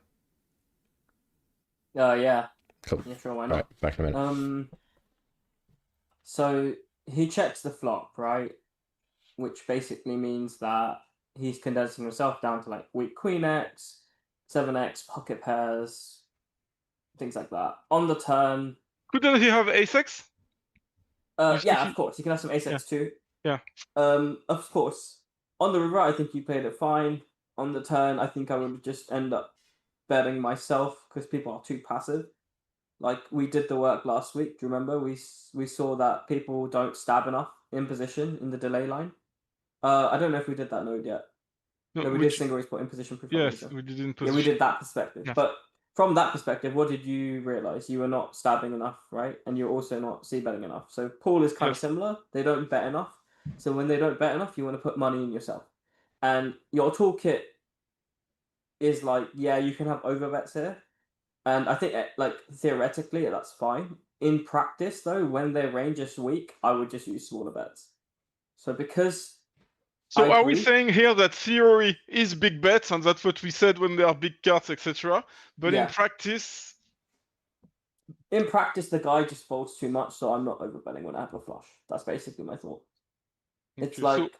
[SPEAKER 3] Yeah.
[SPEAKER 1] Cool.
[SPEAKER 3] Yeah, sure, why not?
[SPEAKER 1] All right, back in a minute.
[SPEAKER 3] So he checks the flop, right? Which basically means that he's condensing himself down to like weak queen X, 7x, pocket pairs, things like that. On the turn...
[SPEAKER 2] Couldn't he have ace-x?
[SPEAKER 3] Yeah, of course. You can have some ace-x too.
[SPEAKER 2] Yeah.
[SPEAKER 3] Of course. On the river, I think you played it fine. On the turn, I think I would just end up betting myself because people are too passive. Like we did the work last week. Do you remember? We saw that people don't stab enough in position in the delay line. I don't know if we did that node yet. No, we did single raise put in position.
[SPEAKER 2] Yes, we did in position.
[SPEAKER 3] Yeah, we did that perspective.
[SPEAKER 2] Yes.
[SPEAKER 3] But from that perspective, what did you realize? You were not stabbing enough, right? And you're also not c-betting enough. So pool is kind of similar. They don't bet enough. So when they don't bet enough, you want to put money in yourself. And your toolkit is like, yeah, you can have overbets here. And I think, like, theoretically, that's fine. In practice, though, when their range is weak, I would just use smaller bets. So because...
[SPEAKER 2] So are we saying here that theory is big bets, and that's what we said when there are big cards, etc. But in practice,
[SPEAKER 3] in practice, the guy just folds too much, so I'm not overbetting when I have a flush. That's basically my thought. It's
[SPEAKER 2] Okay,
[SPEAKER 3] like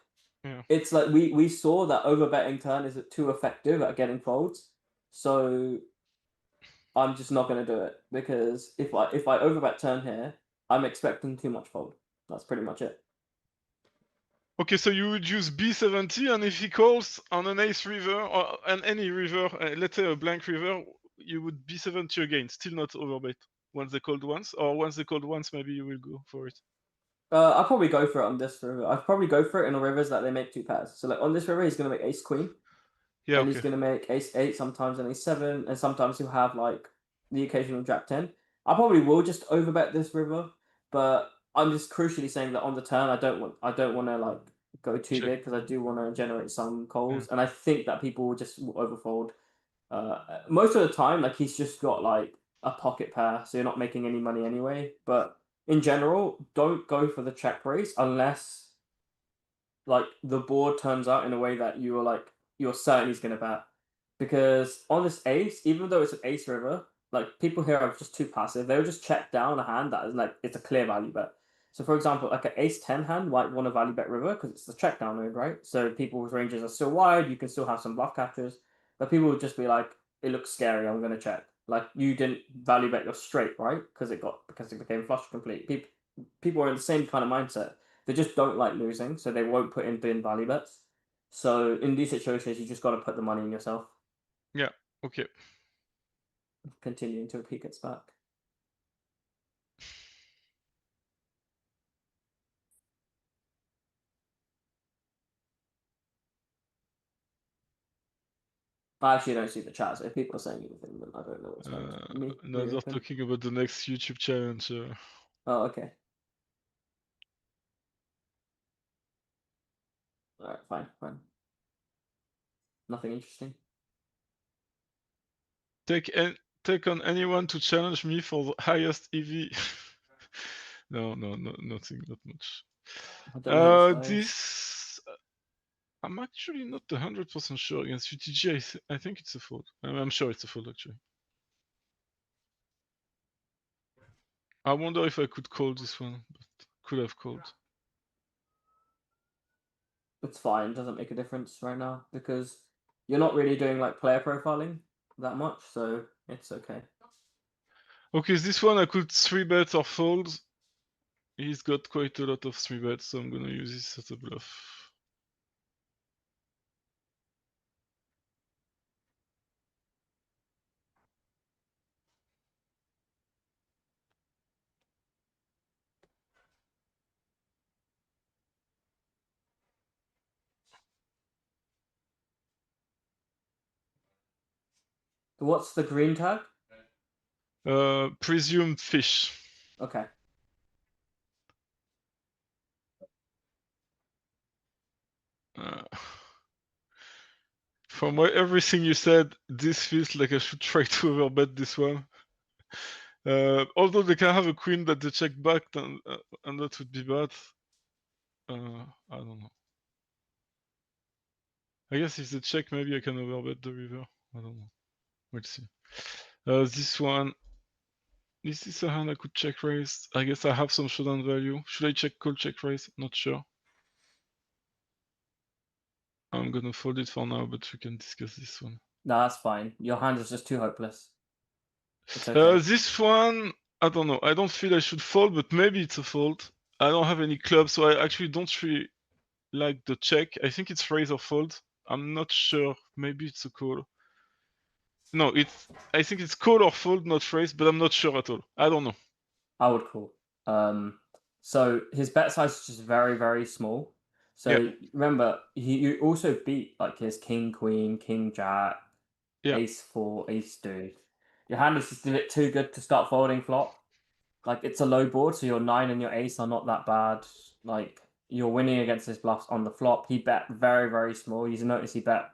[SPEAKER 2] yeah.
[SPEAKER 3] it's like we saw that overbetting turn is too effective at getting folds, so I'm just not going to do it because if I overbet turn here, I'm expecting too much fold. That's pretty much it.
[SPEAKER 2] Okay, so you would use B70, and if he calls on an ace river or on any river, let's say a blank river, you would B70 again, still not overbet once they called once, or once they called once, maybe you will go for it.
[SPEAKER 3] I'll probably go for it on this river. I'd probably go for it in the rivers that they make two pairs. So like on this river, he's gonna make ace queen,
[SPEAKER 2] Yeah,
[SPEAKER 3] and
[SPEAKER 2] okay.
[SPEAKER 3] he's gonna make ace 8 sometimes and ace 7, and sometimes he'll have like the occasional jack 10. I probably will just overbet this river, but I'm just crucially saying that on the turn, I don't want to like go too
[SPEAKER 2] Check.
[SPEAKER 3] big because I do want to generate some calls,
[SPEAKER 2] Yeah.
[SPEAKER 3] and I think that people will just overfold. Most of the time, like he's just got like a pocket pair, so you're not making any money anyway. But in general, don't go for the check raise unless like the board turns out in a way that you're certain he's gonna bet. Because on this ace, even though it's an ace river, like people here are just too passive. They'll just check down a hand that is like it's a clear value bet. So for example, like an ace 10 hand might want to value bet river because it's the check down mode, right? So people's ranges are still wide, you can still have some bluff catchers, but people would just be like, it looks scary, I'm gonna check. Like you didn't value bet your straight, right? Because it became flush complete. People are in the same kind of mindset. They just don't like losing, so they won't put in bin value bets. So in these situations, you just got to put the money in yourself.
[SPEAKER 2] Yeah, okay.
[SPEAKER 3] Continue until P gets back. I actually don't see the chat, so if people are saying anything, then I don't know what's going on. Me
[SPEAKER 2] No, they're
[SPEAKER 3] open.
[SPEAKER 2] talking about the next YouTube challenge.
[SPEAKER 3] Oh, okay. Alright, fine. Nothing interesting.
[SPEAKER 2] Take on anyone to challenge me for the highest EV. No, nothing, not much.
[SPEAKER 3] I don't know what this guy is.
[SPEAKER 2] This I'm actually not 100% sure against UTG. I think it's a fold. I'm sure it's a fold actually. I wonder if I could call this one, but could have called.
[SPEAKER 3] It's fine, doesn't make a difference right now because you're not really doing like player profiling that much, so it's okay.
[SPEAKER 2] Okay, this one I could 3-bet or fold. He's got quite a lot of 3-bets, so I'm gonna use this as a bluff.
[SPEAKER 3] What's the green tag?
[SPEAKER 2] Presumed fish.
[SPEAKER 3] Okay.
[SPEAKER 2] From everything you said, this feels like I should try to overbet this one. Although they can have a queen that they check back, and that would be bad. I don't know. I guess if they check, maybe I can overbet the river. I don't know. We'll see. This one. Is this a hand I could check raise? I guess I have some showdown value. Should I check call, check raise? Not sure. I'm gonna fold it for now, but we can discuss this one.
[SPEAKER 3] No, that's fine. Your hand is just too hopeless. It's okay.
[SPEAKER 2] This one, I don't know. I don't feel I should fold, but maybe it's a fold. I don't have any clubs, so I actually don't really like the check. I think it's raise or fold. I'm not sure. Maybe it's a call. No, I think it's call or fold, not raise, but I'm not sure at all. I don't know.
[SPEAKER 3] I would call. So his bet size is just very, very small. So
[SPEAKER 2] Yeah.
[SPEAKER 3] remember, you also beat like his king, queen, king, jack,
[SPEAKER 2] Yeah.
[SPEAKER 3] ace four, ace two. Your hand is just a bit too good to start folding flop. Like it's a low board, so your nine and your ace are not that bad. Like you're winning against his bluffs on the flop. He bet very, very small. You notice he bet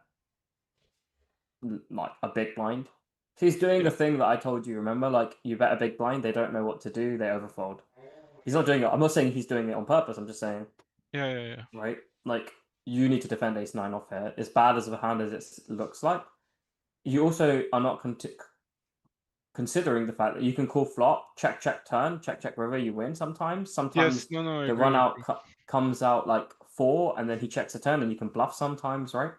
[SPEAKER 3] like a big blind. He's doing the thing that I told you, remember? Like you bet a big blind, they don't know what to do, they overfold. He's not doing it. I'm not saying he's doing it on purpose. I'm just saying,
[SPEAKER 2] Yeah.
[SPEAKER 3] right? Like you need to defend ace nine off here. As bad as of a hand as it looks like, you also are not considering the fact that you can call flop, check turn, check river, you win sometimes.
[SPEAKER 2] Yes, no, I
[SPEAKER 3] the
[SPEAKER 2] agree,
[SPEAKER 3] run
[SPEAKER 2] I
[SPEAKER 3] out
[SPEAKER 2] agree.
[SPEAKER 3] comes out like 4 and then he checks a turn and you can bluff sometimes, right?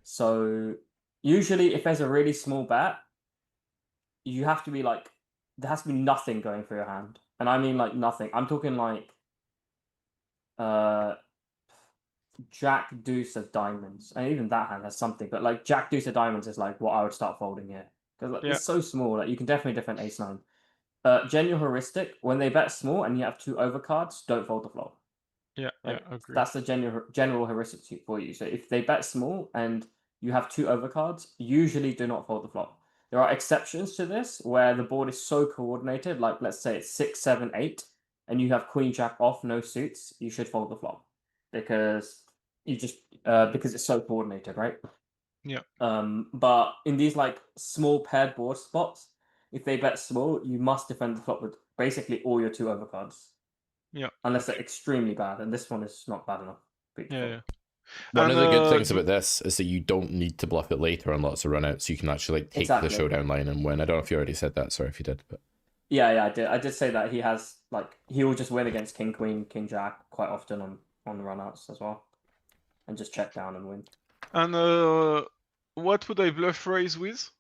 [SPEAKER 3] So usually if there's a really small bet, you have to be like, there has to be nothing going through your hand. And I mean like nothing. I'm talking like Jack Deuce of diamonds, and even that hand has something. But like Jack Deuce of diamonds is like what I would start folding here because like,
[SPEAKER 2] Yeah.
[SPEAKER 3] it's so small. Like you can definitely defend ace nine. Genuine heuristic, when they bet small and you have 2 overcards, don't fold the flop.
[SPEAKER 2] Yeah,
[SPEAKER 3] Like,
[SPEAKER 2] agree.
[SPEAKER 3] that's the general heuristic for you. So if they bet small and you have 2 overcards, usually do not fold the flop. There are exceptions to this where the board is so coordinated, like let's say it's 6, 7, 8, and you have queen jack off, no suits, you should fold the flop because you just because it's so coordinated, right?
[SPEAKER 2] Yeah.
[SPEAKER 3] But in these like small paired board spots, if they bet small, you must defend the flop with basically all your 2 overcards.
[SPEAKER 2] Yeah.
[SPEAKER 3] Unless they're extremely bad, and this one is not bad enough.
[SPEAKER 2] Yeah.
[SPEAKER 1] One of the good things about this is that you don't need to bluff it later on lots of runouts. You can actually like take the showdown line and win. I don't know if you already said that. Sorry if you did, but
[SPEAKER 3] yeah, I did. I did say that he has like he will just win against king queen, king jack quite often on the runouts as well, and just check down and win.
[SPEAKER 2] And what would I bluff raise with?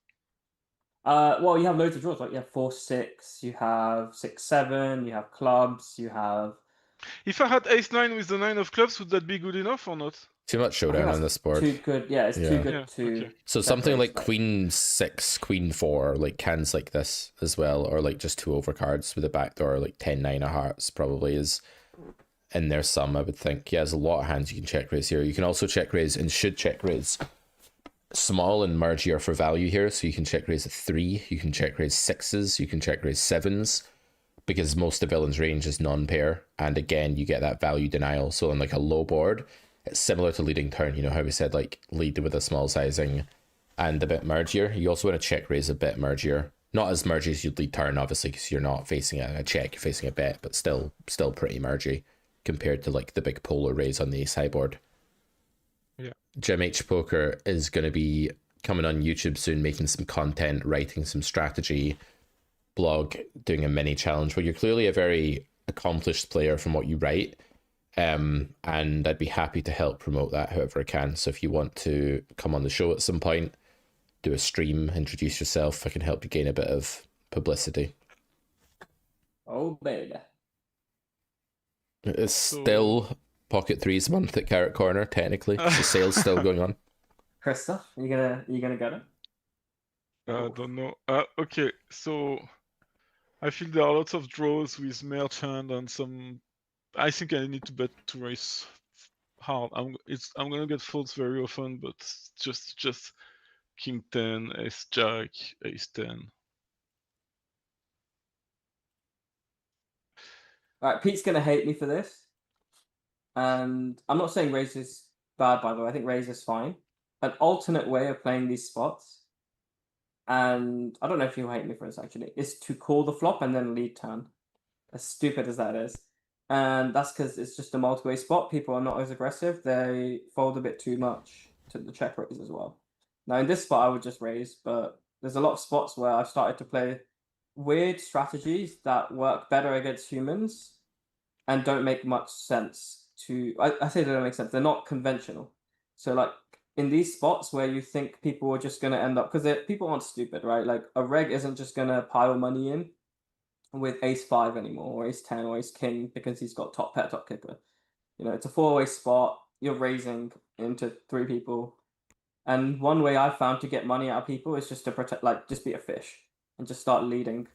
[SPEAKER 3] Well, you have loads of draws. Like you have 4, 6. You have 6, 7. You have clubs. You have.
[SPEAKER 2] If I had ace 9 with the 9 of clubs, would that be good enough or not?
[SPEAKER 1] too much showdown on this board.
[SPEAKER 3] Too good. Yeah, it's too good to.
[SPEAKER 2] Okay.
[SPEAKER 1] So something like queen 6, queen 4, like cans like this as well, or like just 2 overcards with a backdoor, like 10, 9 of hearts probably is in there some, I would think. Yeah, there's a lot of hands you can check raise here. You can also check raise and should check raise small and mergier for value here. So you can check raise a 3, you can check raise 6s, you can check raise 7s, because most of the villain's range is non-pair, and again you get that value denial. So on like a low board, it's similar to leading turn. You know how we said like lead with a small sizing and a bit mergier. You also want to check raise a bit mergier, not as mergy as you'd lead turn obviously, because you're not facing a check, you're facing a bet, but still pretty mergy compared to like the big polar raise on the ace high board.
[SPEAKER 2] Yeah,
[SPEAKER 1] Jim H Poker is going to be coming on YouTube soon, making some content, writing some strategy blog, doing a mini challenge where you're clearly a very accomplished player from what you write, and I'd be happy to help promote that however I can. So if you want to come on the show at some point, do a stream, introduce yourself, I can help you gain a bit of publicity.
[SPEAKER 3] Oh baby,
[SPEAKER 1] it's still Pocket 3's month at Carrot Corner technically. The sale's still going on.
[SPEAKER 3] Krista, you gonna get it?
[SPEAKER 2] I don't know. Okay, so I feel there are lots of draws with merchant and some. I think I need to bet to raise hard. I'm gonna get folds very often, but just king 10, ace jack, ace 10.
[SPEAKER 3] Alright, Pete's gonna hate me for this. And I'm not saying raise is bad, by the way. I think raise is fine. An alternate way of playing these spots, and I don't know if you'll hate me for this actually, is to call the flop and then lead turn. As stupid as that is. And that's because it's just a multi-way spot. People are not as aggressive. They fold a bit too much to the check raise as well. Now in this spot I would just raise, but there's a lot of spots where I've started to play weird strategies that work better against humans and don't make much sense to. I say they don't make sense. They're not conventional. So like in these spots where you think people are just gonna end up, because people aren't stupid, right? Like a reg isn't just gonna pile money in with ace 5 anymore, or ace 10, or ace king because he's got top pair, top kicker. You know, it's a 4-way spot. You're raising into 3 people, and one way I've found to get money out of people is just to protect, like just be a fish and just start leading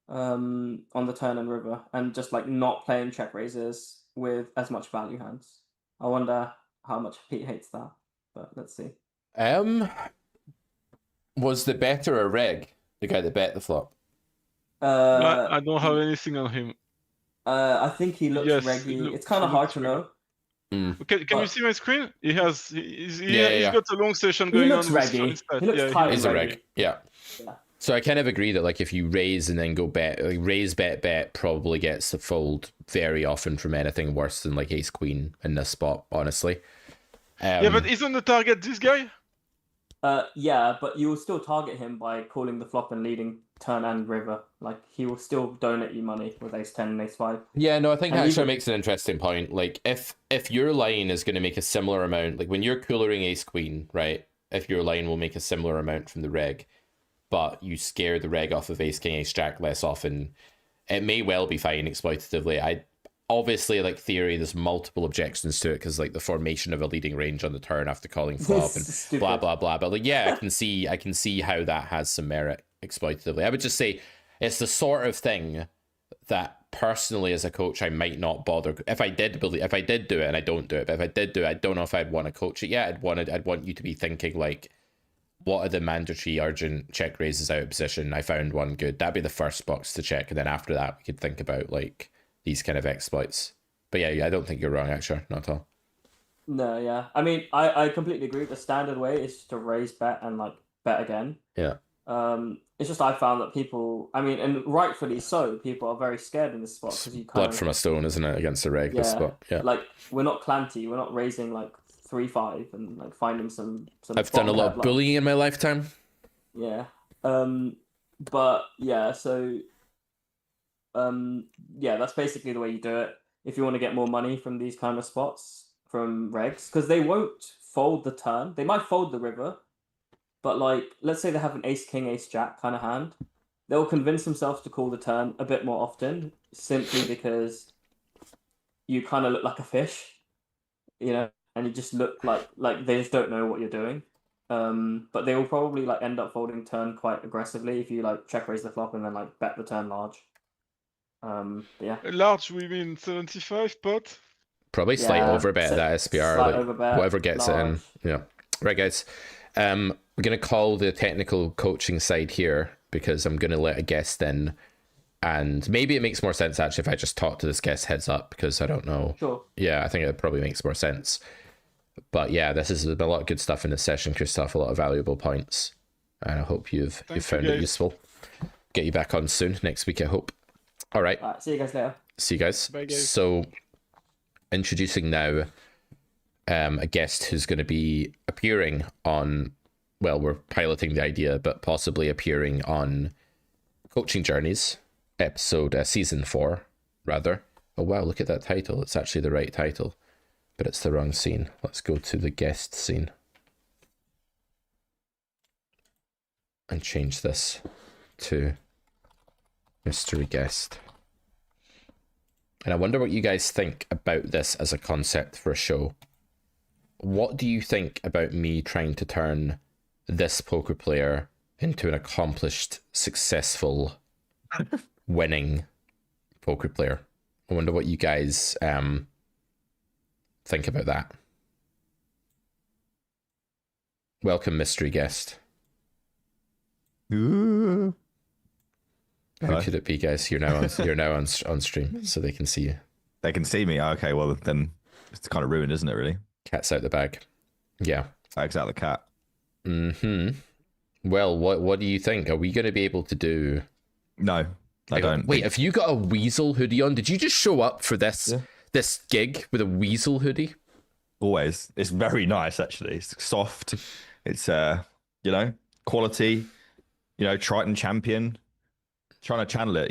[SPEAKER 3] on the turn and river, and just like not playing check raises with as much value hands. I wonder how much Pete hates that, but let's see.
[SPEAKER 1] Was the better a reg the guy that bet the flop?
[SPEAKER 2] I don't have anything on him.
[SPEAKER 3] I think he looks reggy. It's kind of hard to know.
[SPEAKER 2] Okay, can you see my screen? He's
[SPEAKER 1] Yeah.
[SPEAKER 2] got a long session going on.
[SPEAKER 3] He looks reggy. He looks kind of
[SPEAKER 1] He's a reg. Yeah. So I kind of agree that like if you raise and then go bet, like raise bet probably gets the fold very often from anything worse than like ace queen in this spot, honestly.
[SPEAKER 2] Yeah, but isn't the target this guy?
[SPEAKER 3] Yeah, but you will still target him by calling the flop and leading turn and river. Like he will still donate you money with ace 10 and ace 5.
[SPEAKER 1] Yeah, no, I think
[SPEAKER 3] And
[SPEAKER 1] actually
[SPEAKER 3] even
[SPEAKER 1] makes an interesting point. Like if your line is going to make a similar amount, like when you're coolering ace queen, right? If your line will make a similar amount from the reg, but you scare the reg off of ace king ace jack less often, it may well be fine exploitatively. I obviously, like, theory, there's multiple objections to it because like the formation of a leading range on the turn after calling flop and
[SPEAKER 3] Stupid.
[SPEAKER 1] blah blah blah. But like, yeah, I can see how that has some merit exploitatively. I would just say it's the sort of thing that personally as a coach I might not bother. If I did do it, and I don't do it, but if I did do it, I don't know if I'd want to coach it yet. I'd want you to be thinking like, what are the mandatory urgent check raises out of position? I found one good. That'd be the first box to check, and then after that we could think about like these kind of exploits. But yeah, I don't think you're wrong, actually, not at all.
[SPEAKER 3] No, yeah. I mean, I completely agree. The standard way is to raise bet and like bet again.
[SPEAKER 1] Yeah.
[SPEAKER 3] It's just I found that people, I mean, and rightfully so, people are very scared in this spot because you
[SPEAKER 1] blood from a stone, isn't it, against the reg?
[SPEAKER 3] Yeah,
[SPEAKER 1] this spot. Yeah.
[SPEAKER 3] Like we're not clanty, we're not raising like 3-5 and like finding some.
[SPEAKER 1] I've done a lot of bullying in my lifetime.
[SPEAKER 3] Yeah. But yeah, so yeah, that's basically the way you do it if you want to get more money from these kind of spots from regs, because they won't fold the turn. They might fold the river, but like let's say they have an ace king ace jack kind of hand, they'll convince themselves to call the turn a bit more often simply because you kind of look like a fish, you know, and you just look like they just don't know what you're doing. But they will probably like end up folding turn quite aggressively if you like check raise the flop and then like bet the turn large. Yeah.
[SPEAKER 2] Large, we mean 75 pot?
[SPEAKER 1] Probably slight overbet
[SPEAKER 3] so
[SPEAKER 1] that SPR,
[SPEAKER 3] slight
[SPEAKER 1] like
[SPEAKER 3] overbet,
[SPEAKER 1] whatever gets
[SPEAKER 3] large.
[SPEAKER 1] it in. Yeah. Right, guys. We're gonna call the technical coaching side here because I'm gonna let a guest in, and maybe it makes more sense actually if I just talk to this guest heads up because I don't know.
[SPEAKER 3] Sure.
[SPEAKER 1] Yeah, I think it probably makes more sense. But yeah, this has been a lot of good stuff in this session, Christoph. A lot of valuable points, and I hope you've found it useful. Get you back on soon next week, I hope. All right.
[SPEAKER 3] See you guys later.
[SPEAKER 1] See you guys.
[SPEAKER 2] Bye, guys.
[SPEAKER 1] So, introducing now a guest who's going to be appearing on, well, we're piloting the idea, but possibly appearing on Coaching Journeys, season 4, rather. Oh, wow, look at that title. It's actually the right title, but it's the wrong scene. Let's go to the guest scene and change this to mystery guest. And I wonder what you guys think about this as a concept for a show. What do you think about me trying to turn this poker player into an accomplished, successful, winning poker player? I wonder what you guys think about that. Welcome, mystery guest.
[SPEAKER 4] Ooh.
[SPEAKER 1] How could it be, guys? You're now on stream, so they can see you.
[SPEAKER 4] They can see me. Okay, well then it's kind of ruined, isn't it? Really.
[SPEAKER 1] Cat's out the bag. Yeah.
[SPEAKER 4] Bags out the cat.
[SPEAKER 1] Well, what do you think? Are we going to be able to do?
[SPEAKER 4] No, I don't.
[SPEAKER 1] Wait, have you got a weasel hoodie on? Did you just show up for this gig with a weasel hoodie?
[SPEAKER 4] Always. It's very nice, actually. It's soft. It's quality. Triton champion. Trying to channel it,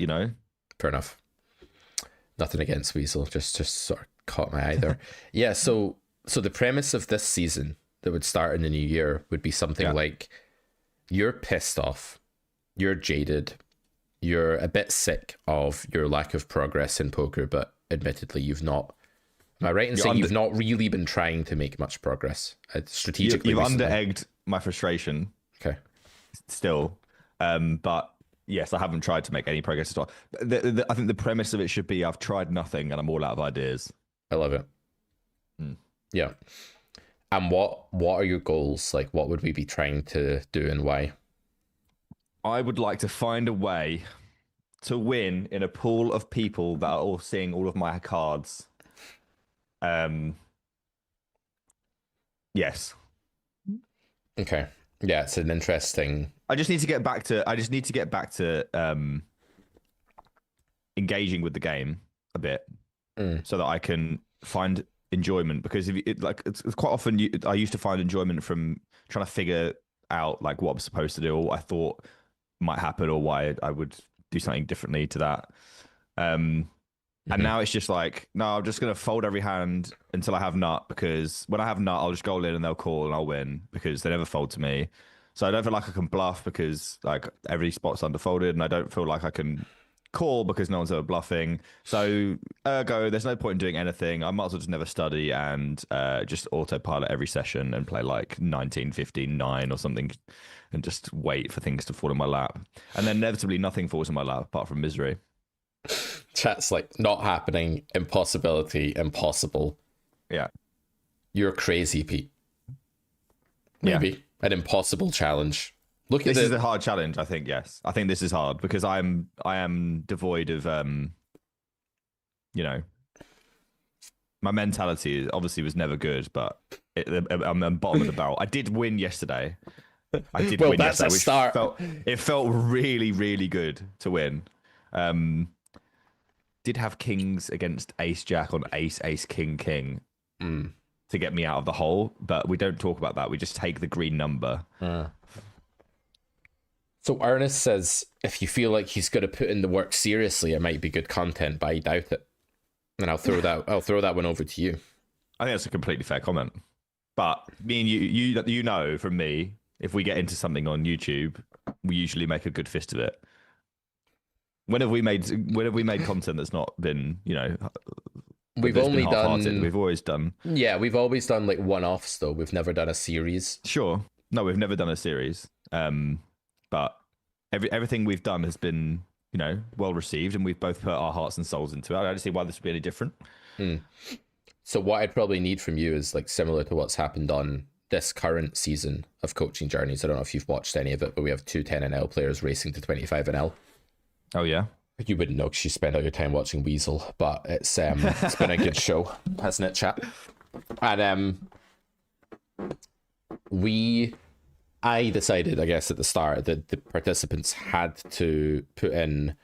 [SPEAKER 1] Fair enough. Nothing against weasel. Just sort of caught my eye there. Yeah. So the premise of this season that would start in the new year would be something like, you're pissed off, you're jaded, you're a bit sick of your lack of progress in poker, but admittedly you've not. Am I right in saying you've not really been trying to make much progress strategically?
[SPEAKER 4] You've
[SPEAKER 1] recently?
[SPEAKER 4] under-egged my frustration.
[SPEAKER 1] Okay.
[SPEAKER 4] Still, but yes, I haven't tried to make any progress at all. I think the premise of it should be I've tried nothing and I'm all out of ideas.
[SPEAKER 1] I love it. Yeah. And what are your goals? Like, what would we be trying to do and why?
[SPEAKER 4] I would like to find a way to win in a pool of people that are all seeing all of my cards. Yes.
[SPEAKER 1] Okay. Yeah, it's an interesting.
[SPEAKER 4] I just need to get back to engaging with the game a bit, so that I can find enjoyment. Because it's quite often I used to find enjoyment from trying to figure out like what I'm supposed to do or what I thought might happen or why I would do something differently to that. And now it's just like, no, I'm just going to fold every hand until I have nut, because when I have nut, I'll just go in and they'll call and I'll win because they never fold to me. So I don't feel like I can bluff because like every spot's underfolded, and I don't feel like I can call because no one's ever bluffing. So ergo, there's no point in doing anything. I might as well just never study and just autopilot every session and play like 19, 15, 9 or something and just wait for things to fall in my lap. And then inevitably nothing falls in my lap apart from misery.
[SPEAKER 1] Chat's like, not happening, impossibility, impossible.
[SPEAKER 4] Yeah.
[SPEAKER 1] You're crazy, Pete. Maybe an impossible challenge. Look at
[SPEAKER 4] this is a hard challenge, I think. Yes, I think this is hard because I am devoid of you know, my mentality obviously was never good, but I'm bottom of the barrel. I did win yesterday. I did win
[SPEAKER 1] that's
[SPEAKER 4] yesterday,
[SPEAKER 1] a start.
[SPEAKER 4] It felt really, really good to win. Did have kings against ace jack on ace king to get me out of the hole, but we don't talk about that. We just take the green number.
[SPEAKER 1] So Ernest says if you feel like he's going to put in the work seriously, it might be good content, but I doubt it. And I'll throw that one over to you.
[SPEAKER 4] I think that's a completely fair comment. But me and you know from me, if we get into something on YouTube, we usually make a good fist of it. When have we made content that's not been, you know,
[SPEAKER 1] we've only done,
[SPEAKER 4] we've always done.
[SPEAKER 1] Yeah, we've always done like one-offs though. We've never done a series.
[SPEAKER 4] Sure. No, we've never done a series. But everything we've done has been, you know, well received, and we've both put our hearts and souls into it. I don't see why this would be any different.
[SPEAKER 1] So what I'd probably need from you is like similar to what's happened on this current season of Coaching Journeys. I don't know if you've watched any of it, but we have 2 10NL players racing to 25NL.
[SPEAKER 4] Oh yeah.
[SPEAKER 1] You wouldn't know because you spend all your time watching Weasel, but it's been a good show, hasn't it, chap? And I decided, I guess, at the start that the participants had to put in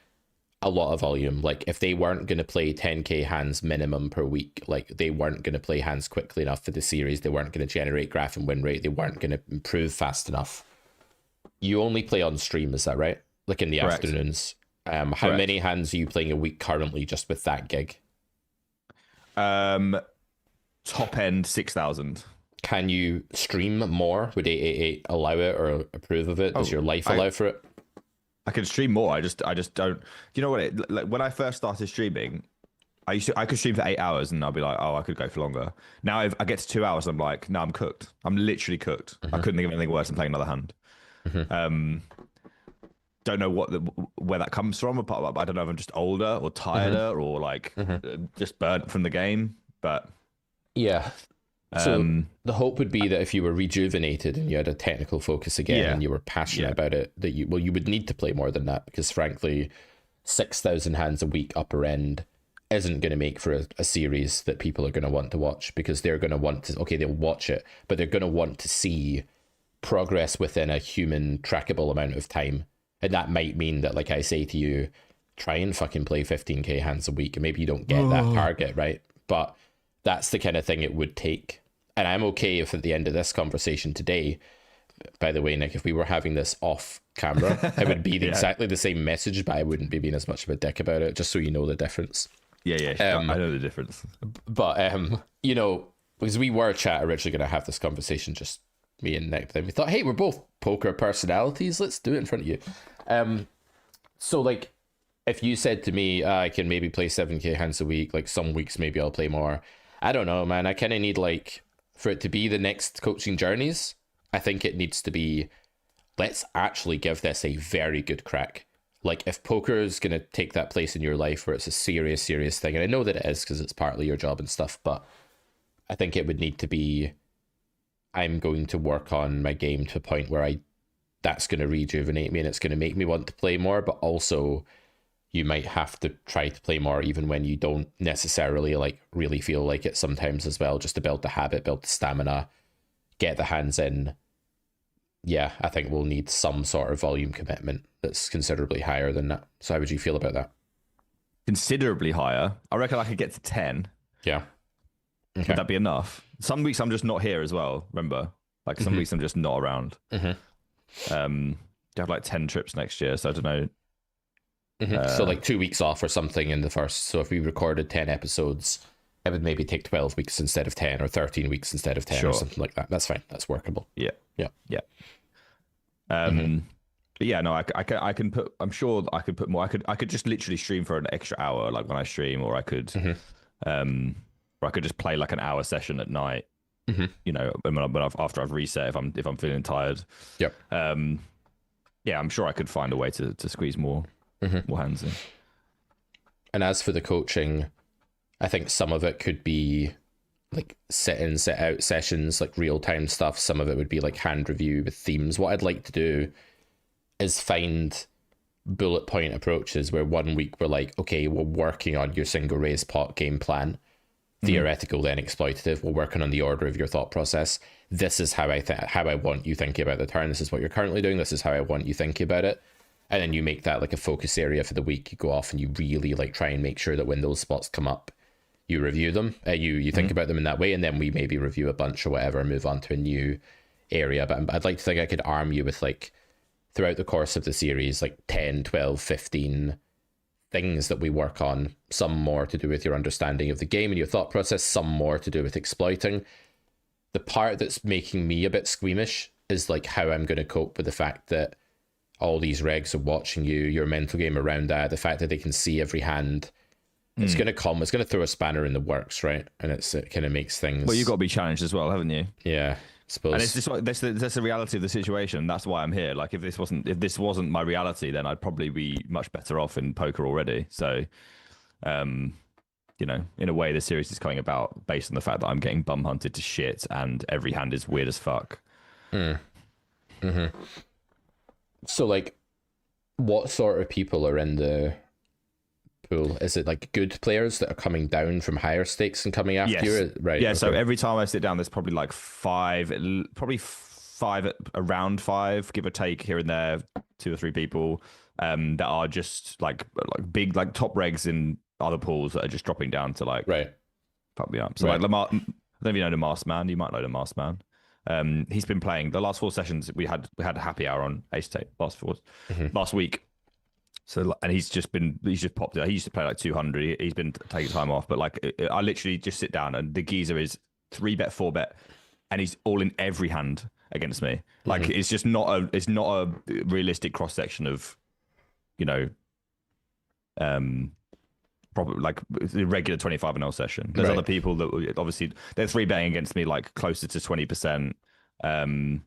[SPEAKER 1] a lot of volume. Like, if they weren't going to play 10k hands minimum per week, like, they weren't going to play hands quickly enough for the series, they weren't going to generate graph and win rate, they weren't going to improve fast enough. You only play on stream, is that right? Like, in the
[SPEAKER 4] Correct.
[SPEAKER 1] afternoons. How many hands are you playing a week currently just with that gig?
[SPEAKER 4] Top end 6,000.
[SPEAKER 1] Can you stream more? Would 888 allow it or approve of it? Does your life allow for it?
[SPEAKER 4] I can stream more. I just don't. You know what? Like when I first started streaming, I could stream for 8 hours and I'll be like, oh, I could go for longer. Now I get to 2 hours, I'm like, no, I'm cooked. I'm literally cooked. I couldn't think of anything worse than playing another hand. Don't know where that comes from. I don't know if I'm just older or tireder or like just burnt from the game. But
[SPEAKER 1] yeah. So the hope would be that if you were rejuvenated and you had a technical focus again and you were passionate about it, that you would need to play more than that, because frankly, 6,000 hands a week upper end isn't going to make for a series that people are going to want to watch, because they're going to want to, okay, they'll watch it, but they're going to want to see progress within a human trackable amount of time. And that might mean that, like I say to you, try and fucking play 15k hands a week, and maybe you don't get that target, right? But that's the kind of thing it would take. And I'm okay if at the end of this conversation today, by the way, Nick, if we were having this off camera, it would be exactly the same message, but I wouldn't be being as much of a dick about it, just so you know the difference.
[SPEAKER 4] Yeah, I know the difference.
[SPEAKER 1] But, you know, because we were originally going to have this conversation, just me and Nick, then we thought, hey, we're both poker personalities, let's do it in front of you. So, like, if you said to me, I can maybe play 7k hands a week, like some weeks maybe I'll play more. I don't know, man. I kind of need, like, for it to be the next Coaching Journeys, I think it needs to be, let's actually give this a very good crack. Like, if poker is going to take that place in your life where it's a serious thing, and I know that it is because it's partly your job and stuff, but I think it would need to be, I'm going to work on my game to a point where that's going to rejuvenate me and it's going to make me want to play more, but also you might have to try to play more even when you don't necessarily like really feel like it sometimes as well, just to build the habit, build the stamina, get the hands in. Yeah, I think we'll need some sort of volume commitment that's considerably higher than that. So how would you feel about that?
[SPEAKER 4] Considerably higher. I reckon I could get to 10.
[SPEAKER 1] Yeah. Okay.
[SPEAKER 4] Would that be enough? Some weeks I'm just not here as well, remember? Like some weeks I'm just not around.
[SPEAKER 1] Mhm.
[SPEAKER 4] They have like 10 trips next year, so I don't know.
[SPEAKER 1] So like 2 weeks off or something in the first. So if we recorded 10 episodes, it would maybe take 12 weeks instead of 10, or 13 weeks instead of 10, or something like that. That's fine. That's workable.
[SPEAKER 4] Yeah.
[SPEAKER 1] Yeah.
[SPEAKER 4] But yeah, no, I can put. I'm sure I could put more. I could just literally stream for an extra hour, like when I stream, or I could, or I could just play like an hour session at night. You know, after I've reset, if I'm feeling tired.
[SPEAKER 1] Yep.
[SPEAKER 4] Yeah, I'm sure I could find a way to squeeze more hands in.
[SPEAKER 1] And as for the coaching, I think some of it could be like sit in, sit out sessions, like real time stuff. Some of it would be like hand review with themes. What I'd like to do is find bullet point approaches where 1 week we're like, okay, we're working on your single raise pot game plan, theoretical, then exploitative. We're working on the order of your thought process. This is how I want you thinking about the turn. This is what you're currently doing. This is how I want you thinking about it. And then you make that like a focus area for the week. You go off and you really like try and make sure that when those spots come up, you review them. You think about them in that way, and then we maybe review a bunch or whatever, and move on to a new area. But I'd like to think I could arm you with like, throughout the course of the series, like 10, 12, 15 things that we work on. Some more to do with your understanding of the game and your thought process, some more to do with exploiting. The part that's making me a bit squeamish is like how I'm going to cope with the fact that all these regs are watching you, your mental game around that, the fact that they can see every hand. It's going to throw a spanner in the works, right? And it kind of makes things...
[SPEAKER 4] Well, you've got to be challenged as well, haven't you?
[SPEAKER 1] Yeah, I suppose.
[SPEAKER 4] And it's just like, that's the reality of the situation. That's why I'm here. Like, if this wasn't my reality, then I'd probably be much better off in poker already. So, you know, in a way, the series is coming about based on the fact that I'm getting bum hunted to shit, and every hand is weird as fuck.
[SPEAKER 1] So, like, what sort of people are in the pool? Is it like good players that are coming down from higher stakes and coming after you? Right.
[SPEAKER 4] Yeah.
[SPEAKER 1] Okay.
[SPEAKER 4] So every time I sit down, there's probably like five, around five, give or take here and there, 2 or 3 people that are just like big, like top regs in other pools that are just dropping down to like fuck me up. So like Lamar, I don't know if you know the Masked Man. You might know the Masked Man. He's been playing the last 4 sessions. We had a happy hour on Ace Tape last week. So, and he's just popped it. He used to play like 200. He's been taking time off, but like I literally just sit down and the geezer is 3-bet, 4-bet, and he's all in every hand against me. Like it's just not a realistic cross section of, you know, probably like the regular 25-0 session. There's other people that obviously they're 3-betting against me like closer to 20%. And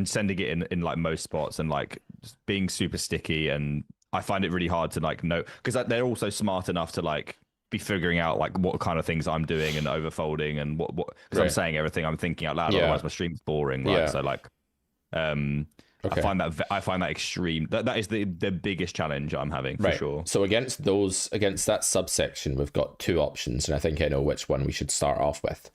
[SPEAKER 4] sending it in like most spots, and like being super sticky, and I find it really hard to like know, because they're also smart enough to like be figuring out like what kind of things I'm doing and overfolding and what because I'm saying everything I'm thinking out loud, otherwise my stream's boring, right? So like I find that extreme. That is the biggest challenge I'm having for sure.
[SPEAKER 1] So against that subsection, we've got 2 options, and I think I know which one we should start off with.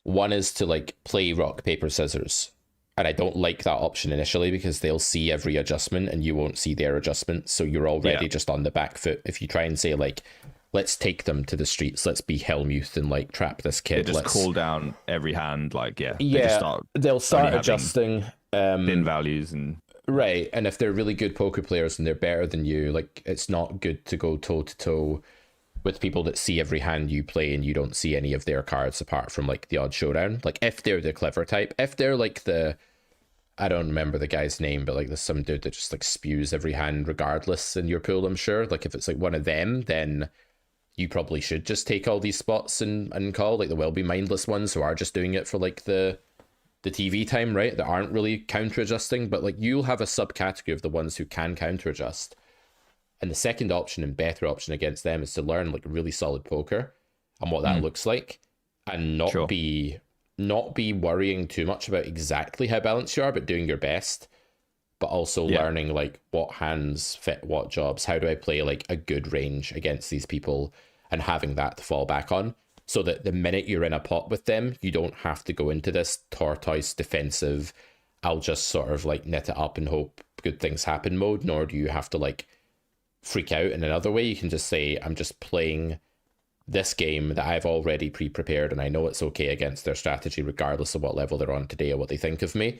[SPEAKER 1] One is to like play rock, paper, scissors. And I don't like that option initially because they'll see every adjustment and you won't see their adjustment. So you're already just on the back foot. If you try and say like, let's take them to the streets, let's be Helmuth and like trap this kid.
[SPEAKER 4] Just call down every hand, like
[SPEAKER 1] they'll start adjusting
[SPEAKER 4] thin values and
[SPEAKER 1] right. And if they're really good poker players and they're better than you, like it's not good to go toe to toe with people that see every hand you play and you don't see any of their cards apart from like the odd showdown. Like if they're the clever type, if they're like I don't remember the guy's name, but like there's some dude that just like spews every hand regardless in your pool, I'm sure. Like if it's like one of them, then you probably should just take all these spots and call, like the will-be mindless ones who are just doing it for like the TV time, right? That aren't really counter adjusting, but like you'll have a subcategory of the ones who can counter adjust. And the second option and better option against them is to learn like really solid poker and what that looks like, and not be worrying too much about exactly how balanced you are, but doing your best, but also learning like what hands fit what jobs. How do I play like a good range against these people, and having that to fall back on, so that the minute you're in a pot with them, you don't have to go into this tortoise defensive, I'll just sort of like knit it up and hope good things happen mode, nor do you have to like freak out in another way. You can just say, I'm just playing this game that I've already pre-prepared and I know it's okay against their strategy regardless of what level they're on today or what they think of me,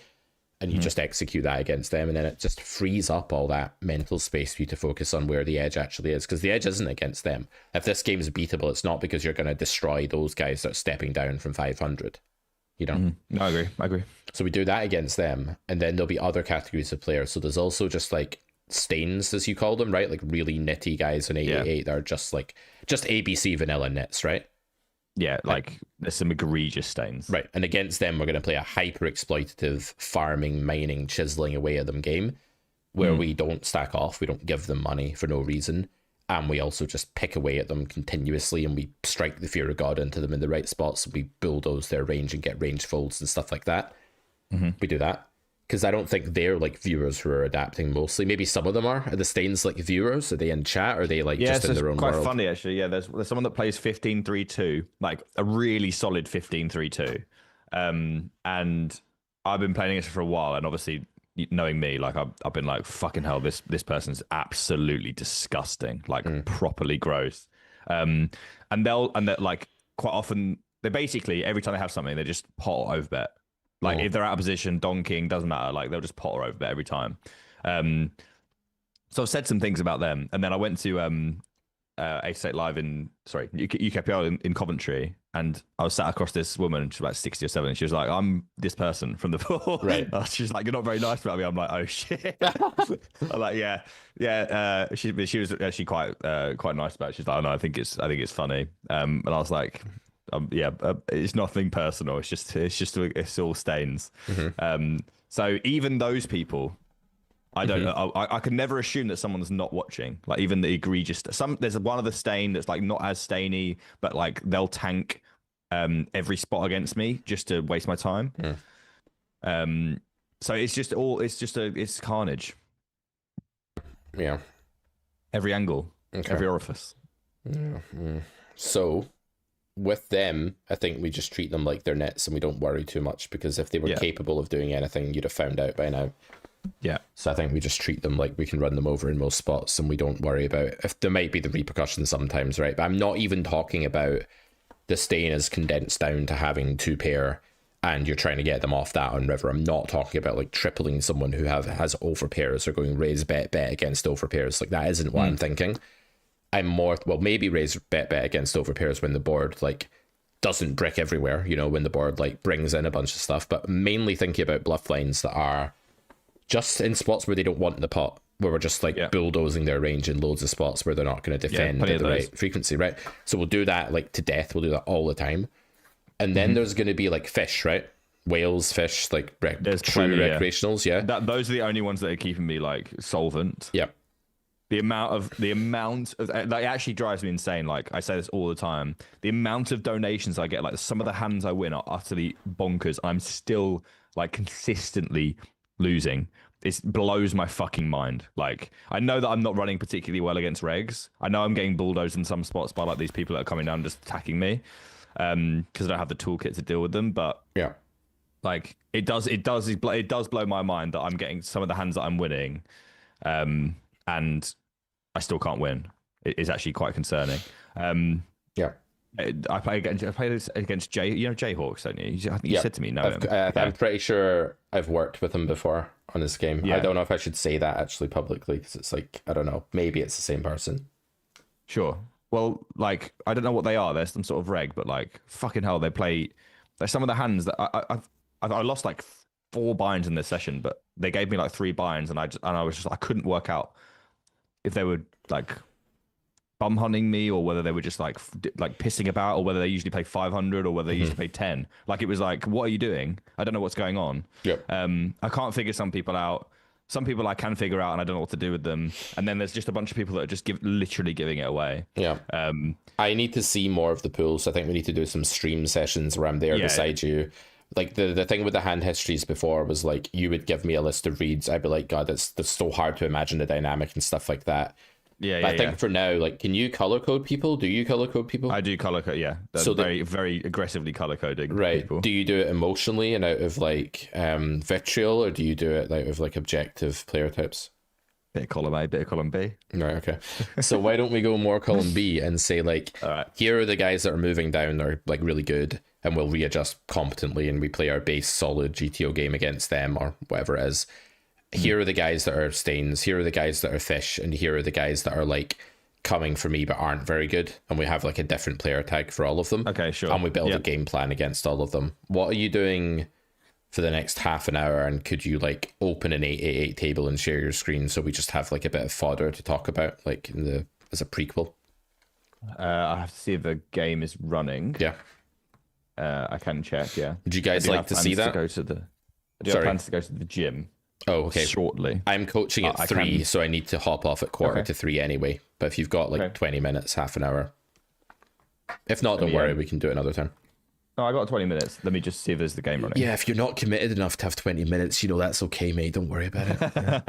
[SPEAKER 1] and you just execute that against them, and then it just frees up all that mental space for you to focus on where the edge actually is, because the edge isn't against them. If this game's beatable, it's not because you're going to destroy those guys that are stepping down from 500, you know?
[SPEAKER 4] No, I agree.
[SPEAKER 1] So we do that against them, and then there'll be other categories of players. So there's also just like stains, as you call them, right? Like really nitty guys in 888 that are just ABC vanilla nits, right?
[SPEAKER 4] Yeah, like there's some egregious stains.
[SPEAKER 1] Right. And against them, we're going to play a hyper exploitative farming, mining, chiseling away at them game where we don't stack off. We don't give them money for no reason. And we also just pick away at them continuously, and we strike the fear of God into them in the right spots. We bulldoze their range and get range folds and stuff like that. We do that. Because I don't think they're like viewers who are adapting mostly. Maybe some of them are. Are the stains like viewers? Are they in chat? Or are they like just in their own
[SPEAKER 4] quite
[SPEAKER 1] world?
[SPEAKER 4] Funny actually. Yeah, there's someone that plays 15-3-2, like a really solid 15-3-2. And I've been playing it for a while, and obviously knowing me, like I've been like, fucking hell, this person's absolutely disgusting, like properly gross. And they're like quite often they basically every time they have something they just pot or overbet. Like if they're out of position, donking, doesn't matter. Like they'll just pot or overbet every time. So I've said some things about them, and then I went to A-State Live UKPL in Coventry, and I was sat across this woman. She's about 60 or 70. She was like, "I'm this person from the pool."
[SPEAKER 1] Right.
[SPEAKER 4] She's like, "You're not very nice about me." I'm like, "Oh shit." I'm like, "Yeah." She was actually quite nice about it. She's like, "Oh no, I think it's funny." And I was like, it's nothing personal. It's all stains. So even those people, I don't know. I can never assume that someone's not watching. Like even the egregious. There's one of the stain that's like not as stainy, but like they'll tank every spot against me just to waste my time. So it's carnage.
[SPEAKER 1] Yeah.
[SPEAKER 4] Every angle, every orifice.
[SPEAKER 1] So with them, I think we just treat them like they're nets and we don't worry too much, because if they were capable of doing anything, you'd have found out by now.
[SPEAKER 4] Yeah.
[SPEAKER 1] So I think we just treat them like we can run them over in most spots, and we don't worry about if there might be the repercussions sometimes, right? But I'm not even talking about the stain is condensed down to having 2 pair and you're trying to get them off that on river. I'm not talking about like tripling someone who has over pairs or going raise bet against over pairs. Like that isn't what I'm thinking. I'm more, maybe raise bet against over pairs when the board like doesn't brick everywhere, you know, when the board like brings in a bunch of stuff, but mainly thinking about bluff lines that are just in spots where they don't want the pot, where we're just like bulldozing their range in loads of spots where they're not going to defend at the right frequency, right? So we'll do that like to death. We'll do that all the time. And then there's going to be like fish, right? Whales, fish, like true recreationals,
[SPEAKER 4] Those are the only ones that are keeping me like solvent.
[SPEAKER 1] Yeah.
[SPEAKER 4] The amount of that actually drives me insane. Like I say this all the time. The amount of donations I get, like some of the hands I win are utterly bonkers. I'm still like consistently losing. It blows my fucking mind. Like I know that I'm not running particularly well against regs. I know I'm getting bulldozed in some spots by like these people that are coming down and just attacking me because I don't have the toolkit to deal with them. But like it does blow my mind that I'm getting some of the hands that I'm winning, and I still can't win. It's actually quite concerning. I play against Jay. You know Jayhawks, don't you? I think you said to me, no.
[SPEAKER 1] I'm pretty sure I've worked with him before on this game. I don't know if I should say that actually publicly, because it's like, I don't know. Maybe it's the same person.
[SPEAKER 4] Sure. Well, like I don't know what they are. They're some sort of reg, but like fucking hell, they play. There's some of the hands that I lost like 4 binds in this session, but they gave me like 3 binds, and I was just I couldn't work out if they were like bum hunting me or whether they were just like pissing about, or whether they usually play 500 or whether they usually play 10. Like it was like, what are you doing? I don't know what's going on. I can't figure some people out. Some people I can figure out and I don't know what to do with them. And then there's just a bunch of people that are just literally giving it away.
[SPEAKER 1] I need to see more of the pools. I think we need to do some stream sessions where I'm there beside you. Like the thing with the hand histories before was like, you would give me a list of reads. I'd be like, God, that's so hard to imagine the dynamic and stuff like that. I think for now, like, can you color code people? Do you color code people?
[SPEAKER 4] I do color code, yeah. So very aggressively color coding people.
[SPEAKER 1] Do you do it emotionally and out of like vitriol, or do you do it out of like objective player types?
[SPEAKER 4] Bit of column A, bit of column B.
[SPEAKER 1] Right, okay. So why don't we go more column B and say, like,
[SPEAKER 4] All right.
[SPEAKER 1] here are the guys that are moving down, are like really good, and we'll readjust competently, and we play our base solid GTO game against them or whatever it is. Here are the guys that are stains, here are the guys that are fish, and here are the guys that are like coming for me but aren't very good, and we have like a different player tag for all of them.
[SPEAKER 4] Okay, sure.
[SPEAKER 1] And we build a game plan against all of them. What are you doing for the next half an hour, and could you like open an 888 table and share your screen so we just have like a bit of fodder to talk about, like in the as a prequel?
[SPEAKER 4] I have to see if the game is running.
[SPEAKER 1] Yeah.
[SPEAKER 4] I can check. Yeah.
[SPEAKER 1] Would you guys like to see that?
[SPEAKER 4] I do have plans to go to the gym.
[SPEAKER 1] Oh, okay.
[SPEAKER 4] Shortly.
[SPEAKER 1] I'm coaching at 3, so I need to hop off at quarter to 3 anyway. But if you've got like 20 minutes, half an hour. If not, don't worry, we can do it another time.
[SPEAKER 4] Oh, I got 20 minutes. Let me just see if there's the game running.
[SPEAKER 1] Yeah, if you're not committed enough to have 20 minutes, you know, that's okay, mate. Don't worry about it. Yeah.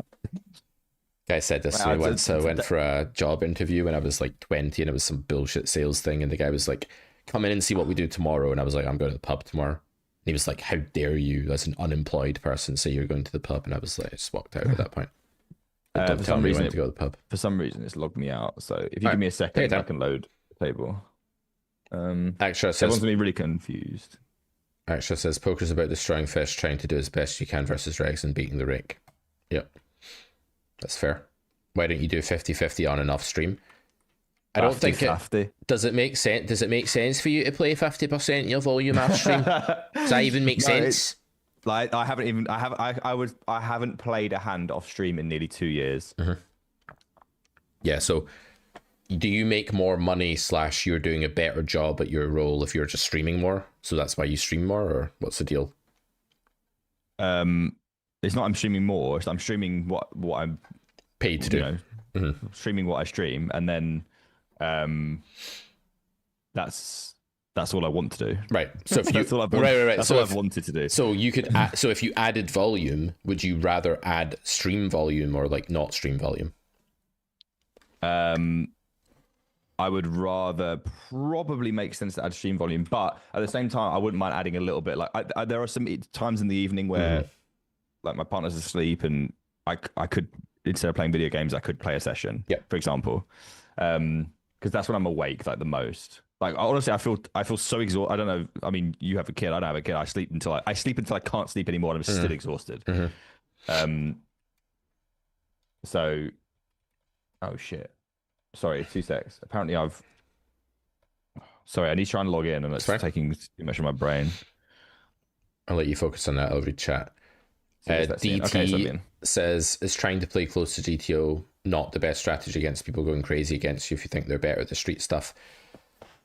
[SPEAKER 1] Guy said this to me once. I went for a job interview when I was like 20, and it was some bullshit sales thing. And the guy was like, come in and see what we do tomorrow. And I was like, I'm going to the pub tomorrow. And he was like, how dare you, as an unemployed person, say you're going to the pub? And I was like, I just walked out at that point. Don't tell me when to go to the pub.
[SPEAKER 4] For some reason, it's logged me out. So if you give me a second, I can load the table.
[SPEAKER 1] Extra says,
[SPEAKER 4] everyone's gonna be really confused.
[SPEAKER 1] Extra says, poker's about destroying fish, trying to do as best you can versus regs and beating the rake. Yep. That's fair. Why don't you do 50-50 on and off stream? I don't think it... Does it make sense? Does it make sense for you to play 50% your volume off stream? Does that even make sense?
[SPEAKER 4] Like I haven't played a hand off stream in nearly 2 years.
[SPEAKER 1] Mm-hmm. Yeah, so do you make more money / you're doing a better job at your role if you're just streaming more? So that's why you stream more, or what's the deal?
[SPEAKER 4] It's not I'm streaming more. It's I'm streaming what I'm
[SPEAKER 1] paid to do.
[SPEAKER 4] Streaming what I stream, and then that's all I want to do.
[SPEAKER 1] Right. So if you
[SPEAKER 4] that's all I've That's all I've wanted to do.
[SPEAKER 1] So you could so if you added volume, would you rather add stream volume or like not stream volume?
[SPEAKER 4] I would rather probably make sense to add stream volume, but at the same time, I wouldn't mind adding a little bit. Like there are some times in the evening where, like, my partner's asleep, and I could, instead of playing video games, I could play a session. Yeah. For example, because that's when I'm awake like the most. Like honestly, I feel so exhausted. I don't know. I mean, you have a kid. I don't have a kid. I sleep until I can't sleep anymore, and I'm still exhausted. So, oh shit. Sorry, 2 secs. Apparently Sorry, I need to try and log in, and it's taking too much of my brain.
[SPEAKER 1] I'll let you focus on that over chat. DT says, is trying to play close to GTO not the best strategy against people going crazy against you if you think they're better at the street stuff?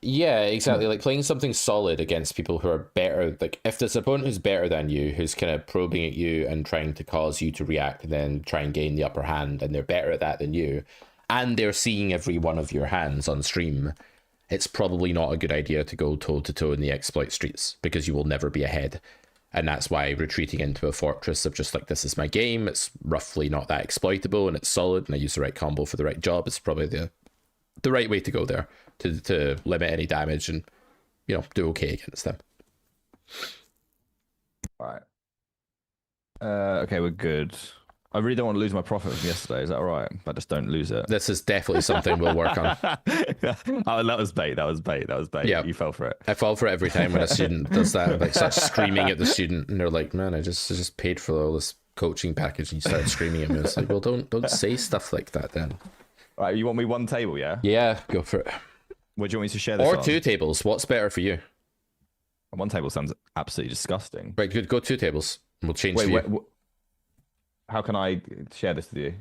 [SPEAKER 1] Yeah, exactly. Like playing something solid against people who are better. Like if there's an opponent who's better than you, who's kind of probing at you and trying to cause you to react and then try and gain the upper hand, and they're better at that than you, and they're seeing every one of your hands on stream, it's probably not a good idea to go toe-to-toe in the exploit streets, because you will never be ahead. And that's why retreating into a fortress of just like, this is my game, it's roughly not that exploitable, and it's solid, and I use the right combo for the right job, it's probably the right way to go there, to limit any damage and, you know, do okay against them.
[SPEAKER 4] All right. Okay, we're good. I really don't want to lose my profit from yesterday. Is that all right? I just don't lose it.
[SPEAKER 1] This is definitely something we'll work on.
[SPEAKER 4] Oh, that was bait. Yeah, you fell for it.
[SPEAKER 1] I fall for it every time when a student does that. Like, starts screaming at the student, and they're like, "Man, I just paid for all this coaching package," and you start screaming at me. It's like, well, don't say stuff like that then.
[SPEAKER 4] All right, you want me one table, yeah?
[SPEAKER 1] Yeah, go for it.
[SPEAKER 4] What do you want me to share this
[SPEAKER 1] or
[SPEAKER 4] on?
[SPEAKER 1] 2 tables? What's better for you?
[SPEAKER 4] One table sounds absolutely disgusting.
[SPEAKER 1] Right, good. Go 2 tables. We'll change view.
[SPEAKER 4] How can I share this with you?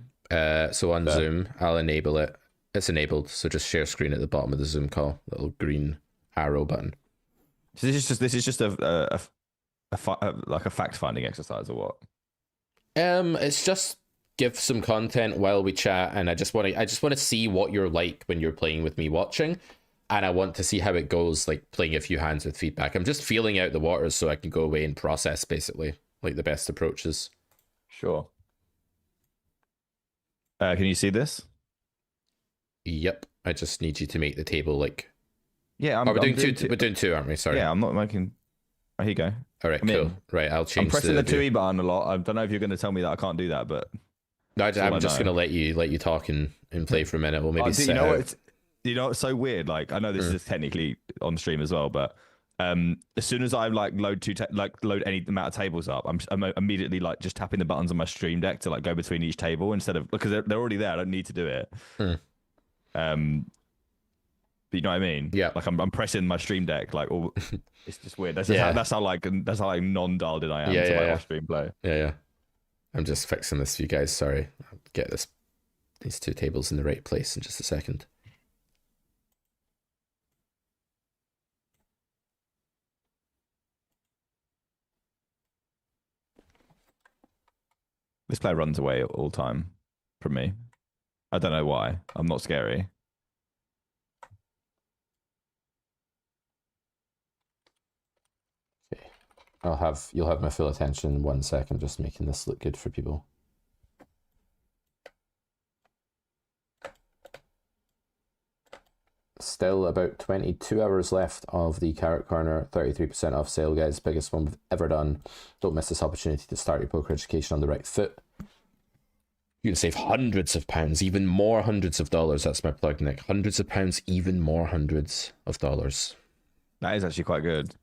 [SPEAKER 1] So on Zoom, I'll enable it. It's enabled, so just share screen at the bottom of the Zoom call. Little green arrow button.
[SPEAKER 4] So this is just a fact finding exercise, or what?
[SPEAKER 1] It's just give some content while we chat, and I just want to see what you're like when you're playing with me watching, and I want to see how it goes, like playing a few hands with feedback. I'm just feeling out the waters so I can go away and process basically like the best approaches.
[SPEAKER 4] Sure. Can you see this?
[SPEAKER 1] Yep. I just need you to make the table like.
[SPEAKER 4] Yeah,
[SPEAKER 1] we're doing two. We're doing 2, aren't we? Sorry.
[SPEAKER 4] Yeah, I'm not making. Oh, here you go.
[SPEAKER 1] All right, cool. Right, I'll change.
[SPEAKER 4] I'm pressing the 2E button a lot. I don't know if you're going to tell me that I can't do that, but
[SPEAKER 1] I'm just gonna let you talk and play for a minute. We'll maybe sit out.
[SPEAKER 4] It's so weird. Like, I know this is technically on stream as well, but as soon as I like load any amount of tables up, I'm immediately like just tapping the buttons on my stream deck to like go between each table instead of, because they're already there. I don't need to do it. But you know what I mean?
[SPEAKER 1] Yeah.
[SPEAKER 4] Like I'm pressing my stream deck like all. It's just weird. That's how non-dialed in I am to watch stream play.
[SPEAKER 1] Yeah. I'm just fixing this for you guys. Sorry. I'll get these two tables in the right place in just a second.
[SPEAKER 4] This player runs away all time from me. I don't know why. I'm not scary.
[SPEAKER 1] Okay. You'll have my full attention in 1 second, just making this look good for people. Still about 22 hours left of the Carrot Corner 33% off sale, guys. Biggest one we've ever done. Don't miss this opportunity to start your poker education on the right foot. You can save hundreds of pounds, even more hundreds of dollars. That's my plug, Nick. Hundreds of pounds, even more hundreds of dollars.
[SPEAKER 4] That is actually quite good.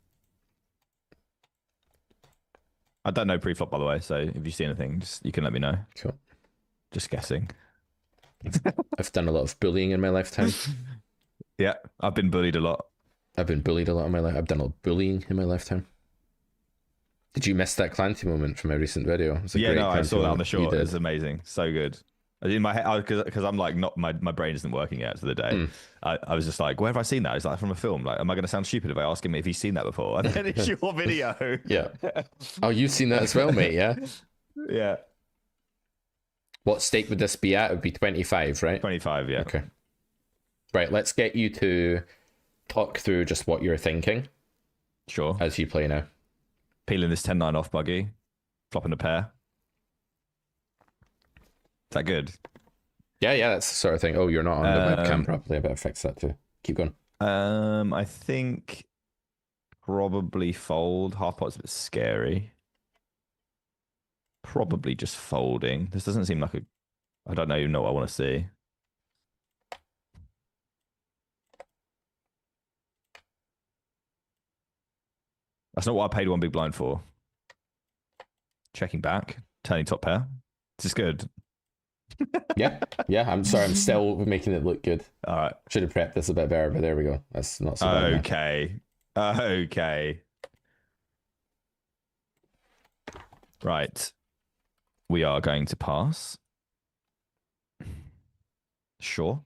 [SPEAKER 4] I don't know pre-flop, by the way, so if you see anything, you can let me know.
[SPEAKER 1] Cool.
[SPEAKER 4] Just guessing.
[SPEAKER 1] I've done a lot of bullying in my lifetime.
[SPEAKER 4] Yeah, I've been bullied a lot.
[SPEAKER 1] I've been bullied a lot in my life. I've done a lot of bullying in my lifetime. Did you miss that Clancy moment from my recent video?
[SPEAKER 4] I saw that on the short. It was amazing. So good. In my head, because I'm like, not my brain isn't working yet for the day. I was just like, where have I seen that? It's like from a film. Like, am I going to sound stupid if I ask him if he's seen that before? And then it's your video.
[SPEAKER 1] Yeah. Oh, you've seen that as well, mate, yeah?
[SPEAKER 4] Yeah.
[SPEAKER 1] What stake would this be at? It would be 25, right?
[SPEAKER 4] 25, yeah.
[SPEAKER 1] Okay. Right, let's get you to talk through just what you're thinking.
[SPEAKER 4] Sure.
[SPEAKER 1] As you play now.
[SPEAKER 4] Peeling this 10-9 off buggy. Flopping a pair. Is that good?
[SPEAKER 1] Yeah, that's the sort of thing. Oh, you're not on the webcam properly. I better fix that too. Keep going.
[SPEAKER 4] I think probably fold. Half pot's a bit scary. Probably just folding. This doesn't seem like I don't even know what I want to see. That's not what I paid one big blind for. Checking back. Turning top pair. This is good.
[SPEAKER 1] Yeah. I'm sorry. I'm still making it look good.
[SPEAKER 4] All right.
[SPEAKER 1] Should have prepped this a bit better, but there we go. That's not so bad.
[SPEAKER 4] Okay. Okay. Right. We are going to pass. Sure.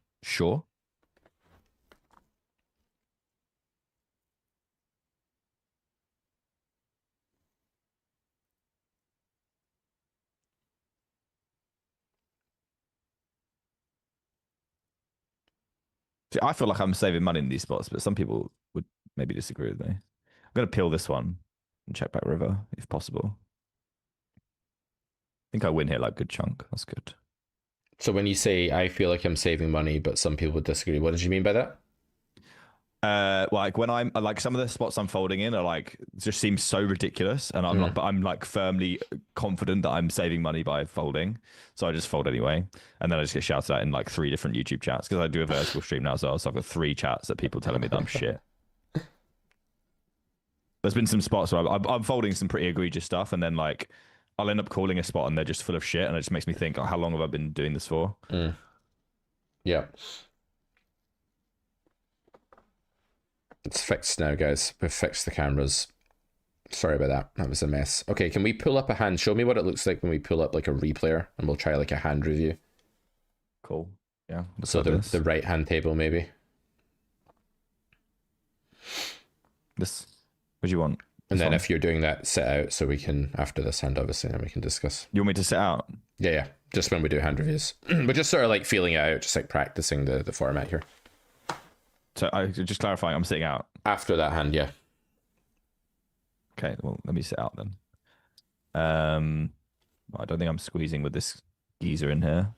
[SPEAKER 4] See, I feel like I'm saving money in these spots, but some people would maybe disagree with me. I'm going to peel this one and check back river if possible. I think I win here like good chunk. That's good.
[SPEAKER 1] So when you say I feel like I'm saving money, but some people would disagree, what did you mean by that?
[SPEAKER 4] Like when I'm like some of the spots I'm folding in are like just seem so ridiculous, and I'm like firmly confident that I'm saving money by folding, so I just fold anyway, and then I just get shouted at in like 3 different YouTube chats because I do a vertical stream now as well, so I've got 3 chats that people telling me that I'm shit. There's been some spots where I'm folding some pretty egregious stuff, and then like I'll end up calling a spot and they're just full of shit, and it just makes me think, oh, how long have I been doing this for?
[SPEAKER 1] Yeah. It's fixed now, guys. We've fixed the cameras. Sorry about that. That was a mess. Okay, can we pull up a hand? Show me what it looks like when we pull up like a replayer, and we'll try like a hand review.
[SPEAKER 4] Cool. Yeah.
[SPEAKER 1] So the right hand table, maybe.
[SPEAKER 4] This. What do you want?
[SPEAKER 1] And then if you're doing that, sit out so we can, after this hand, obviously, then we can discuss.
[SPEAKER 4] You want me to sit out?
[SPEAKER 1] Yeah. Just when we do hand reviews. We're just sort of like feeling it out, just like practicing the format here.
[SPEAKER 4] So just clarifying, I'm sitting out.
[SPEAKER 1] After that hand, yeah.
[SPEAKER 4] Okay, well, let me sit out then. I don't think I'm squeezing with this geezer in here.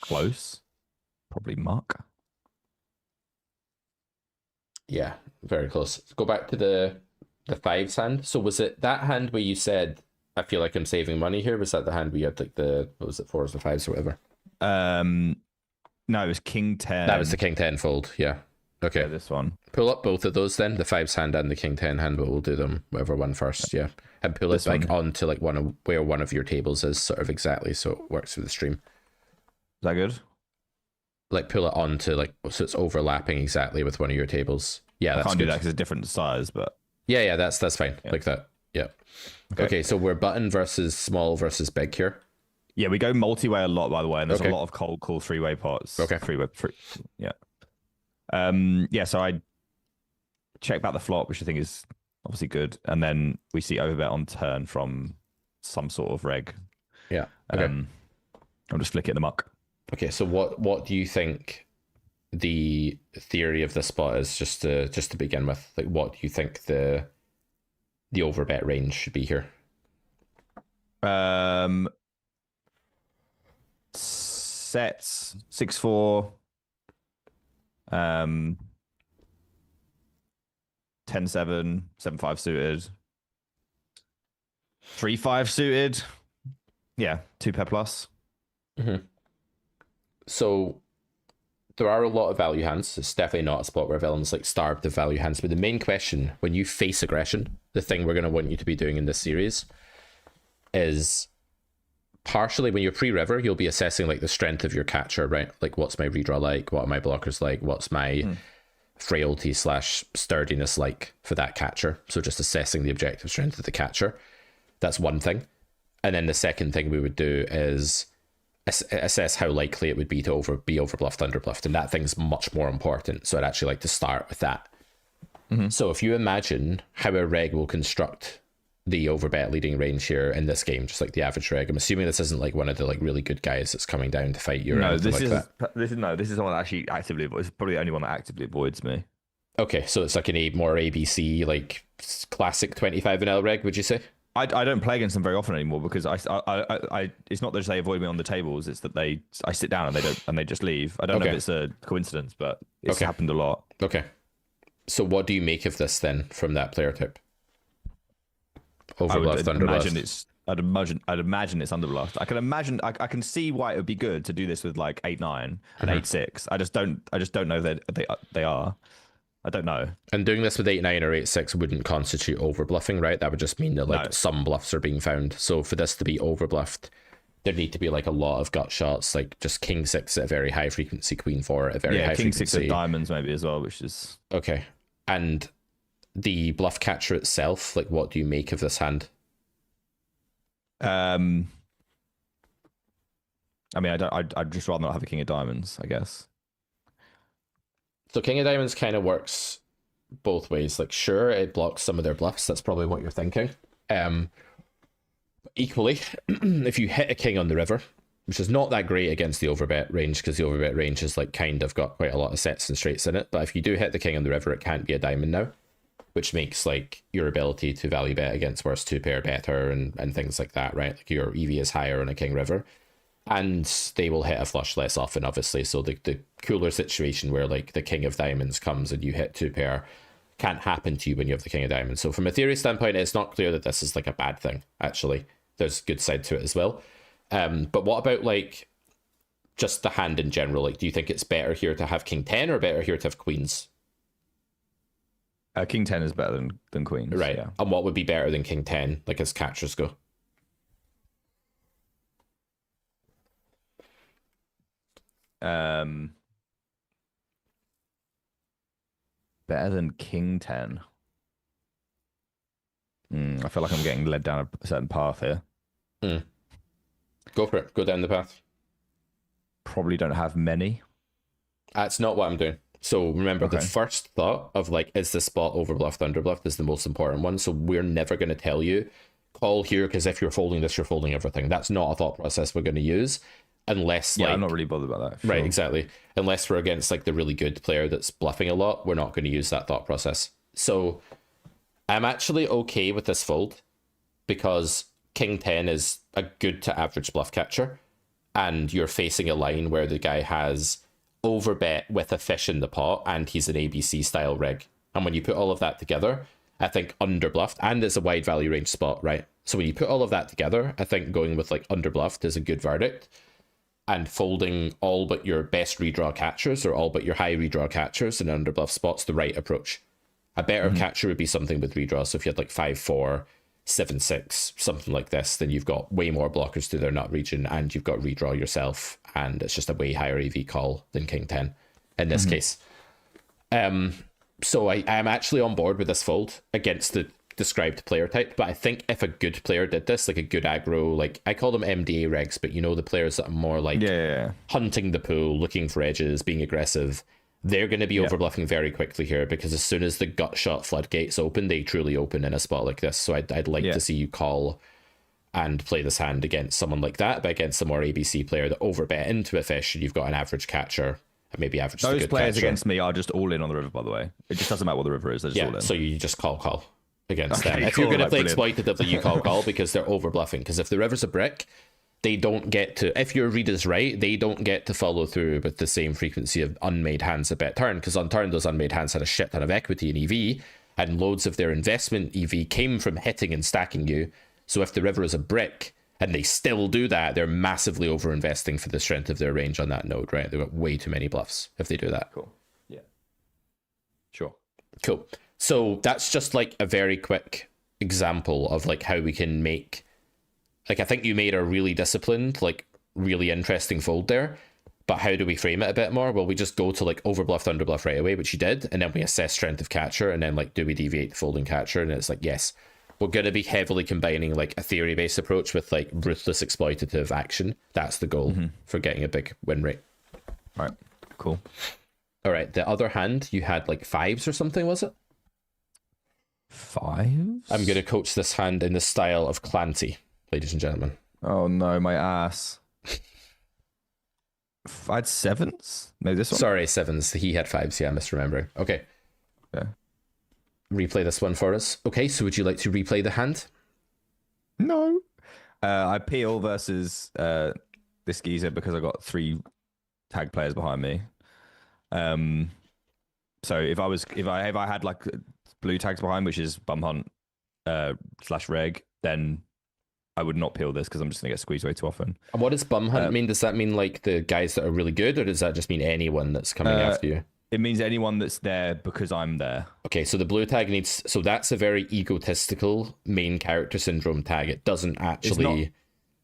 [SPEAKER 4] Close. Probably muck.
[SPEAKER 1] Yeah, very close. Go back to the The fives hand. So was it that hand where you said, I feel like I'm saving money here? Was that the hand where you had like the, what was it, fours or fives or whatever?
[SPEAKER 4] No, it was king 10.
[SPEAKER 1] That was the king 10 fold, yeah. Okay.
[SPEAKER 4] Yeah, this one.
[SPEAKER 1] Pull up both of those then, the fives hand and the king 10 hand, but we'll do them whatever one first, yeah. And pull
[SPEAKER 4] This
[SPEAKER 1] it like
[SPEAKER 4] one.
[SPEAKER 1] onto like where one of your tables is, sort of exactly, so it works for the stream.
[SPEAKER 4] Is that good?
[SPEAKER 1] Like pull it onto like, so it's overlapping exactly with one of your tables. Yeah,
[SPEAKER 4] I
[SPEAKER 1] that's
[SPEAKER 4] can't
[SPEAKER 1] good.
[SPEAKER 4] do that because it's a different size, but
[SPEAKER 1] Yeah, that's fine.
[SPEAKER 4] Yeah.
[SPEAKER 1] Like that. Yeah.
[SPEAKER 4] Okay.
[SPEAKER 1] Okay, so we're button versus small versus big here.
[SPEAKER 4] yeah, we go multi-way a lot, by the way, and there's
[SPEAKER 1] Okay.
[SPEAKER 4] a lot of cold call three-way pots.
[SPEAKER 1] Okay.
[SPEAKER 4] Yeah. Yeah, so I check back the flop, which I think is obviously good, and then we see overbet on turn from some sort of reg.
[SPEAKER 1] Yeah. Okay.
[SPEAKER 4] I'll just flick it in the muck.
[SPEAKER 1] Okay, so what do you think the theory of this spot is, just to begin with? Like, what do you think the overbet range should be here?
[SPEAKER 4] Sets 6-4, 10-7, 7-5 suited, 3-5 suited. Yeah, 2 pair plus.
[SPEAKER 1] Mm-hmm. So there are a lot of value hands. It's definitely not a spot where villains like starved of value hands. But the main question, when you face aggression, the thing we're going to want you to be doing in this series is partially when you're pre-river, you'll be assessing like the strength of your catcher, right? Like, what's my redraw like? What are my blockers like? What's my frailty / sturdiness like for that catcher? So just assessing the objective strength of the catcher. That's one thing. And then the second thing we would do is assess how likely it would be to be overbluffed, underbluffed, and that thing's much more important. So I'd actually like to start with that. So if you imagine how a reg will construct the overbet leading range here in this game, just like the average reg, I'm assuming this isn't like one of the like really good guys that's coming down to fight you. Or
[SPEAKER 4] No,
[SPEAKER 1] anything
[SPEAKER 4] this
[SPEAKER 1] like
[SPEAKER 4] is
[SPEAKER 1] that.
[SPEAKER 4] this is the one that actually actively avoids. It's probably the only one that actively avoids me.
[SPEAKER 1] Okay, so it's like an more ABC, like classic 25 vanilla reg, would you say?
[SPEAKER 4] I don't play against them very often anymore because I it's not that they avoid me on the tables, it's that I sit down and they just leave. I don't know
[SPEAKER 1] Okay.
[SPEAKER 4] if it's a coincidence, but it's
[SPEAKER 1] Okay.
[SPEAKER 4] happened a lot.
[SPEAKER 1] Okay. So what do you make of this then from that player type? Overbluffed, underbluffed.
[SPEAKER 4] I'd imagine it's underbluffed. I can imagine. I can see why it would be good to do this with like 8-9 and 8-6. I just don't know that they are. I don't know.
[SPEAKER 1] And doing this with 8-9 or 8-6 wouldn't constitute overbluffing, right? That would just mean that like
[SPEAKER 4] No.
[SPEAKER 1] some bluffs are being found. So for this to be overbluffed, there need to be like a lot of gut shots, like just king 6 at a very high frequency, queen 4 at a very high
[SPEAKER 4] king
[SPEAKER 1] frequency.
[SPEAKER 4] 6 of diamonds maybe as well, which is
[SPEAKER 1] Okay. And the bluff catcher itself, like what do you make of this hand?
[SPEAKER 4] I mean, I'd just rather not have a king of diamonds, I guess.
[SPEAKER 1] So King of Diamonds kind of works both ways. Like, sure, it blocks some of their bluffs. That's probably what you're thinking. Equally, if you hit a king on the river, which is not that great against the overbet range, because the overbet range has like kind of got quite a lot of sets and straights in it. But if you do hit the king on the river, it can't be a diamond now, which makes like your ability to value bet against worse 2-pair better and things like that, right? Like your EV is higher on a king river. And they will hit a flush less often, obviously. So the cooler situation where like the king of diamonds comes and you hit 2-pair can't happen to you when you have the king of diamonds. So from a theory standpoint, it's not clear that this is like a bad thing, actually. There's a good side to it as well. But what about like just the hand in general? Like, do you think it's better here to have king 10 or better here to have queens?
[SPEAKER 4] King 10 is better than queens.
[SPEAKER 1] Right.
[SPEAKER 4] Yeah.
[SPEAKER 1] And what would be better than king 10, like as catchers go?
[SPEAKER 4] Better than king 10. I feel like I'm getting led down a certain path here.
[SPEAKER 1] Go for it. Go down the path.
[SPEAKER 4] Probably don't have many.
[SPEAKER 1] That's not what I'm doing. So remember, the
[SPEAKER 4] Okay.
[SPEAKER 1] first thought of like, is the spot overbluffed, underbluffed is the most important one. So we're never going to tell you, call here, because if you're folding this, you're folding everything. That's not a thought process we're going to use unless
[SPEAKER 4] Yeah,
[SPEAKER 1] like,
[SPEAKER 4] I'm not really bothered about that.
[SPEAKER 1] right,
[SPEAKER 4] sure.
[SPEAKER 1] exactly. Unless we're against like the really good player that's bluffing a lot, we're not going to use that thought process. So I'm actually okay with this fold because king 10 is a good to average bluff catcher, and you're facing a line where the guy has overbet with a fish in the pot and he's an ABC style rig. And when you put all of that together, I think underbluffed, and it's a wide value range spot, right? So when you put all of that together, I think going with like underbluffed is a good verdict, and folding all but your best redraw catchers or all but your high redraw catchers in an underbluff spot's the right approach. A better catcher would be something with redraw. So if you had like 5-4, 7-6, something like this, then you've got way more blockers to their nut region, and you've got redraw yourself, and it's just a way higher EV call than King 10 in this case. So I'm actually on board with this fold against the described player type, but I think if a good player did this, like a good aggro, like I call them MDA regs, but you know, the players that are more like hunting the pool, looking for edges, being aggressive, they're going to be overbluffing very quickly here, because as soon as the gut shot floodgates open, they truly open in a spot like this. So I'd like to see you call and play this hand against someone like that, but against a more ABC player that overbet into a fish, and you've got an average catcher, and maybe average.
[SPEAKER 4] Those
[SPEAKER 1] good
[SPEAKER 4] players
[SPEAKER 1] catcher.
[SPEAKER 4] against me are just all in on the river, by the way. It just doesn't matter what the river is, they're just all in.
[SPEAKER 1] So you just call against them. If
[SPEAKER 4] cool,
[SPEAKER 1] you're going to play
[SPEAKER 4] brilliant.
[SPEAKER 1] exploitatively, you call because they're overbluffing. Because if the river's a brick, they don't get to, if your read is right, they don't get to follow through with the same frequency of unmade hands at bet turn, because on turn those unmade hands had a shit ton of equity in EV, and loads of their investment EV came from hitting and stacking you. So if the river is a brick and they still do that, they're massively over investing for the strength of their range on that node, right? They've got way too many bluffs if they do that.
[SPEAKER 4] Cool. Yeah. Sure.
[SPEAKER 1] Cool. So that's just like a very quick example of like how we can make, like, I think you made a really disciplined, like really interesting fold there, but how do we frame it a bit more? Well, we just go to like overbluffed, underbluff right away, which you did, and then we assess strength of catcher, and then like, do we deviate the folding catcher? And it's like, yes, we're going to be heavily combining like a theory-based approach with like ruthless exploitative action. That's the goal for getting a big win rate.
[SPEAKER 4] All right. Cool.
[SPEAKER 1] All right. The other hand, you had like 5s or something, was it?
[SPEAKER 4] 5s?
[SPEAKER 1] I'm going to coach this hand in the style of Clancy, ladies and gentlemen.
[SPEAKER 4] Oh no, my ass. I had 7s? Maybe this one?
[SPEAKER 1] Sorry, 7s. He had 5s. Yeah, I'm misremembering. Okay.
[SPEAKER 4] Yeah.
[SPEAKER 1] Replay this one for us. Okay, so would you like to replay the hand?
[SPEAKER 4] No. I peel versus this geezer because I got 3 tag players behind me. So if I had like blue tags behind, which is bum hunt / reg, then I would not peel this because I'm just gonna get squeezed way too often.
[SPEAKER 1] And what does bum hunt mean? Does that mean like the guys that are really good, or does that just mean anyone that's coming after you?
[SPEAKER 4] It means anyone that's there because I'm there.
[SPEAKER 1] Okay, so the blue tag needs, so that's a very egotistical main character syndrome tag. It doesn't actually.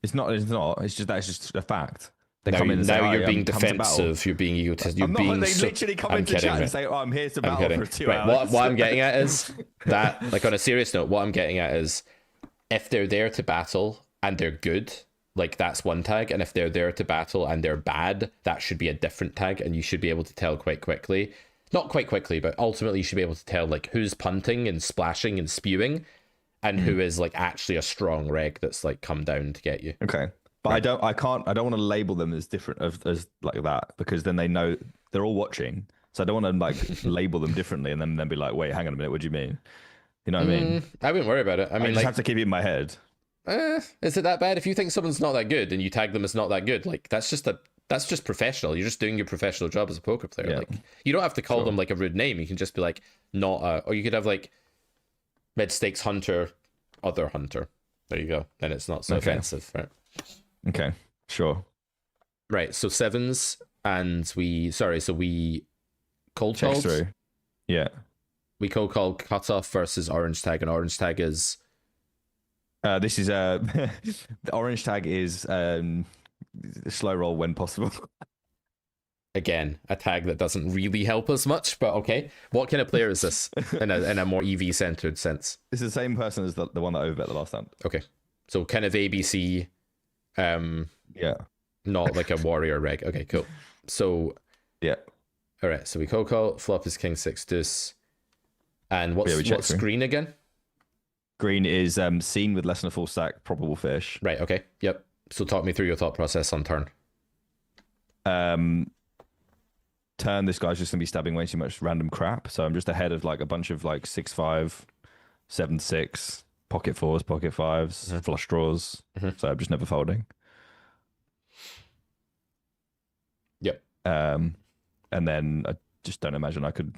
[SPEAKER 4] It's not. It's just a fact. They
[SPEAKER 1] Now,
[SPEAKER 4] come in and say,
[SPEAKER 1] you're being
[SPEAKER 4] come to battle.
[SPEAKER 1] defensive. You're being egotistic. You're
[SPEAKER 4] I'm
[SPEAKER 1] being
[SPEAKER 4] not. They literally come into chat and say, "Oh, I'm here to battle for 2 hours."
[SPEAKER 1] What I'm getting at is that, like, on a serious note, what I'm getting at is if they're there to battle and they're good, like, that's one tag, and if they're there to battle and they're bad, that should be a different tag, and you should be able to tell quite quickly. Not quite quickly, but ultimately you should be able to tell like who's punting and splashing and spewing, and who is like actually a strong reg that's like come down to get you.
[SPEAKER 4] Okay. But right. I don't want to label them as different as like that, because then they know they're all watching. So I don't want to like label them differently and then be like, wait, hang on a minute, what do you mean? You know what I mean?
[SPEAKER 1] I wouldn't worry about it. I mean,
[SPEAKER 4] just have to keep it in my head.
[SPEAKER 1] Is it that bad? If you think someone's not that good and you tag them as not that good, like that's just professional. You're just doing your professional job as a poker player.
[SPEAKER 4] Yeah.
[SPEAKER 1] Like, you don't have to call them like a rude name. You can just be like, or you could have like mid stakes hunter, other hunter. There you go. Then it's not so offensive, right?
[SPEAKER 4] Okay, sure.
[SPEAKER 1] Right. So 7s, and we cold
[SPEAKER 4] Checks
[SPEAKER 1] called.
[SPEAKER 4] through. Yeah.
[SPEAKER 1] We cold called cutoff versus orange tag, and orange tag is.
[SPEAKER 4] This is the orange tag is slow roll when possible.
[SPEAKER 1] Again, a tag that doesn't really help us much, but okay. What kind of player is this in a more EV centered sense?
[SPEAKER 4] It's the same person as the one that overbet the last time.
[SPEAKER 1] Okay, so kind of ABC.
[SPEAKER 4] Yeah.
[SPEAKER 1] Not like a warrior reg. Okay, cool. So
[SPEAKER 4] yeah.
[SPEAKER 1] All right. So we cold call. Flop is king 6 deuce. And what's green again?
[SPEAKER 4] Green is seen with less than a full stack, probable fish.
[SPEAKER 1] Right. Okay. Yep. So talk me through your thought process on turn.
[SPEAKER 4] Turn, this guy's just gonna be stabbing way too much random crap. So I'm just ahead of like a bunch of like 6-5, 7-6, pocket 4s, pocket 5s, flush draws. So I'm just never folding.
[SPEAKER 1] Yep.
[SPEAKER 4] And then I just don't imagine I could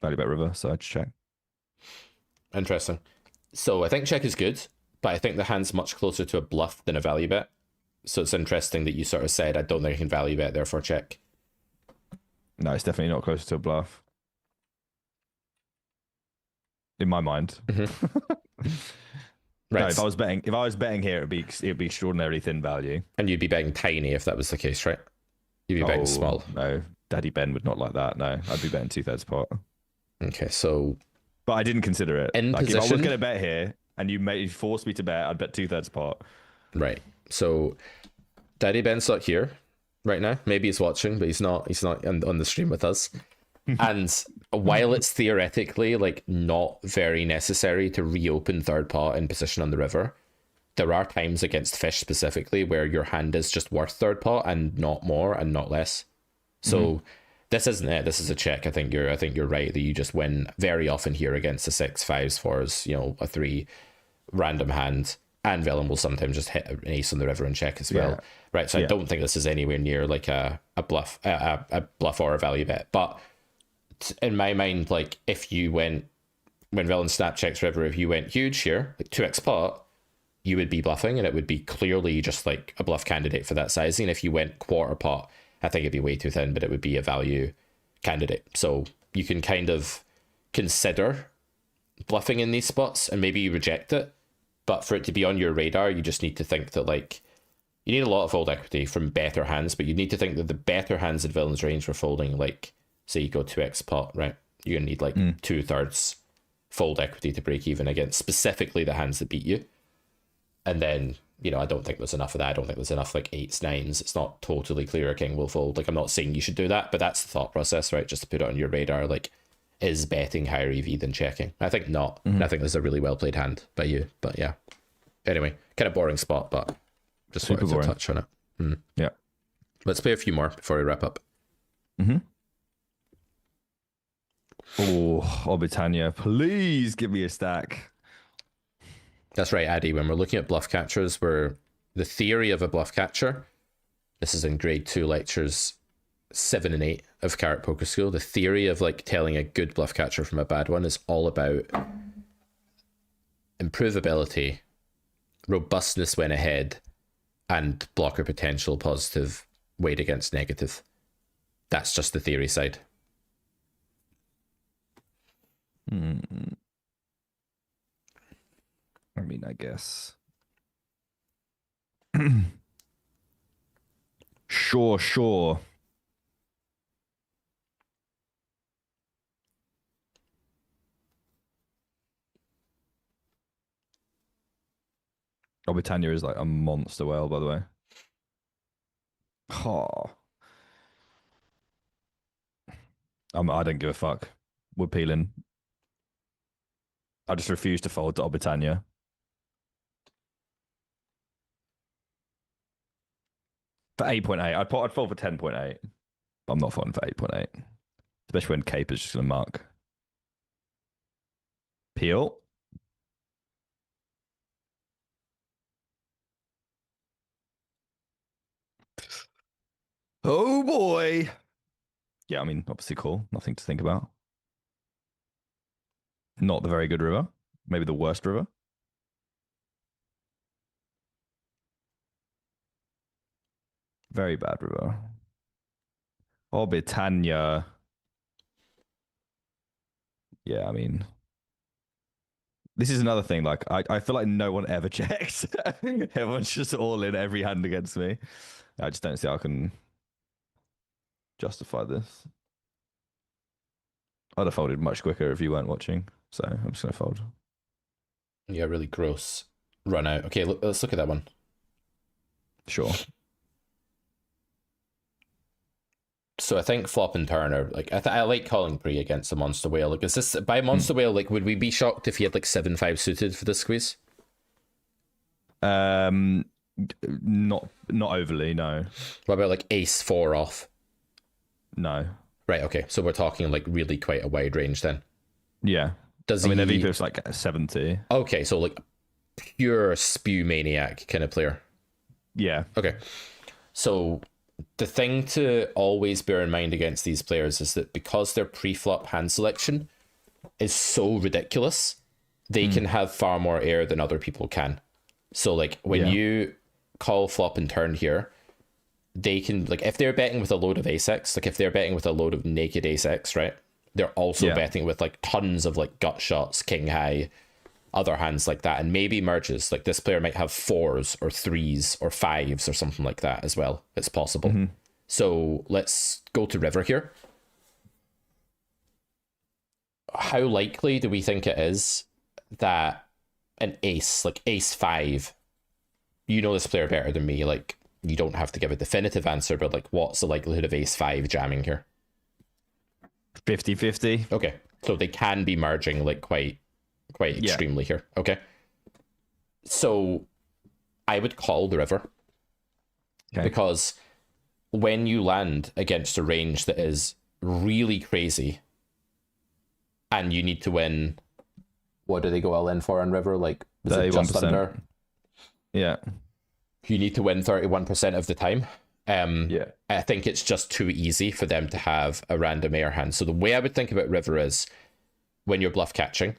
[SPEAKER 4] value bet river, so I just check.
[SPEAKER 1] Interesting. So I think check is good, but I think the hand's much closer to a bluff than a value bet. So it's interesting that you sort of said, I don't think I can value bet, therefore check.
[SPEAKER 4] No, it's definitely not close to a bluff. In my mind.
[SPEAKER 1] Right.
[SPEAKER 4] No, if I was betting here, it'd be extraordinarily thin value.
[SPEAKER 1] And you'd be betting tiny if that was the case, right? You'd be betting small.
[SPEAKER 4] No, Daddy Ben would not like that. No, I'd be betting 2/3 pot.
[SPEAKER 1] Okay, so.
[SPEAKER 4] But I didn't consider it.
[SPEAKER 1] In
[SPEAKER 4] like,
[SPEAKER 1] position.
[SPEAKER 4] If I was going to bet here and you forced me to bet, I'd bet 2/3 pot.
[SPEAKER 1] Right. So Daddy Ben's not here right now. Maybe he's watching, but he's not on the stream with us. And while it's theoretically like not very necessary to reopen third pot in position on the river, there are times against fish specifically where your hand is just worth third pot and not more and not less. So this isn't it. This is a check. I think you're right that you just win very often here against a 6, 5s, 4s, a 3 random hand. And Velen will sometimes just hit an ace on the river and check as well. Right. So I don't think this is anywhere near like a bluff or a value bet. But in my mind, like if you went, when Velen snap checks river, if you went huge here, like 2x pot, you would be bluffing and it would be clearly just like a bluff candidate for that sizing. If you went quarter pot, I think it'd be way too thin, but it would be a value candidate. So you can kind of consider bluffing in these spots and maybe you reject it. But for it to be on your radar, you just need to think that like you need a lot of fold equity from better hands, but you need to think that the better hands in Villain's range were folding like, say you go 2x pot, right? You're gonna need like 2/3 fold equity to break even against specifically the hands that beat you. And then, I don't think there's enough of that. I don't think there's enough like 8s, 9s. It's not totally clear a king will fold. Like I'm not saying you should do that, but that's the thought process, right? Just to put it on your radar, like is betting higher EV than checking? I think not. I think this is a really well played hand by you. But yeah. Anyway, kind of boring spot, but just
[SPEAKER 4] Super
[SPEAKER 1] wanted to
[SPEAKER 4] boring.
[SPEAKER 1] touch on it.
[SPEAKER 4] Yeah.
[SPEAKER 1] Let's play a few more before we wrap up.
[SPEAKER 4] Oh, Obitania, please give me a stack.
[SPEAKER 1] That's right, Addy. When we're looking at bluff catchers, the theory of a bluff catcher, this is in grade 2 lectures 7 and 8 of Carrot Poker School. The theory of like telling a good bluff catcher from a bad one is all about improvability, robustness when ahead, and blocker potential positive weighed against negative. That's just the theory side.
[SPEAKER 4] I mean, I guess. Sure. Oh, Britannia is like a monster whale, by the way. Oh. I don't give a fuck. We're peeling. I just refuse to fold to Obitania. For 8.8. I'd fold for 10.8. I'm not folding for 8.8. Especially when Cape is just going to mark. Peel. Oh boy. Yeah, I mean, obviously cool. Nothing to think about. Not the very good river. Maybe the worst river. Very bad river. Oh, Britannia. Yeah, I mean, this is another thing. Like, I feel like no one ever checks. Everyone's just all in every hand against me. I just don't see how I can justify this. I'd have folded much quicker if you weren't watching. So I'm just going to fold.
[SPEAKER 1] Yeah, really gross run out. Okay, let's look at that one.
[SPEAKER 4] Sure.
[SPEAKER 1] So I think flop and turn are like I like calling pre against a monster whale. Like, is this by monster whale? Like, would we be shocked if he had like 7-5 suited for this squeeze?
[SPEAKER 4] Not overly, no.
[SPEAKER 1] What about like ace 4 off?
[SPEAKER 4] No.
[SPEAKER 1] Right. Okay. So we're talking like really quite a wide range then.
[SPEAKER 4] Yeah.
[SPEAKER 1] Does
[SPEAKER 4] I mean,
[SPEAKER 1] he?
[SPEAKER 4] their VPIP's like 70.
[SPEAKER 1] Okay, so like pure spew maniac kind of player.
[SPEAKER 4] Yeah.
[SPEAKER 1] Okay. So the thing to always bear in mind against these players is that because their pre-flop hand selection is so ridiculous, they can have far more air than other people can. So like when you call flop and turn here, they can, like, if they're betting with a load of ace-x, like if they're betting with a load of naked ace-x, right, they're also betting with like tons of like gut shots, king high, other hands like that, and maybe merges. Like this player might have 4s or 3s or 5s or something like that as well. It's possible. So let's go to river here. How likely do we think it is that an ace, like ace 5, you know this player better than me, like you don't have to give a definitive answer, but like what's the likelihood of ace 5 jamming here?
[SPEAKER 4] 50-50.
[SPEAKER 1] Okay, so they can be merging like quite extremely here. Okay, so I would call the river because when you land against a range that is really crazy and you need to win, what do they go all in for on river? Like, is it just under?
[SPEAKER 4] Yeah.
[SPEAKER 1] You need to win 31% of the time. I think it's just too easy for them to have a random air hand. So the way I would think about river is when you're bluff catching,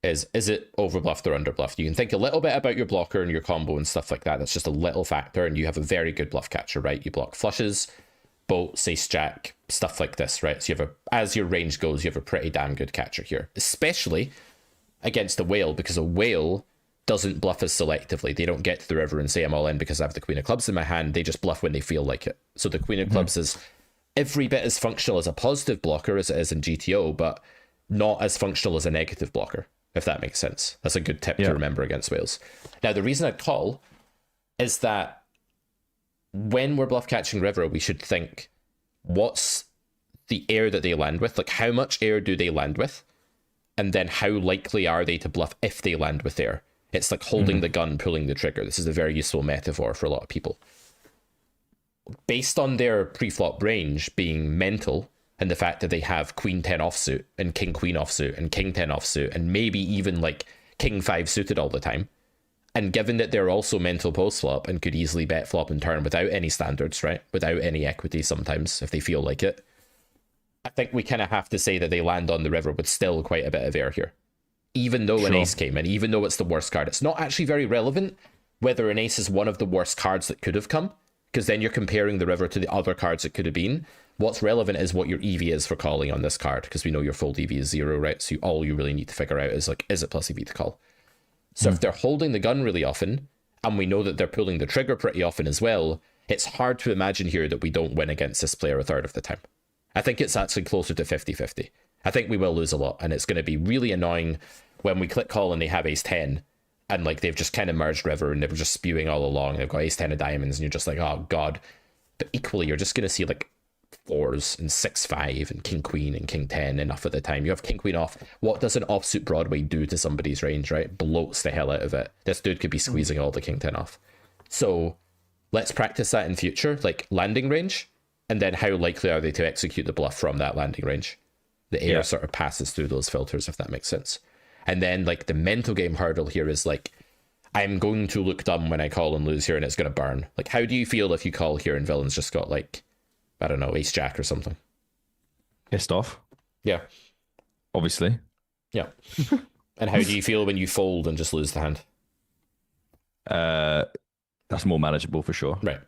[SPEAKER 1] is it overbluffed or underbluffed? You can think a little bit about your blocker and your combo and stuff like that. That's just a little factor, and you have a very good bluff catcher, right? You block flushes, bolts, ace jack, stuff like this, right? So you have as your range goes, you have a pretty damn good catcher here, especially against a whale, because a whale doesn't bluff as selectively. They don't get to the river and say, I'm all in because I have the queen of clubs in my hand. They just bluff when they feel like it. So the queen of clubs is every bit as functional as a positive blocker as it is in GTO, but not as functional as a negative blocker, if that makes sense. That's a good tip to remember against whales. Now, the reason I'd call is that when we're bluff catching river, we should think, what's the air that they land with? Like, how much air do they land with? And then how likely are they to bluff if they land with air? It's like holding the gun, pulling the trigger. This is a very useful metaphor for a lot of people. Based on their pre-flop range being mental, and the fact that they have queen 10 offsuit and king queen offsuit and king 10 offsuit and maybe even like king 5 suited all the time, and given that they're also mental post flop and could easily bet flop and turn without any standards, right, without any equity sometimes if they feel like it, I think we kind of have to say that they land on the river with still quite a bit of air here. Even though an ace came in, even though it's the worst card, it's not actually very relevant whether an ace is one of the worst cards that could have come, because then you're comparing the river to the other cards it could have been. What's relevant is what your EV is for calling on this card, because we know your fold EV is 0, right? So all you really need to figure out is like, is it plus EV to call? So if they're holding the gun really often, and we know that they're pulling the trigger pretty often as well, it's hard to imagine here that we don't win against this player a third of the time. I think it's actually closer to 50-50. I think we will lose a lot, and it's going to be really annoying when we click call and they have ace 10, and like they've just kind of merged river and they were just spewing all along. They've got ace 10 of diamonds, and you're just like, oh god. But equally, you're just going to see like 4s and 6-5 and king queen and king 10 enough of the time. You have king queen off. What does an offsuit Broadway do to somebody's range, right? Bloats the hell out of it. This dude could be squeezing all the king 10 off. So let's practice that in future, like landing range, and then how likely are they to execute the bluff from that landing range? The air sort of passes through those filters, if that makes sense. And then like the mental game hurdle here is like, I'm going to look dumb when I call and lose here and it's going to burn. Like, how do you feel if you call here and villain's just got like, I don't know, ace jack or something?
[SPEAKER 4] Pissed off.
[SPEAKER 1] Yeah.
[SPEAKER 4] Obviously.
[SPEAKER 1] Yeah. And how do you feel when you fold and just lose the hand?
[SPEAKER 4] That's more manageable for sure.
[SPEAKER 1] Right.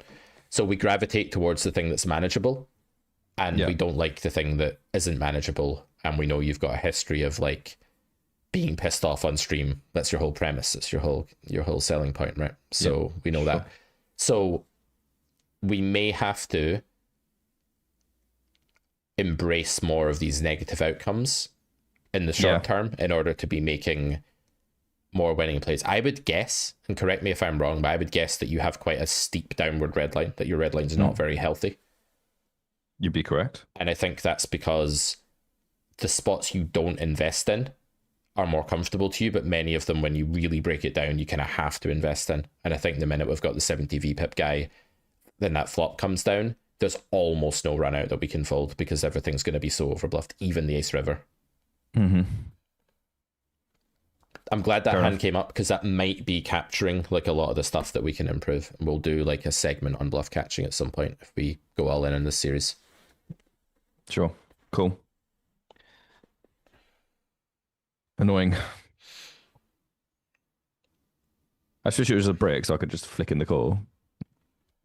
[SPEAKER 1] So we gravitate towards the thing that's manageable, and we don't like the thing that isn't manageable. And we know you've got a history of like being pissed off on stream. That's your whole premise. It's your whole selling point, right? So we know that. So we may have to embrace more of these negative outcomes in the short term in order to be making more winning plays. I would guess, and correct me if I'm wrong, but I would guess that you have quite a steep downward red line, that your red line's not very healthy.
[SPEAKER 4] You'd be correct.
[SPEAKER 1] And I think that's because the spots you don't invest in are more comfortable to you, but many of them, when you really break it down, you kind of have to invest in. And I think the minute we've got the 70 VPIP guy, then that flop comes down, there's almost no run out that we can fold because everything's going to be so overbluffed, even the ace river. I'm glad that hand came up because that might be capturing like a lot of the stuff that we can improve. And we'll do like a segment on bluff catching at some point if we go all in this series.
[SPEAKER 4] Sure. Cool. Annoying. I wish it was a brick, so I could just flick in the call.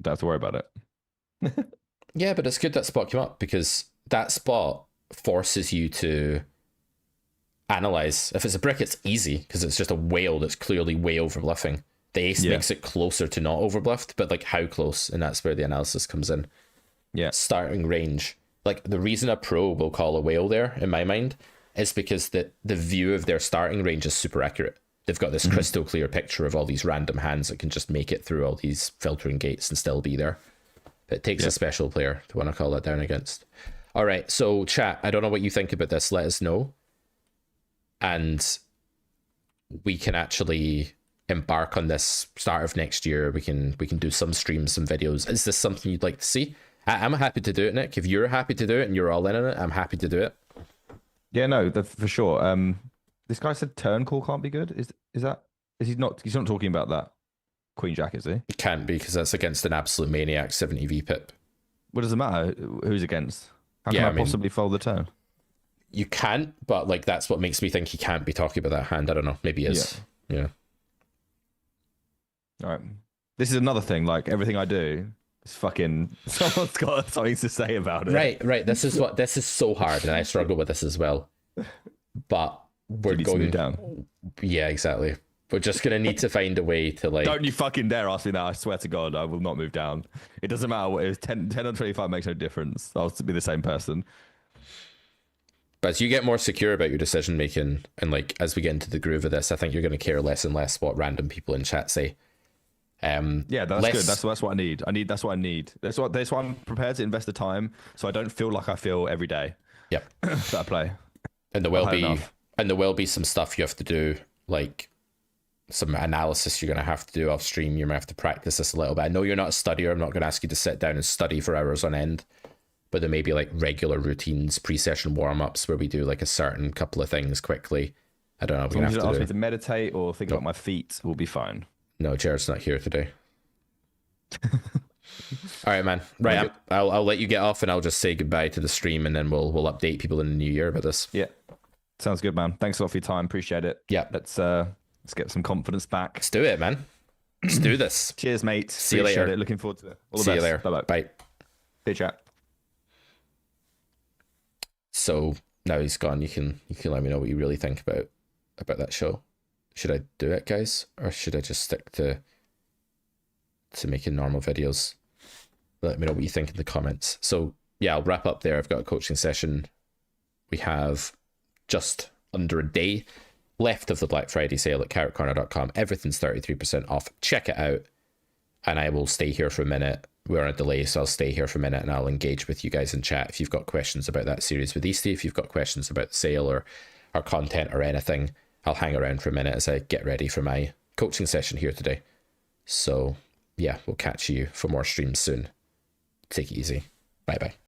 [SPEAKER 4] Don't have to worry about it.
[SPEAKER 1] Yeah, but it's good that spot came up because that spot forces you to analyze. If it's a brick, it's easy because it's just a whale that's clearly way overbluffing. The ace makes it closer to not overbluffed, but like how close, and that's where the analysis comes in.
[SPEAKER 4] Yeah.
[SPEAKER 1] Starting range. Like the reason a pro will call a whale there, in my mind, is because the view of their starting range is super accurate. They've got this crystal clear picture of all these random hands that can just make it through all these filtering gates and still be there. But it takes a special player to want to call that down against. All right, so chat, I don't know what you think about this. Let us know. And we can actually embark on this start of next year. We can do some streams, some videos. Is this something you'd like to see? I'm happy to do it, Nick. If you're happy to do it and you're all in on it, I'm happy to do it.
[SPEAKER 4] Yeah, no, for sure. This guy said turn call can't be good. Is he not? He's not talking about that Queen Jack, is he?
[SPEAKER 1] It can't be because that's against an absolute maniac 70 VPIP.
[SPEAKER 4] What does it matter? Who's against? How can I possibly fold the turn?
[SPEAKER 1] You can't, but like that's what makes me think he can't be talking about that hand. I don't know. Maybe he is. Yeah.
[SPEAKER 4] All right. This is another thing. Like everything I do, it's fucking someone's got something to say about it.
[SPEAKER 1] Right. This is so hard, and I struggle with this as well. But we're going
[SPEAKER 4] down.
[SPEAKER 1] Yeah, exactly. We're just gonna need to find a way to like.
[SPEAKER 4] Don't you fucking dare ask me that! I swear to God, I will not move down. It doesn't matter what it is. 10 or 25 makes no difference. I'll be the same person.
[SPEAKER 1] But as you get more secure about your decision making, and like as we get into the groove of this, I think you're going to care less and less what random people in chat say.
[SPEAKER 4] Yeah, that's good. That's what I need. That's what I need. That's why I'm prepared to invest the time, so I don't feel like I feel every day.
[SPEAKER 1] Yep.
[SPEAKER 4] That I play.
[SPEAKER 1] And there will be some stuff you have to do, like some analysis you're going to have to do off stream. You might have to practice this a little bit. I know you're not a studier. I'm not going to ask you to sit down and study for hours on end, but there may be like regular routines, pre-session warm-ups where we do like a certain couple of things quickly. I don't know.
[SPEAKER 4] As long as you don't ask me to meditate or think about my feet, we'll be fine.
[SPEAKER 1] No, Jared's not here today. All right, man. Right, I'll let you get off, and I'll just say goodbye to the stream, and then we'll update people in the new year about this.
[SPEAKER 4] Yeah, sounds good, man. Thanks a lot for your time. Appreciate it.
[SPEAKER 1] Yeah,
[SPEAKER 4] let's get some confidence back.
[SPEAKER 1] Let's do it, man. Let's do this.
[SPEAKER 4] Cheers, mate.
[SPEAKER 1] See you later.
[SPEAKER 4] Looking forward to it. All the
[SPEAKER 1] best. See you later.
[SPEAKER 4] Bye-bye.
[SPEAKER 1] Bye.
[SPEAKER 4] Hey, chat.
[SPEAKER 1] So now he's gone. You can let me know what you really think about that show. Should I do it, guys, or should I just stick to making normal videos? Let me know what you think in the comments. So yeah, I'll wrap up there. I've got a coaching session. We have just under a day left of the Black Friday sale at carrotcorner.com. Everything's 33% off. Check it out. And I will stay here for a minute. We're on a delay, so I'll stay here for a minute and I'll engage with you guys in chat. If you've got questions about that series with Easty, if you've got questions about the sale or our content or anything, I'll hang around for a minute as I get ready for my coaching session here today. So yeah, we'll catch you for more streams soon. Take it easy. Bye bye.